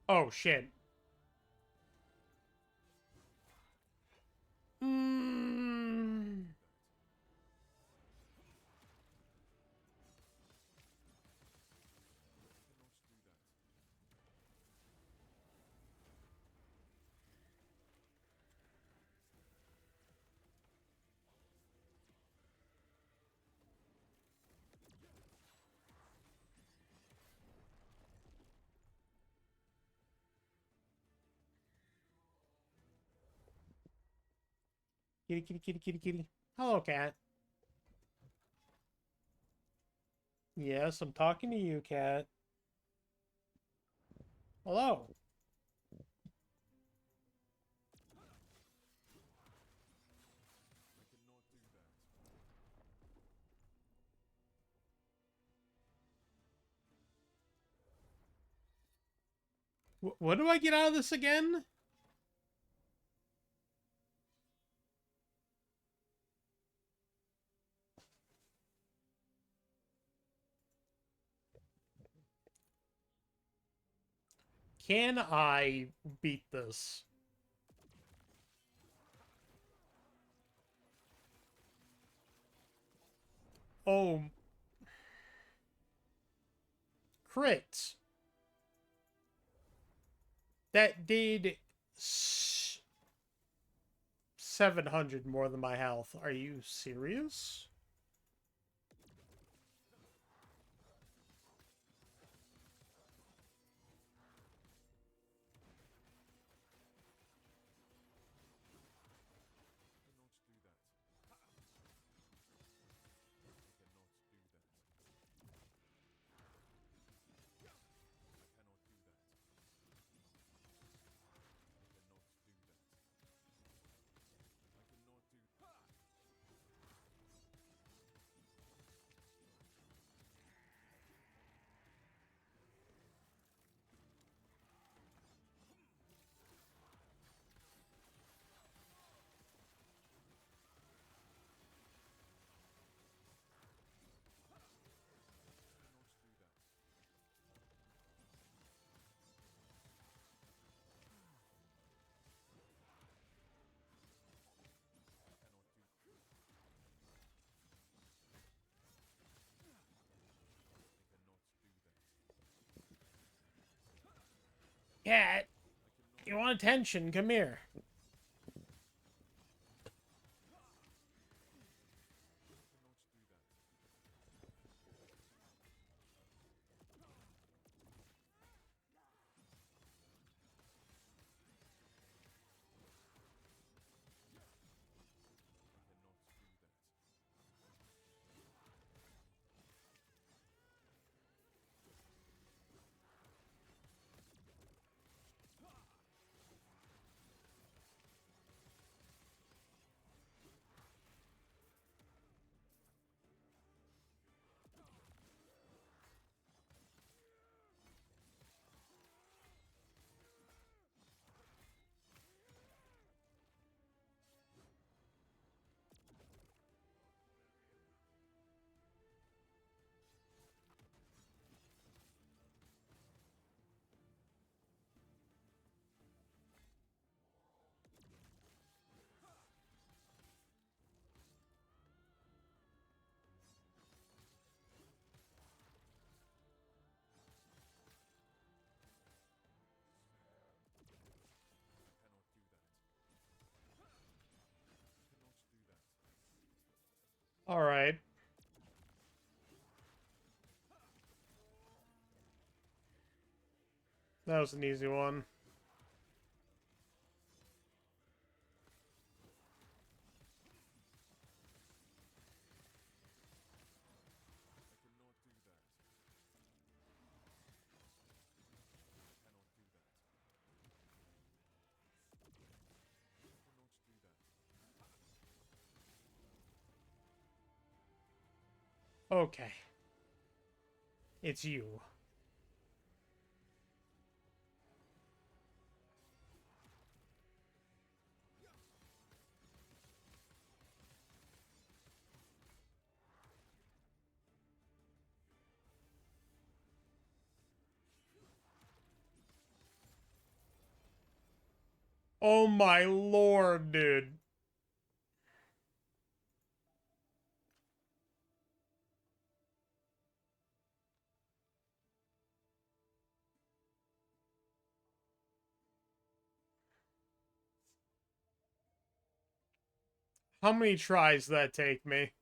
Oh, shit. Mm. Kitty, kitty, kitty, kitty, kitty. Hello, cat. Yes, I'm talking to you, cat. Hello. What do I get out of this again? Can I beat this? Oh, crits. That did 700 more than my health. Are you serious? Cat, you want attention? Come here. All right. That was an easy one. Okay. It's you. Oh my lord, dude. How many tries did that take me?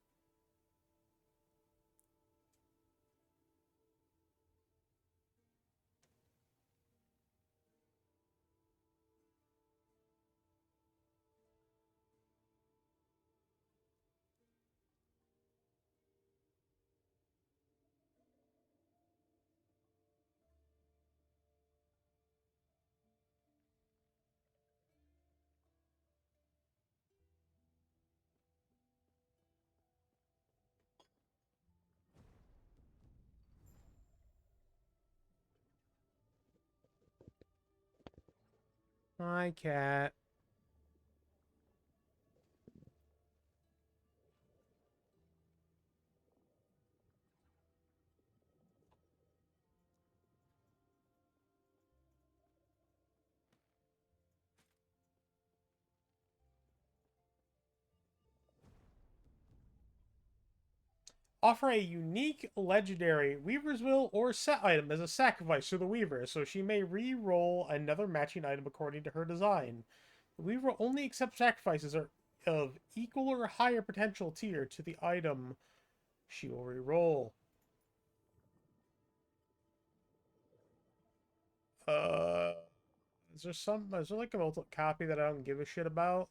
Hi, cat. Offer a unique, legendary Weaver's Will or set item as a sacrifice to the Weaver, so she may re-roll another matching item according to her design. The Weaver only accepts sacrifices are of equal or higher potential tier to the item she will re-roll. Uh, is there like a multiple copy that I don't give a shit about?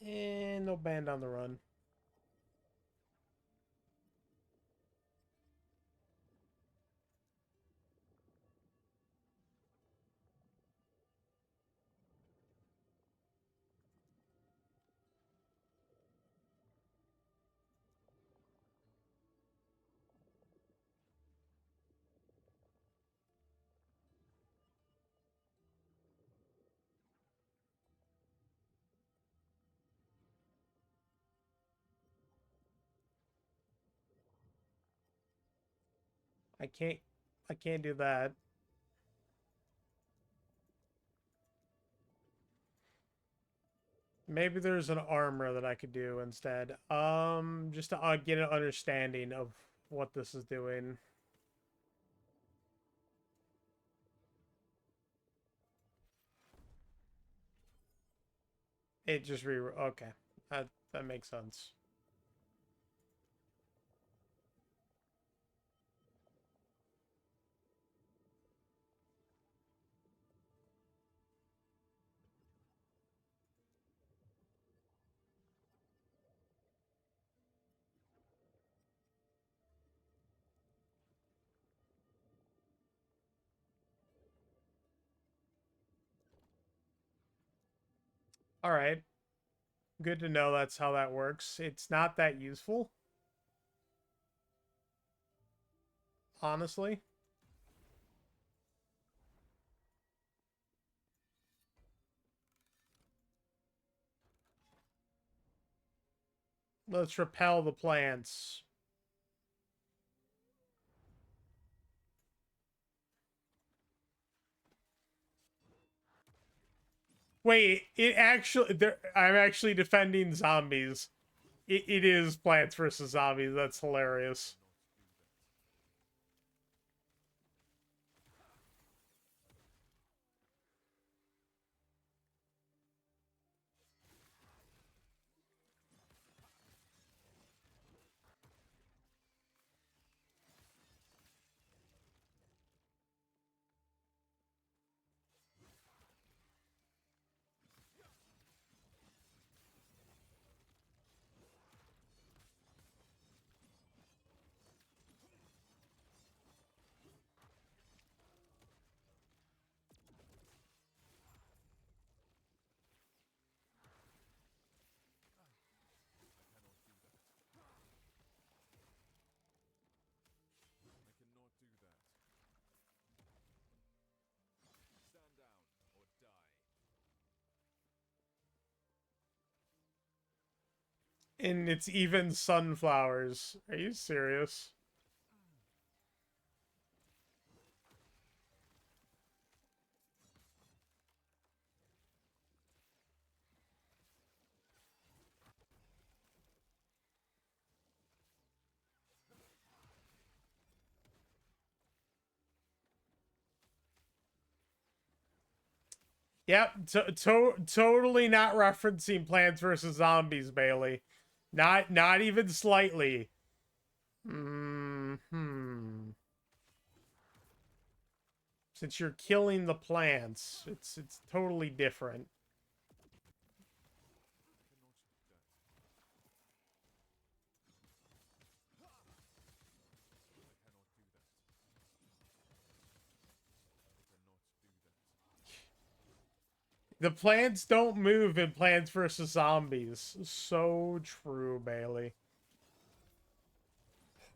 And no band on the run. I can't I can't do that. Maybe there's an armor that I could do instead. Just to get an understanding of what this is doing. It just re okay. That makes sense. All right. Good to know that's how that works. It's not that useful, honestly. Let's repel the plants. Wait, I'm actually defending zombies. It is Plants versus Zombies. That's hilarious. And it's even sunflowers. Are you serious? Yep, totally not referencing Plants vs. Zombies, Bailey. Not even slightly. Hmm. Since you're killing the plants, it's totally different. The plants don't move in Plants vs. Zombies. So true, Bailey.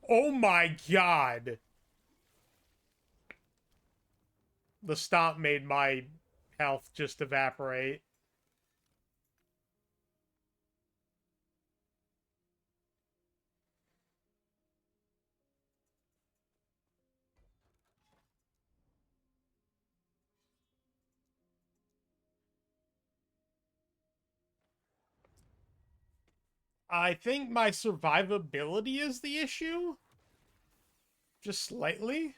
Oh my god. The stomp made my health just evaporate. I think my survivability is the issue. Just slightly.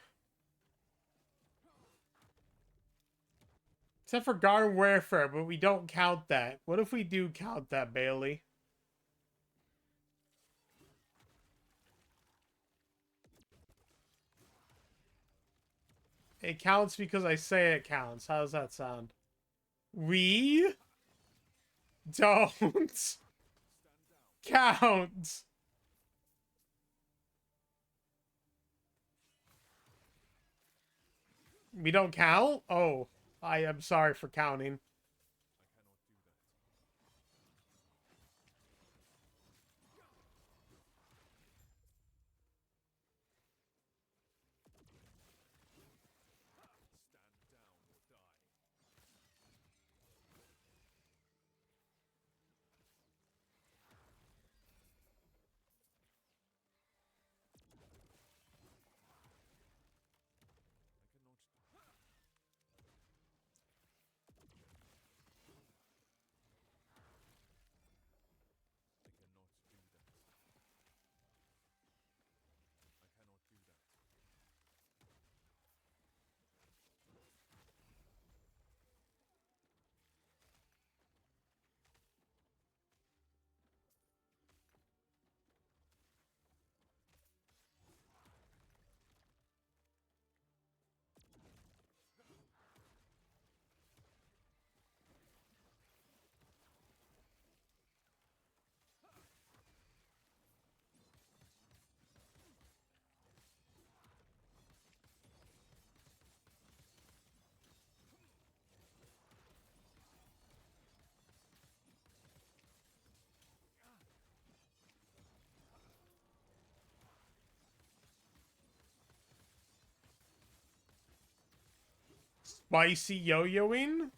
Except for Garden Warfare, but we don't count that. What if we do count that, Bailey? It counts because I say it counts. How does that sound? We don't count. We don't count? Oh, I am sorry for counting. Spicy yo-yoing?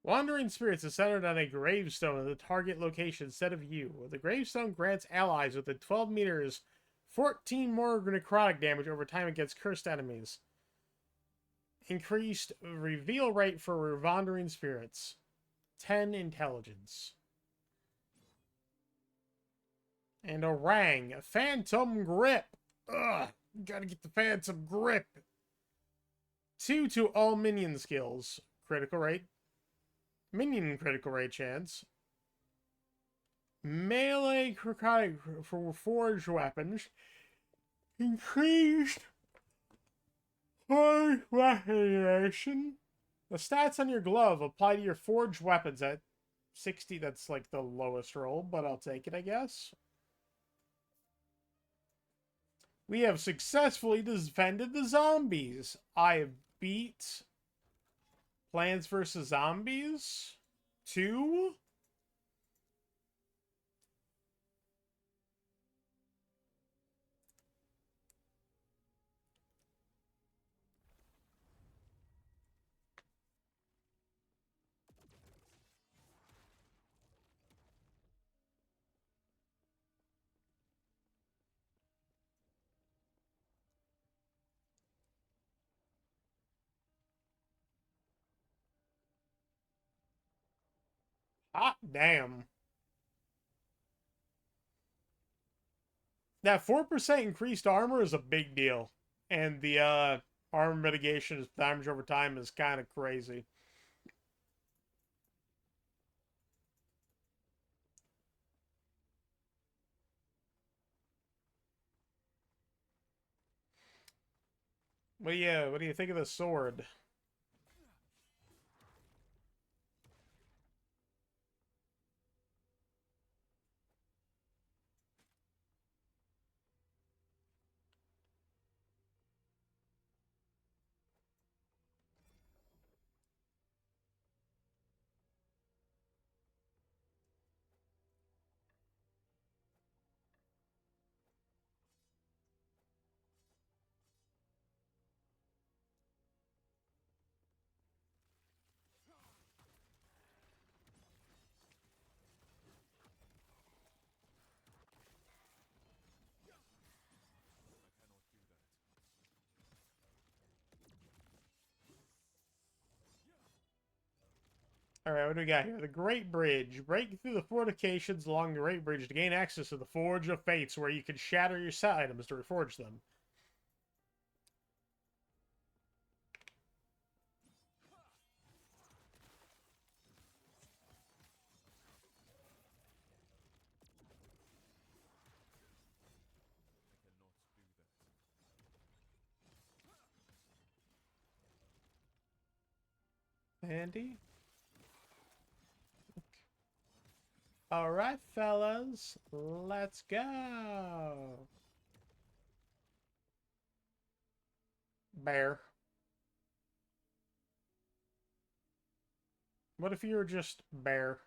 Wandering spirits is centered on a gravestone in the target location instead of you. The gravestone grants allies within 12 meters 14 more necrotic damage over time against cursed enemies. Increased reveal rate for wandering spirits. 10 intelligence. And a phantom grip. Ugh, gotta get the phantom grip. 2 to all minion skills. Critical rate. Minion critical rate chance. Melee necrotic for forged weapons. Increased forged weapon duration. The stats on your glove apply to your forged weapons at 60, that's like the lowest roll, but I'll take it, I guess. We have successfully defended the zombies. I have beat Plants vs. Zombies 2. Hot damn. That 4% increased armor is a big deal. And the armor mitigation damage over time is kind of crazy. What do you think of the sword? Alright, what do we got here? The Great Bridge. Break through the fortifications along the Great Bridge to gain access to the Forge of Fates, where you can shatter your set items to reforge them. Handy. Alright, fellas. Let's go. Bear. What if you were just bear?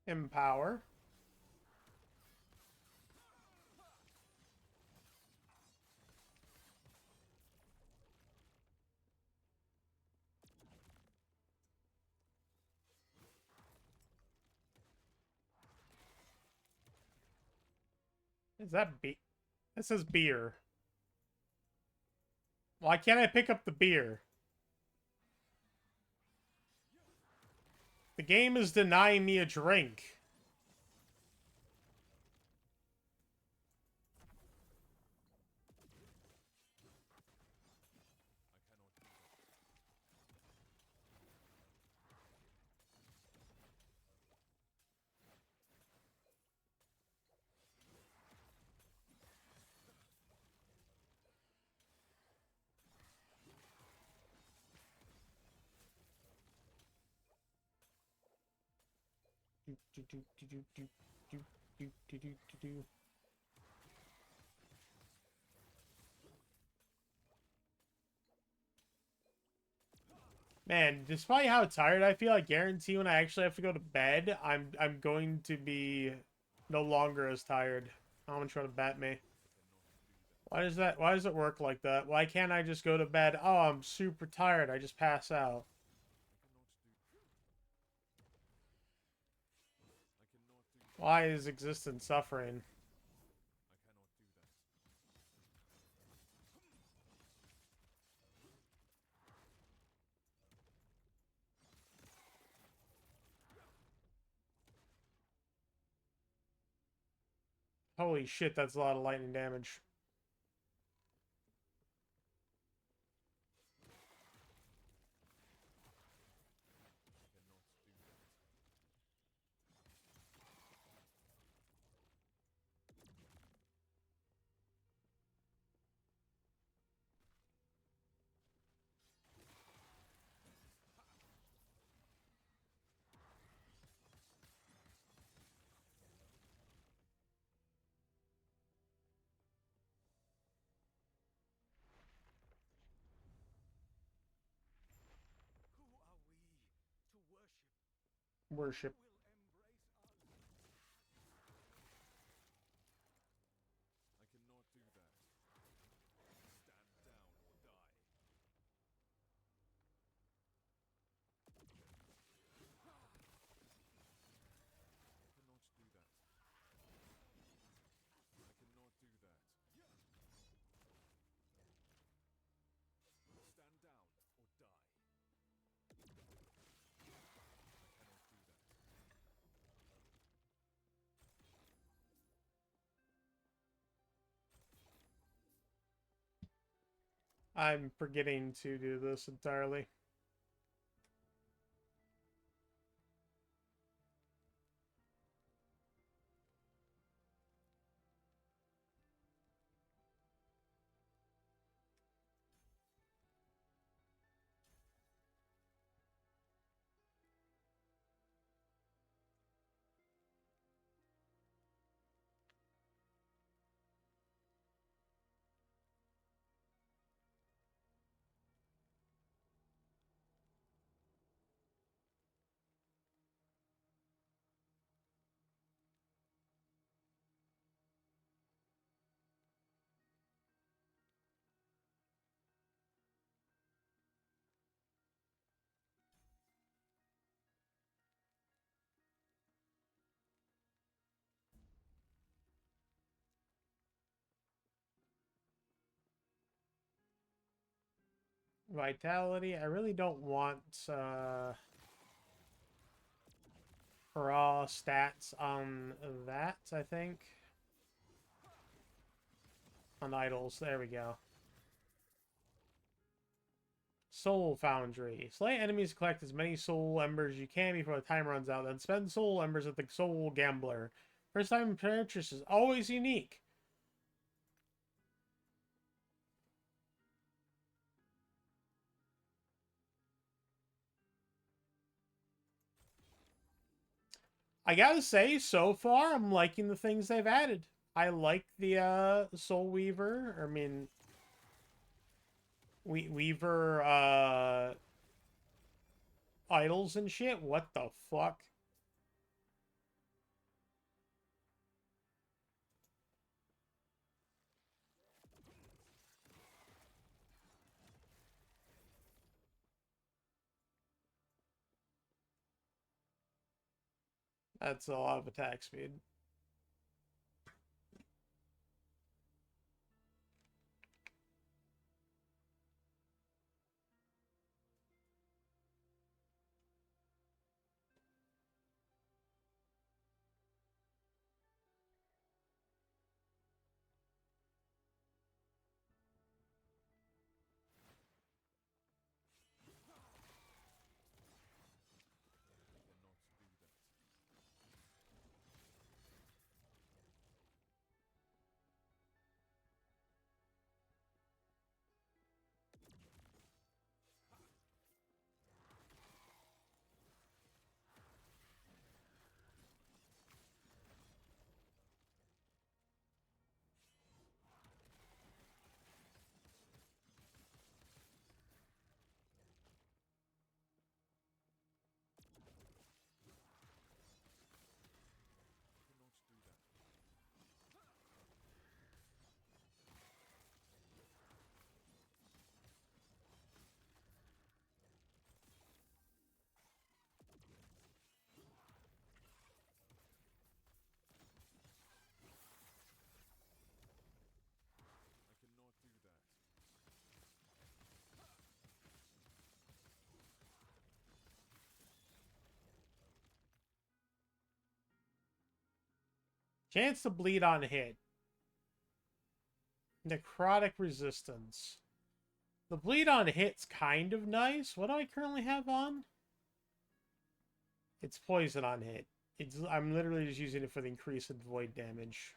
Empower. Is that beer? It says beer. Why can't I pick up the beer? The game is denying me a drink. Man, despite how tired I feel, I guarantee when I actually have to go to bed, I'm going to be no longer as tired. I'm gonna try to bat me. Why does that? Why does it work like that? Why can't I just go to bed? Oh, I'm super tired. I just pass out. Why is existence suffering? Holy shit, that's a lot of lightning damage. Worship. I'm forgetting to do this entirely. Vitality. I really don't want raw stats on that, I think. On idols. There we go. Soul Foundry. Slay enemies, collect as many soul embers as you can before the time runs out. Then spend soul embers at the soul gambler. First time purchase is always unique. I gotta say, so far, I'm liking the things they've added. I like the Soul Weaver. I mean, Weaver idols and shit. What the fuck? That's a lot of attack speed. Chance to bleed on hit. Necrotic resistance. The bleed on hit's kind of nice. What do I currently have on? It's poison on hit. I'm literally just using it for the increase in void damage.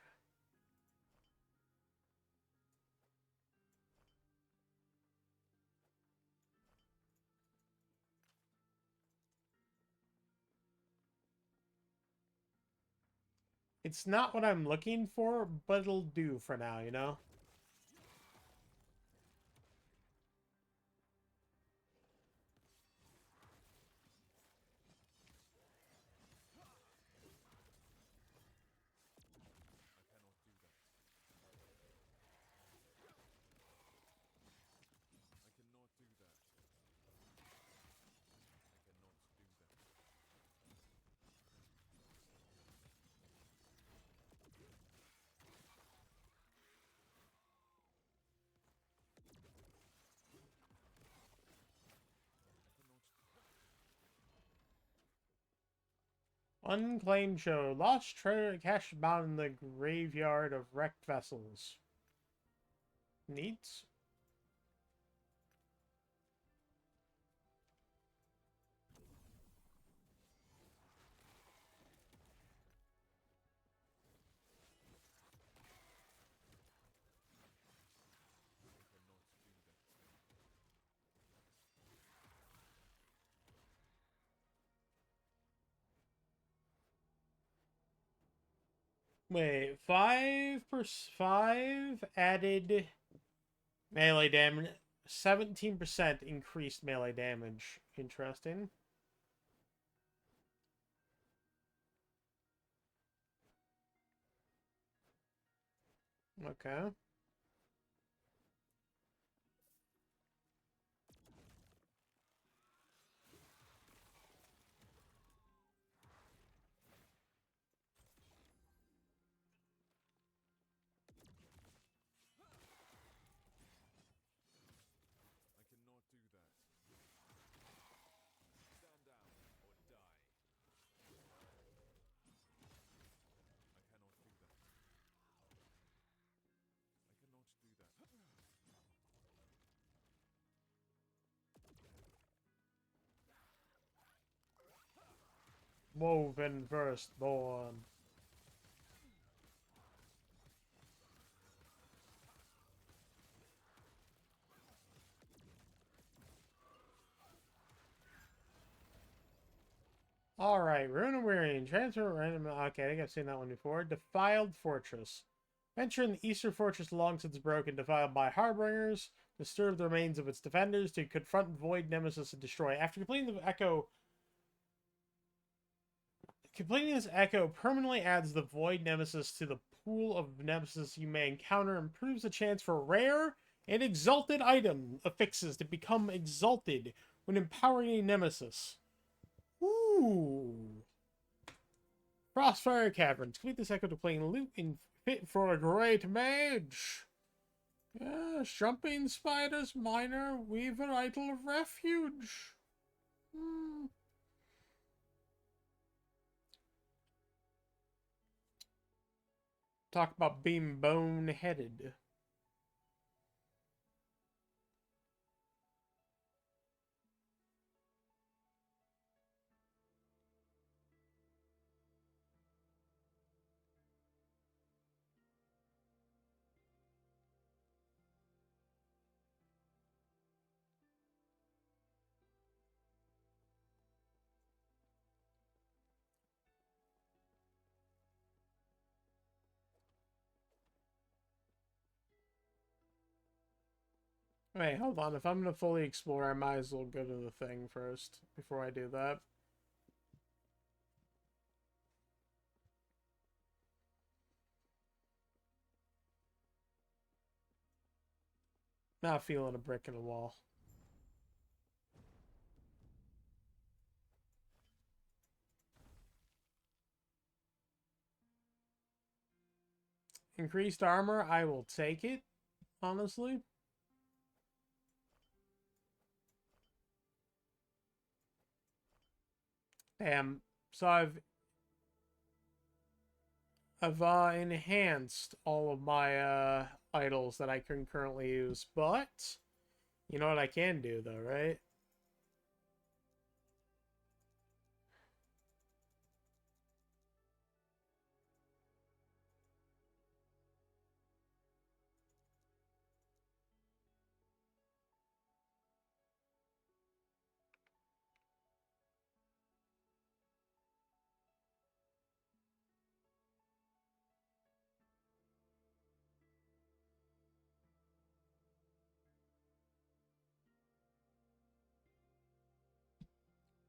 It's not what I'm looking for, but it'll do for now, you know? Unclaimed show. Lost treasure cache bound in the graveyard of wrecked vessels. Neat. Wait, 5 added melee damage, 17% increased melee damage. Interesting. Okay. Woven firstborn. Alright, Rune of Wearying. Transfer random. Okay, I think I've seen that one before. Defiled Fortress. Venture in the Eastern Fortress long since broken, defiled by Harbingers. Disturb the remains of its defenders to confront Void Nemesis and destroy. After completing the Echo. Completing this Echo permanently adds the Void Nemesis to the pool of Nemesis you may encounter, improves the chance for rare and exalted item affixes to become exalted when empowering a Nemesis. Ooh. Crossfire Caverns. Complete this Echo to playing loot in fit for a great mage. Yeah, jumping spiders, minor, weaver, idol of refuge. Talk about being bone-headed. Wait, hold on. If I'm going to fully explore, I might as well go to the thing first before I do that. Not feeling a brick in a wall. Increased armor, I will take it, honestly. Damn. So I've enhanced all of my idols that I can currently use, but you know what I can do though, right?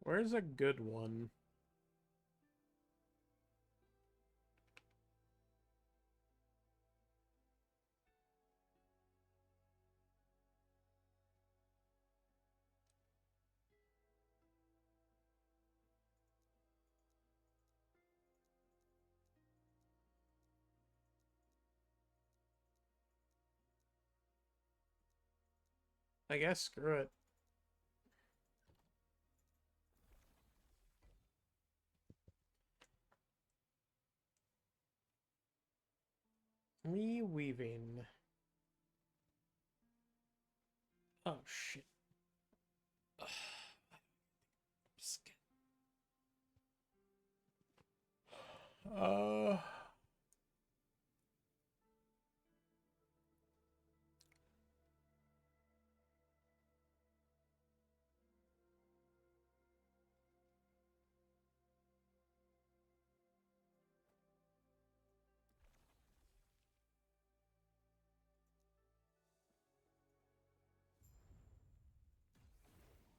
Where's a good one? I guess screw it. Reweaving. Oh shit. Uh.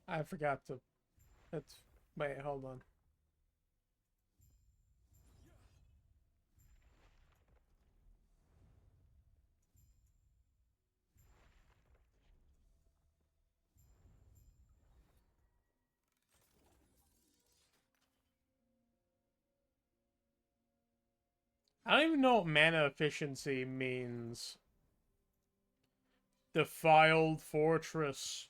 I forgot to. That's. Wait, hold on. I don't even know what mana efficiency means. Defiled Fortress.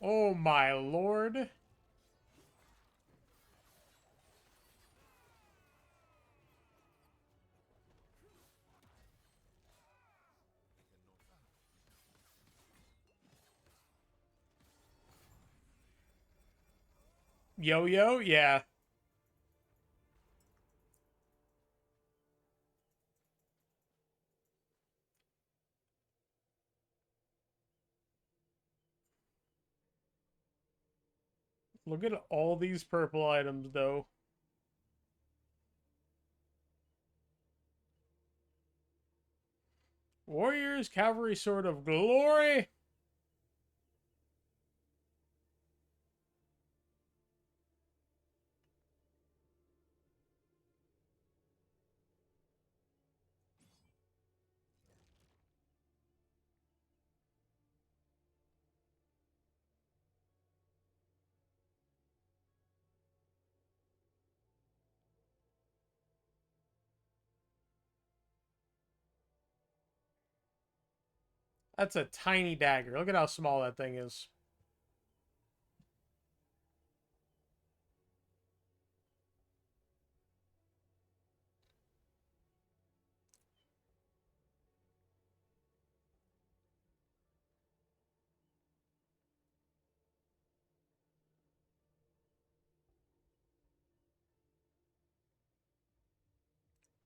Oh my lord. Yo-yo? Yeah. Look at all these purple items, though. Warriors, Cavalry, Sword of Glory. That's a tiny dagger. Look at how small that thing is.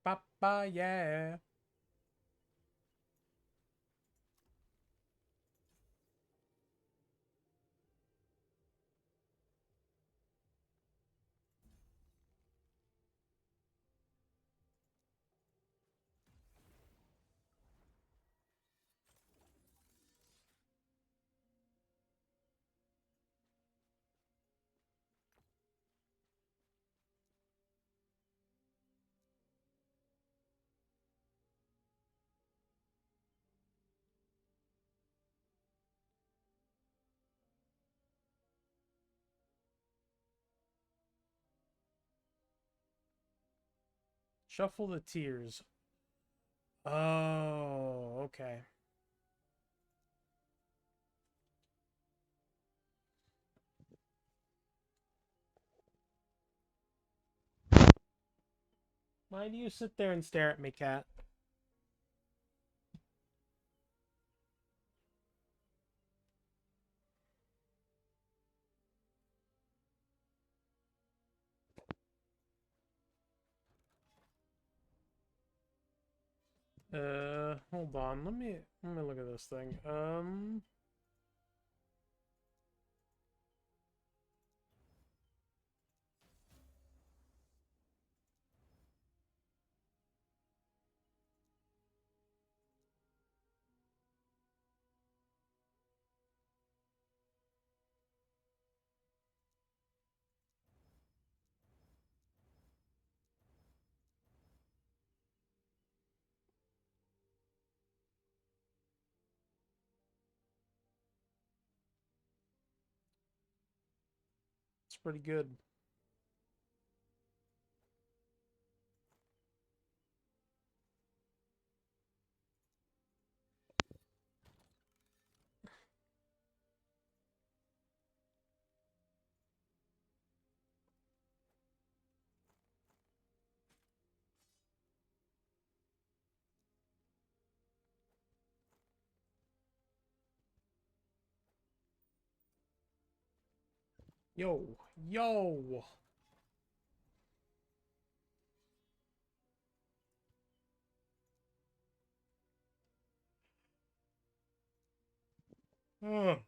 Papa, yeah. Shuffle the tiers. Oh, okay. Why do you sit there and stare at me, cat? Hold on. Let me look at this thing. It's pretty good. Yo, yo. Ugh.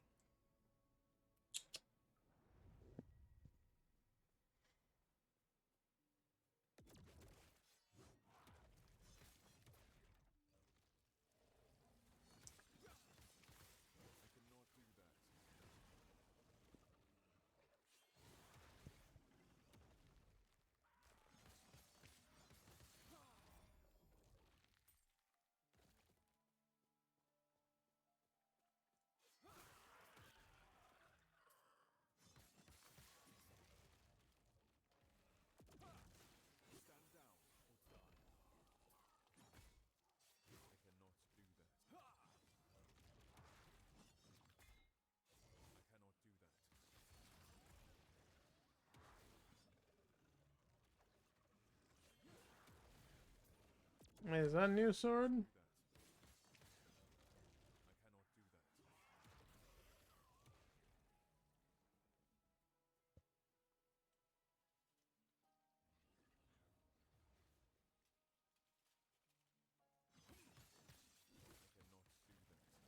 Wait, is that a new sword?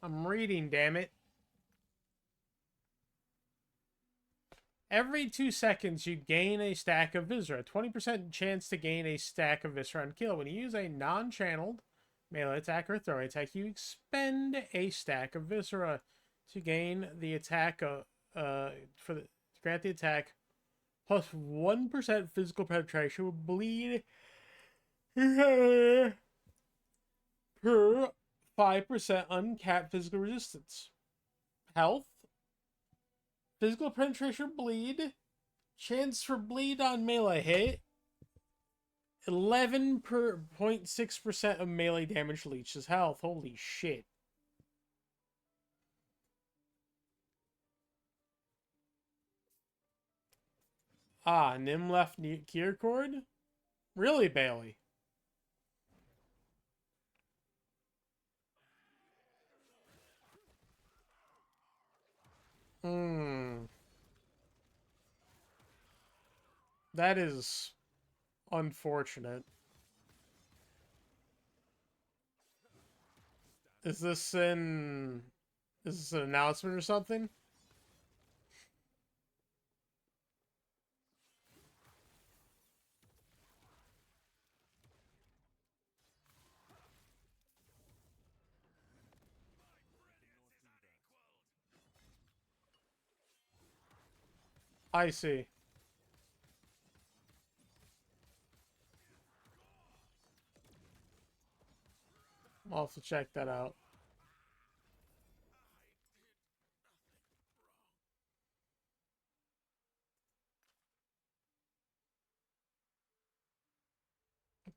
I'm reading, damn it. Every 2 seconds, you gain a stack of Viscera. 20% chance to gain a stack of Viscera on kill. When you use a non-channeled melee attack or throwing attack, you expend a stack of Viscera to gain the attack for the grant the attack plus 1% physical penetration with bleed per 5% uncapped physical resistance. Health, physical penetration bleed, chance for bleed on melee hit, 11.6% of melee damage leeches health. Holy shit. Ah, Nim left Kiercord? Really, Bailey? Hmm. That is unfortunate. Is this in... Is this an announcement or something? I see. I'll have to check that out.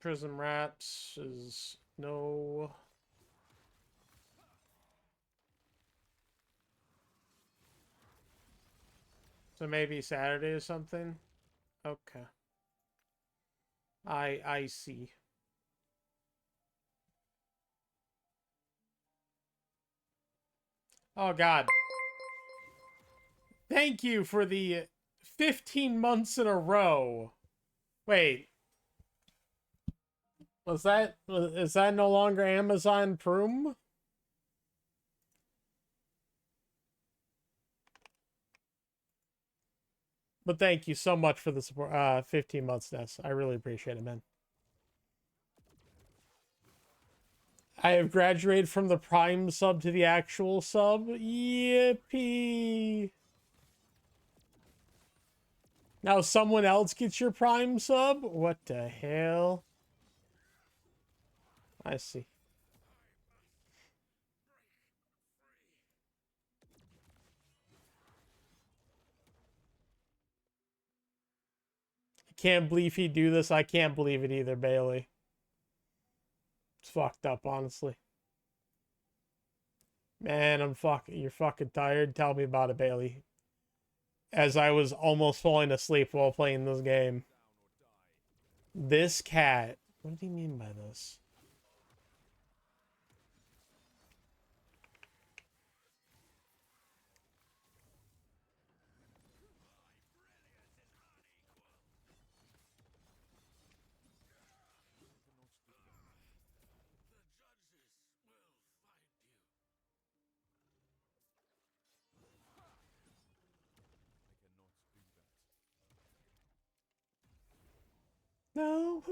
Prism Rats is no. So maybe Saturday or something? Okay. I see. Oh god. Thank you for the 15 months in a row. Wait. Is that no longer Amazon Prime? But thank you so much for the support. 15 months, Ness. I really appreciate it, man. I have graduated from the Prime sub to the actual sub. Yippee! Now someone else gets your Prime sub? What the hell? I see. I can't believe he'd do this. I can't believe it either, Bailey. It's fucked up, honestly. Man, you're fucking tired. Tell me about it, Bailey. As I was almost falling asleep while playing this game. This cat. What did he mean by this? No.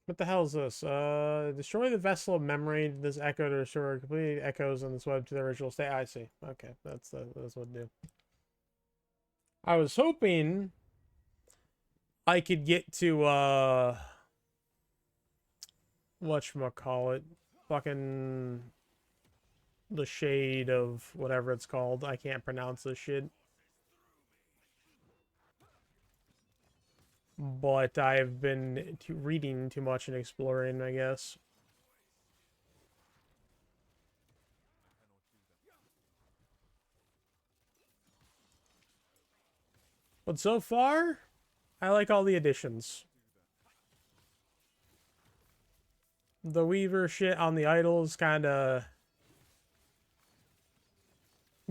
What the hell is this? Destroy the vessel of memory. This echo to restore complete echoes on this web to the original state. I see. Okay, that's what to do. I was hoping I could get to whatchamacallit, fucking the shade of whatever it's called. I can't pronounce this shit. But I've been reading too much and exploring, I guess. But so far, I like all the additions. The Weaver shit on the idol is kind of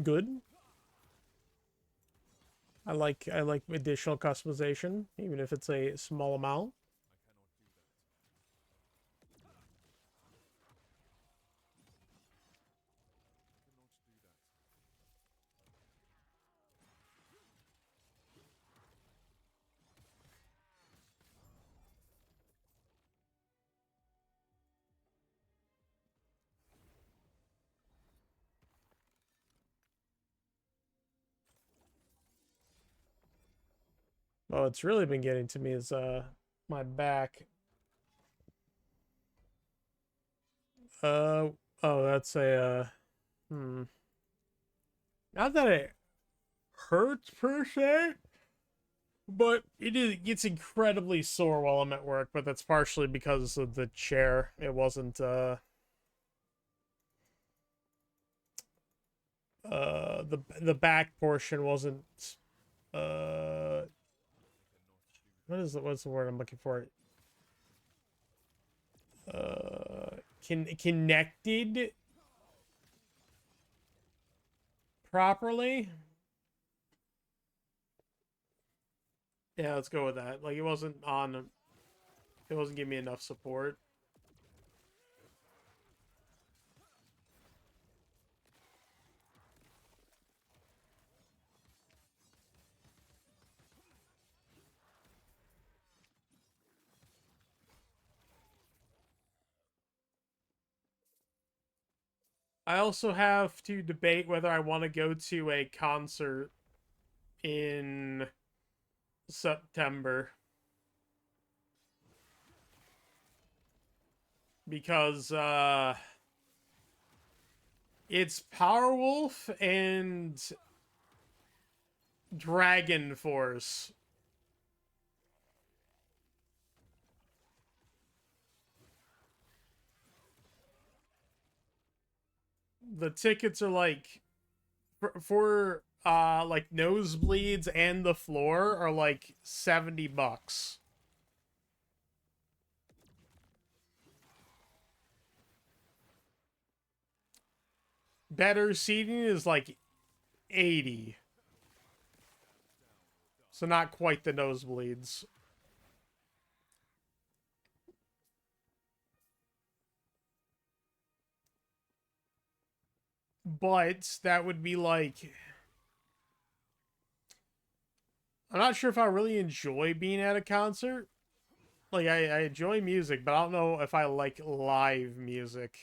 good. I like additional customization, even if it's a small amount. Oh, it's really been getting to me is my back. Oh, that's a not that it hurts per se, but it gets incredibly sore while I'm at work, but that's partially because of the chair. It wasn't the back portion wasn't uh what's the word I'm looking for? Connected properly. Yeah, let's go with that. Like it wasn't giving me enough support. I also have to debate whether I want to go to a concert in September. because it's Powerwolf and Dragon Force. The tickets are like for like nosebleeds and the floor are like $70. Better seating is like 80. So not quite the nosebleeds. But that would be like, I'm not sure if I really enjoy being at a concert. Like I enjoy music, but I don't know if I like live music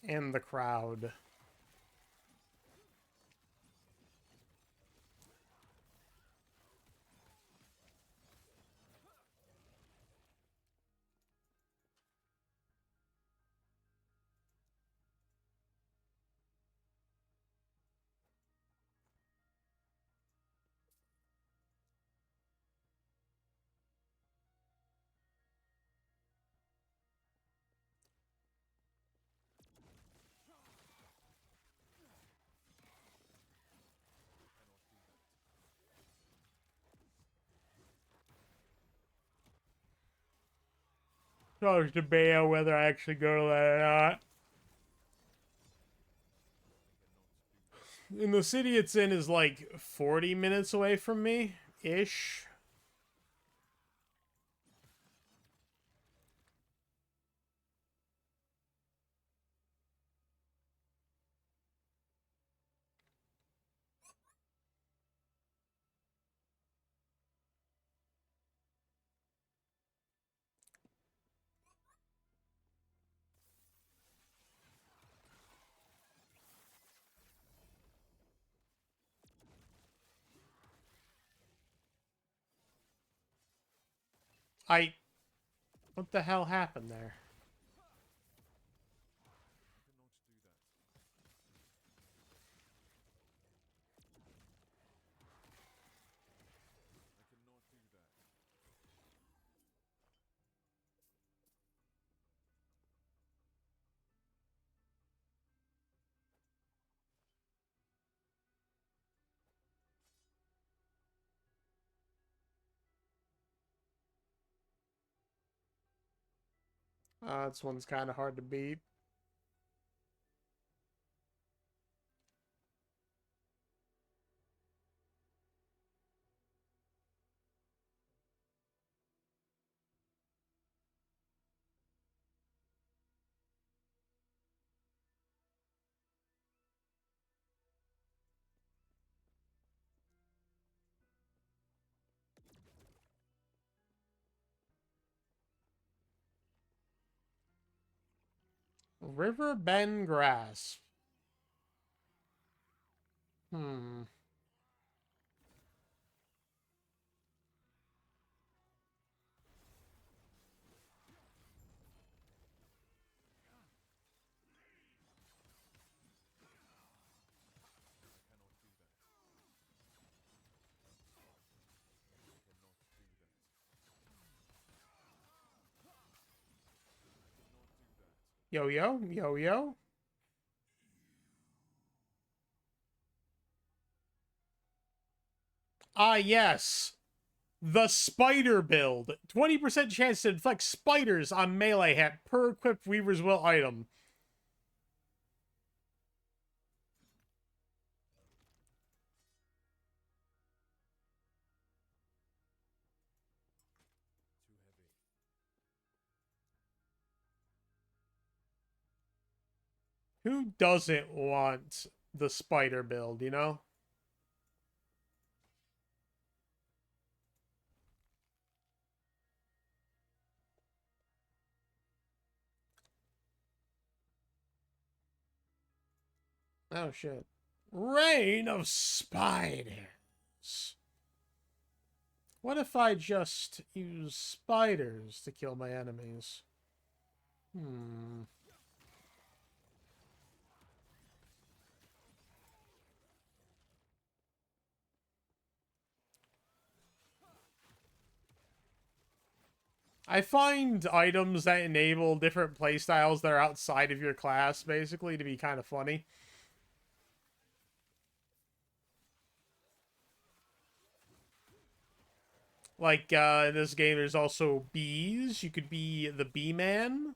and the crowd. So I was debating whether I actually go to that or not. And the city it's in is like 40 minutes away from me ish. I What the hell happened there? This one's kind of hard to beat. River Bend Grasp. Hmm. Yo yo, yo yo. Ah, yes. The spider build. 20% chance to inflict spiders on melee hit per equipped Weaver's Will item. Who doesn't want the spider build, you know? Oh, shit. Reign of Spiders. What if I just use spiders to kill my enemies? Hmm. I find items that enable different playstyles that are outside of your class, basically, to be kind of funny. Like, in this game, there's also bees. You could be the bee man.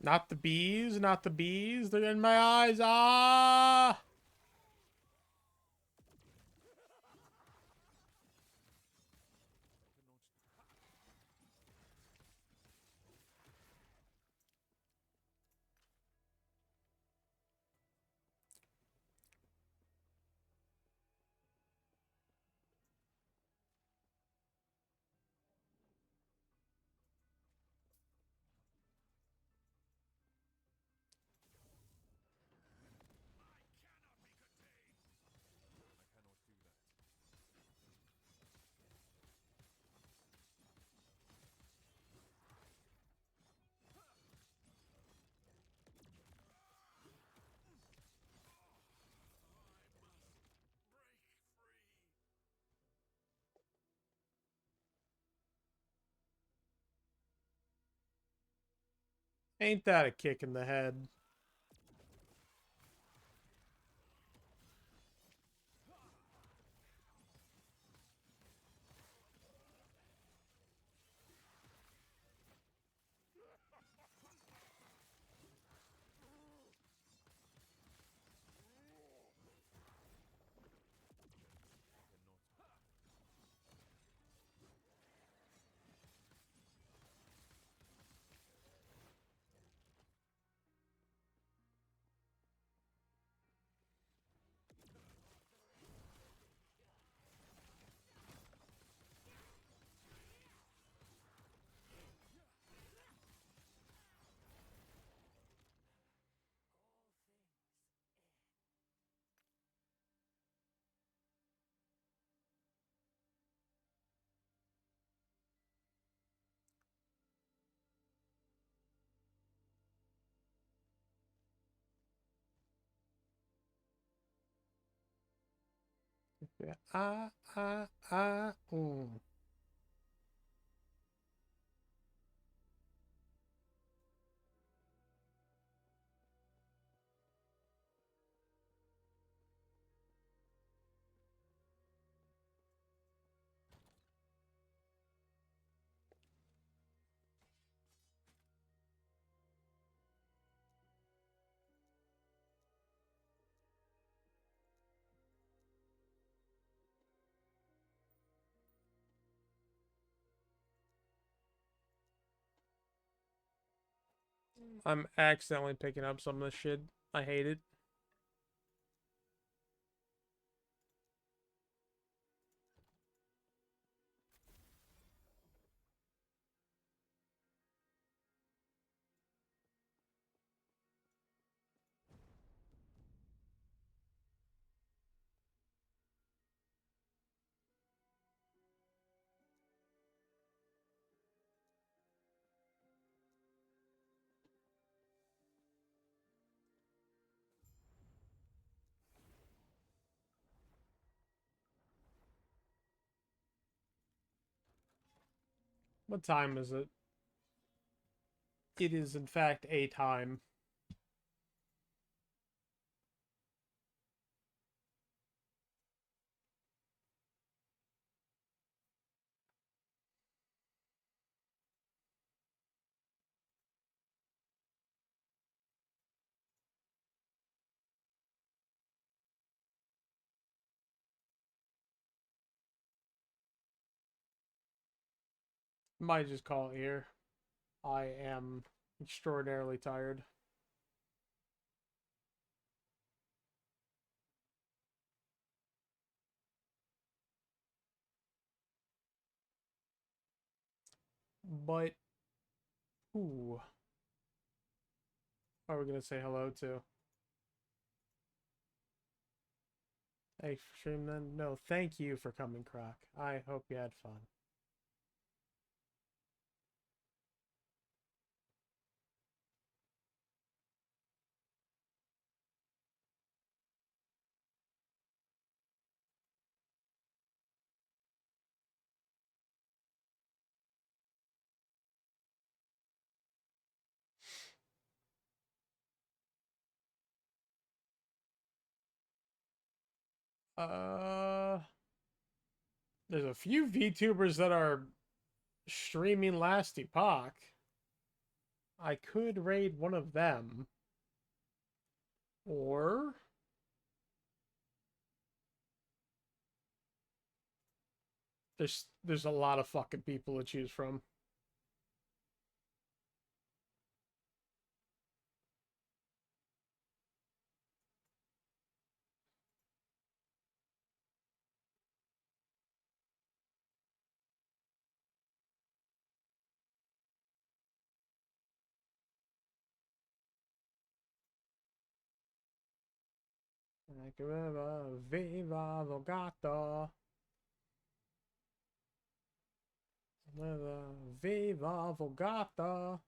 Not the bees, not the bees. They're in my eyes. Ah! Ain't that a kick in the head? Yeah. Mm. I'm accidentally picking up some of this shit. I hate it. What time is it? It is, in fact, a time. Might just call it here. I am extraordinarily tired. But, who are we going to say hello to? Thanks for streaming then. No, thank you for coming, Croc. I hope you had fun. Uh, there's a few VTubers that are streaming last Epoch. I could raid one of them. Or there's a lot of fucking people to choose from. Viva Volgato. Viva Volgato.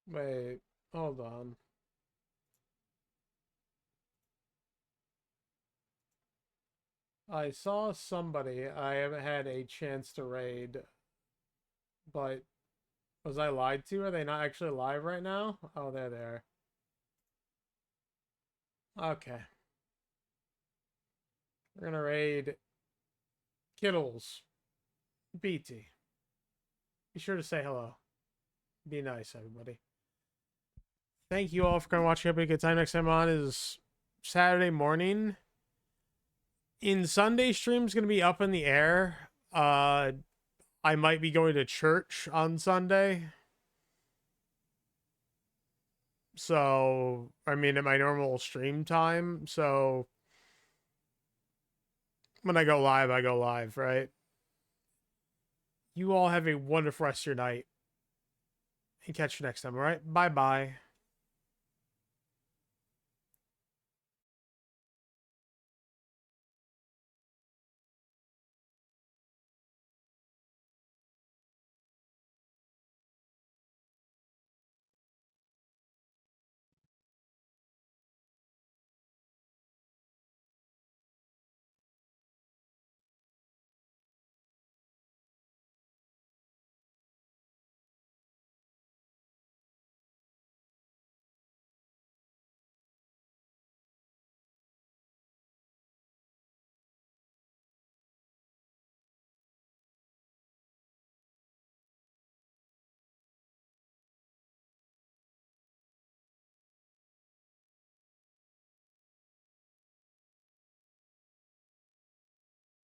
Wait, hold on. I saw somebody I haven't had a chance to raid, but was I lied to? Are they not actually live right now? Oh, they're there. Okay. We're gonna raid Kittles. BT. Be sure to say hello. Be nice, everybody. Thank you all for coming watching. Hope you have a good time. Next time on is Saturday morning. In Sunday stream's gonna be up in the air. I might be going to church on Sunday. So, I mean, at my normal stream time. So, when I go live, right? You all have a wonderful rest of your night. And catch you next time, all right? Bye bye.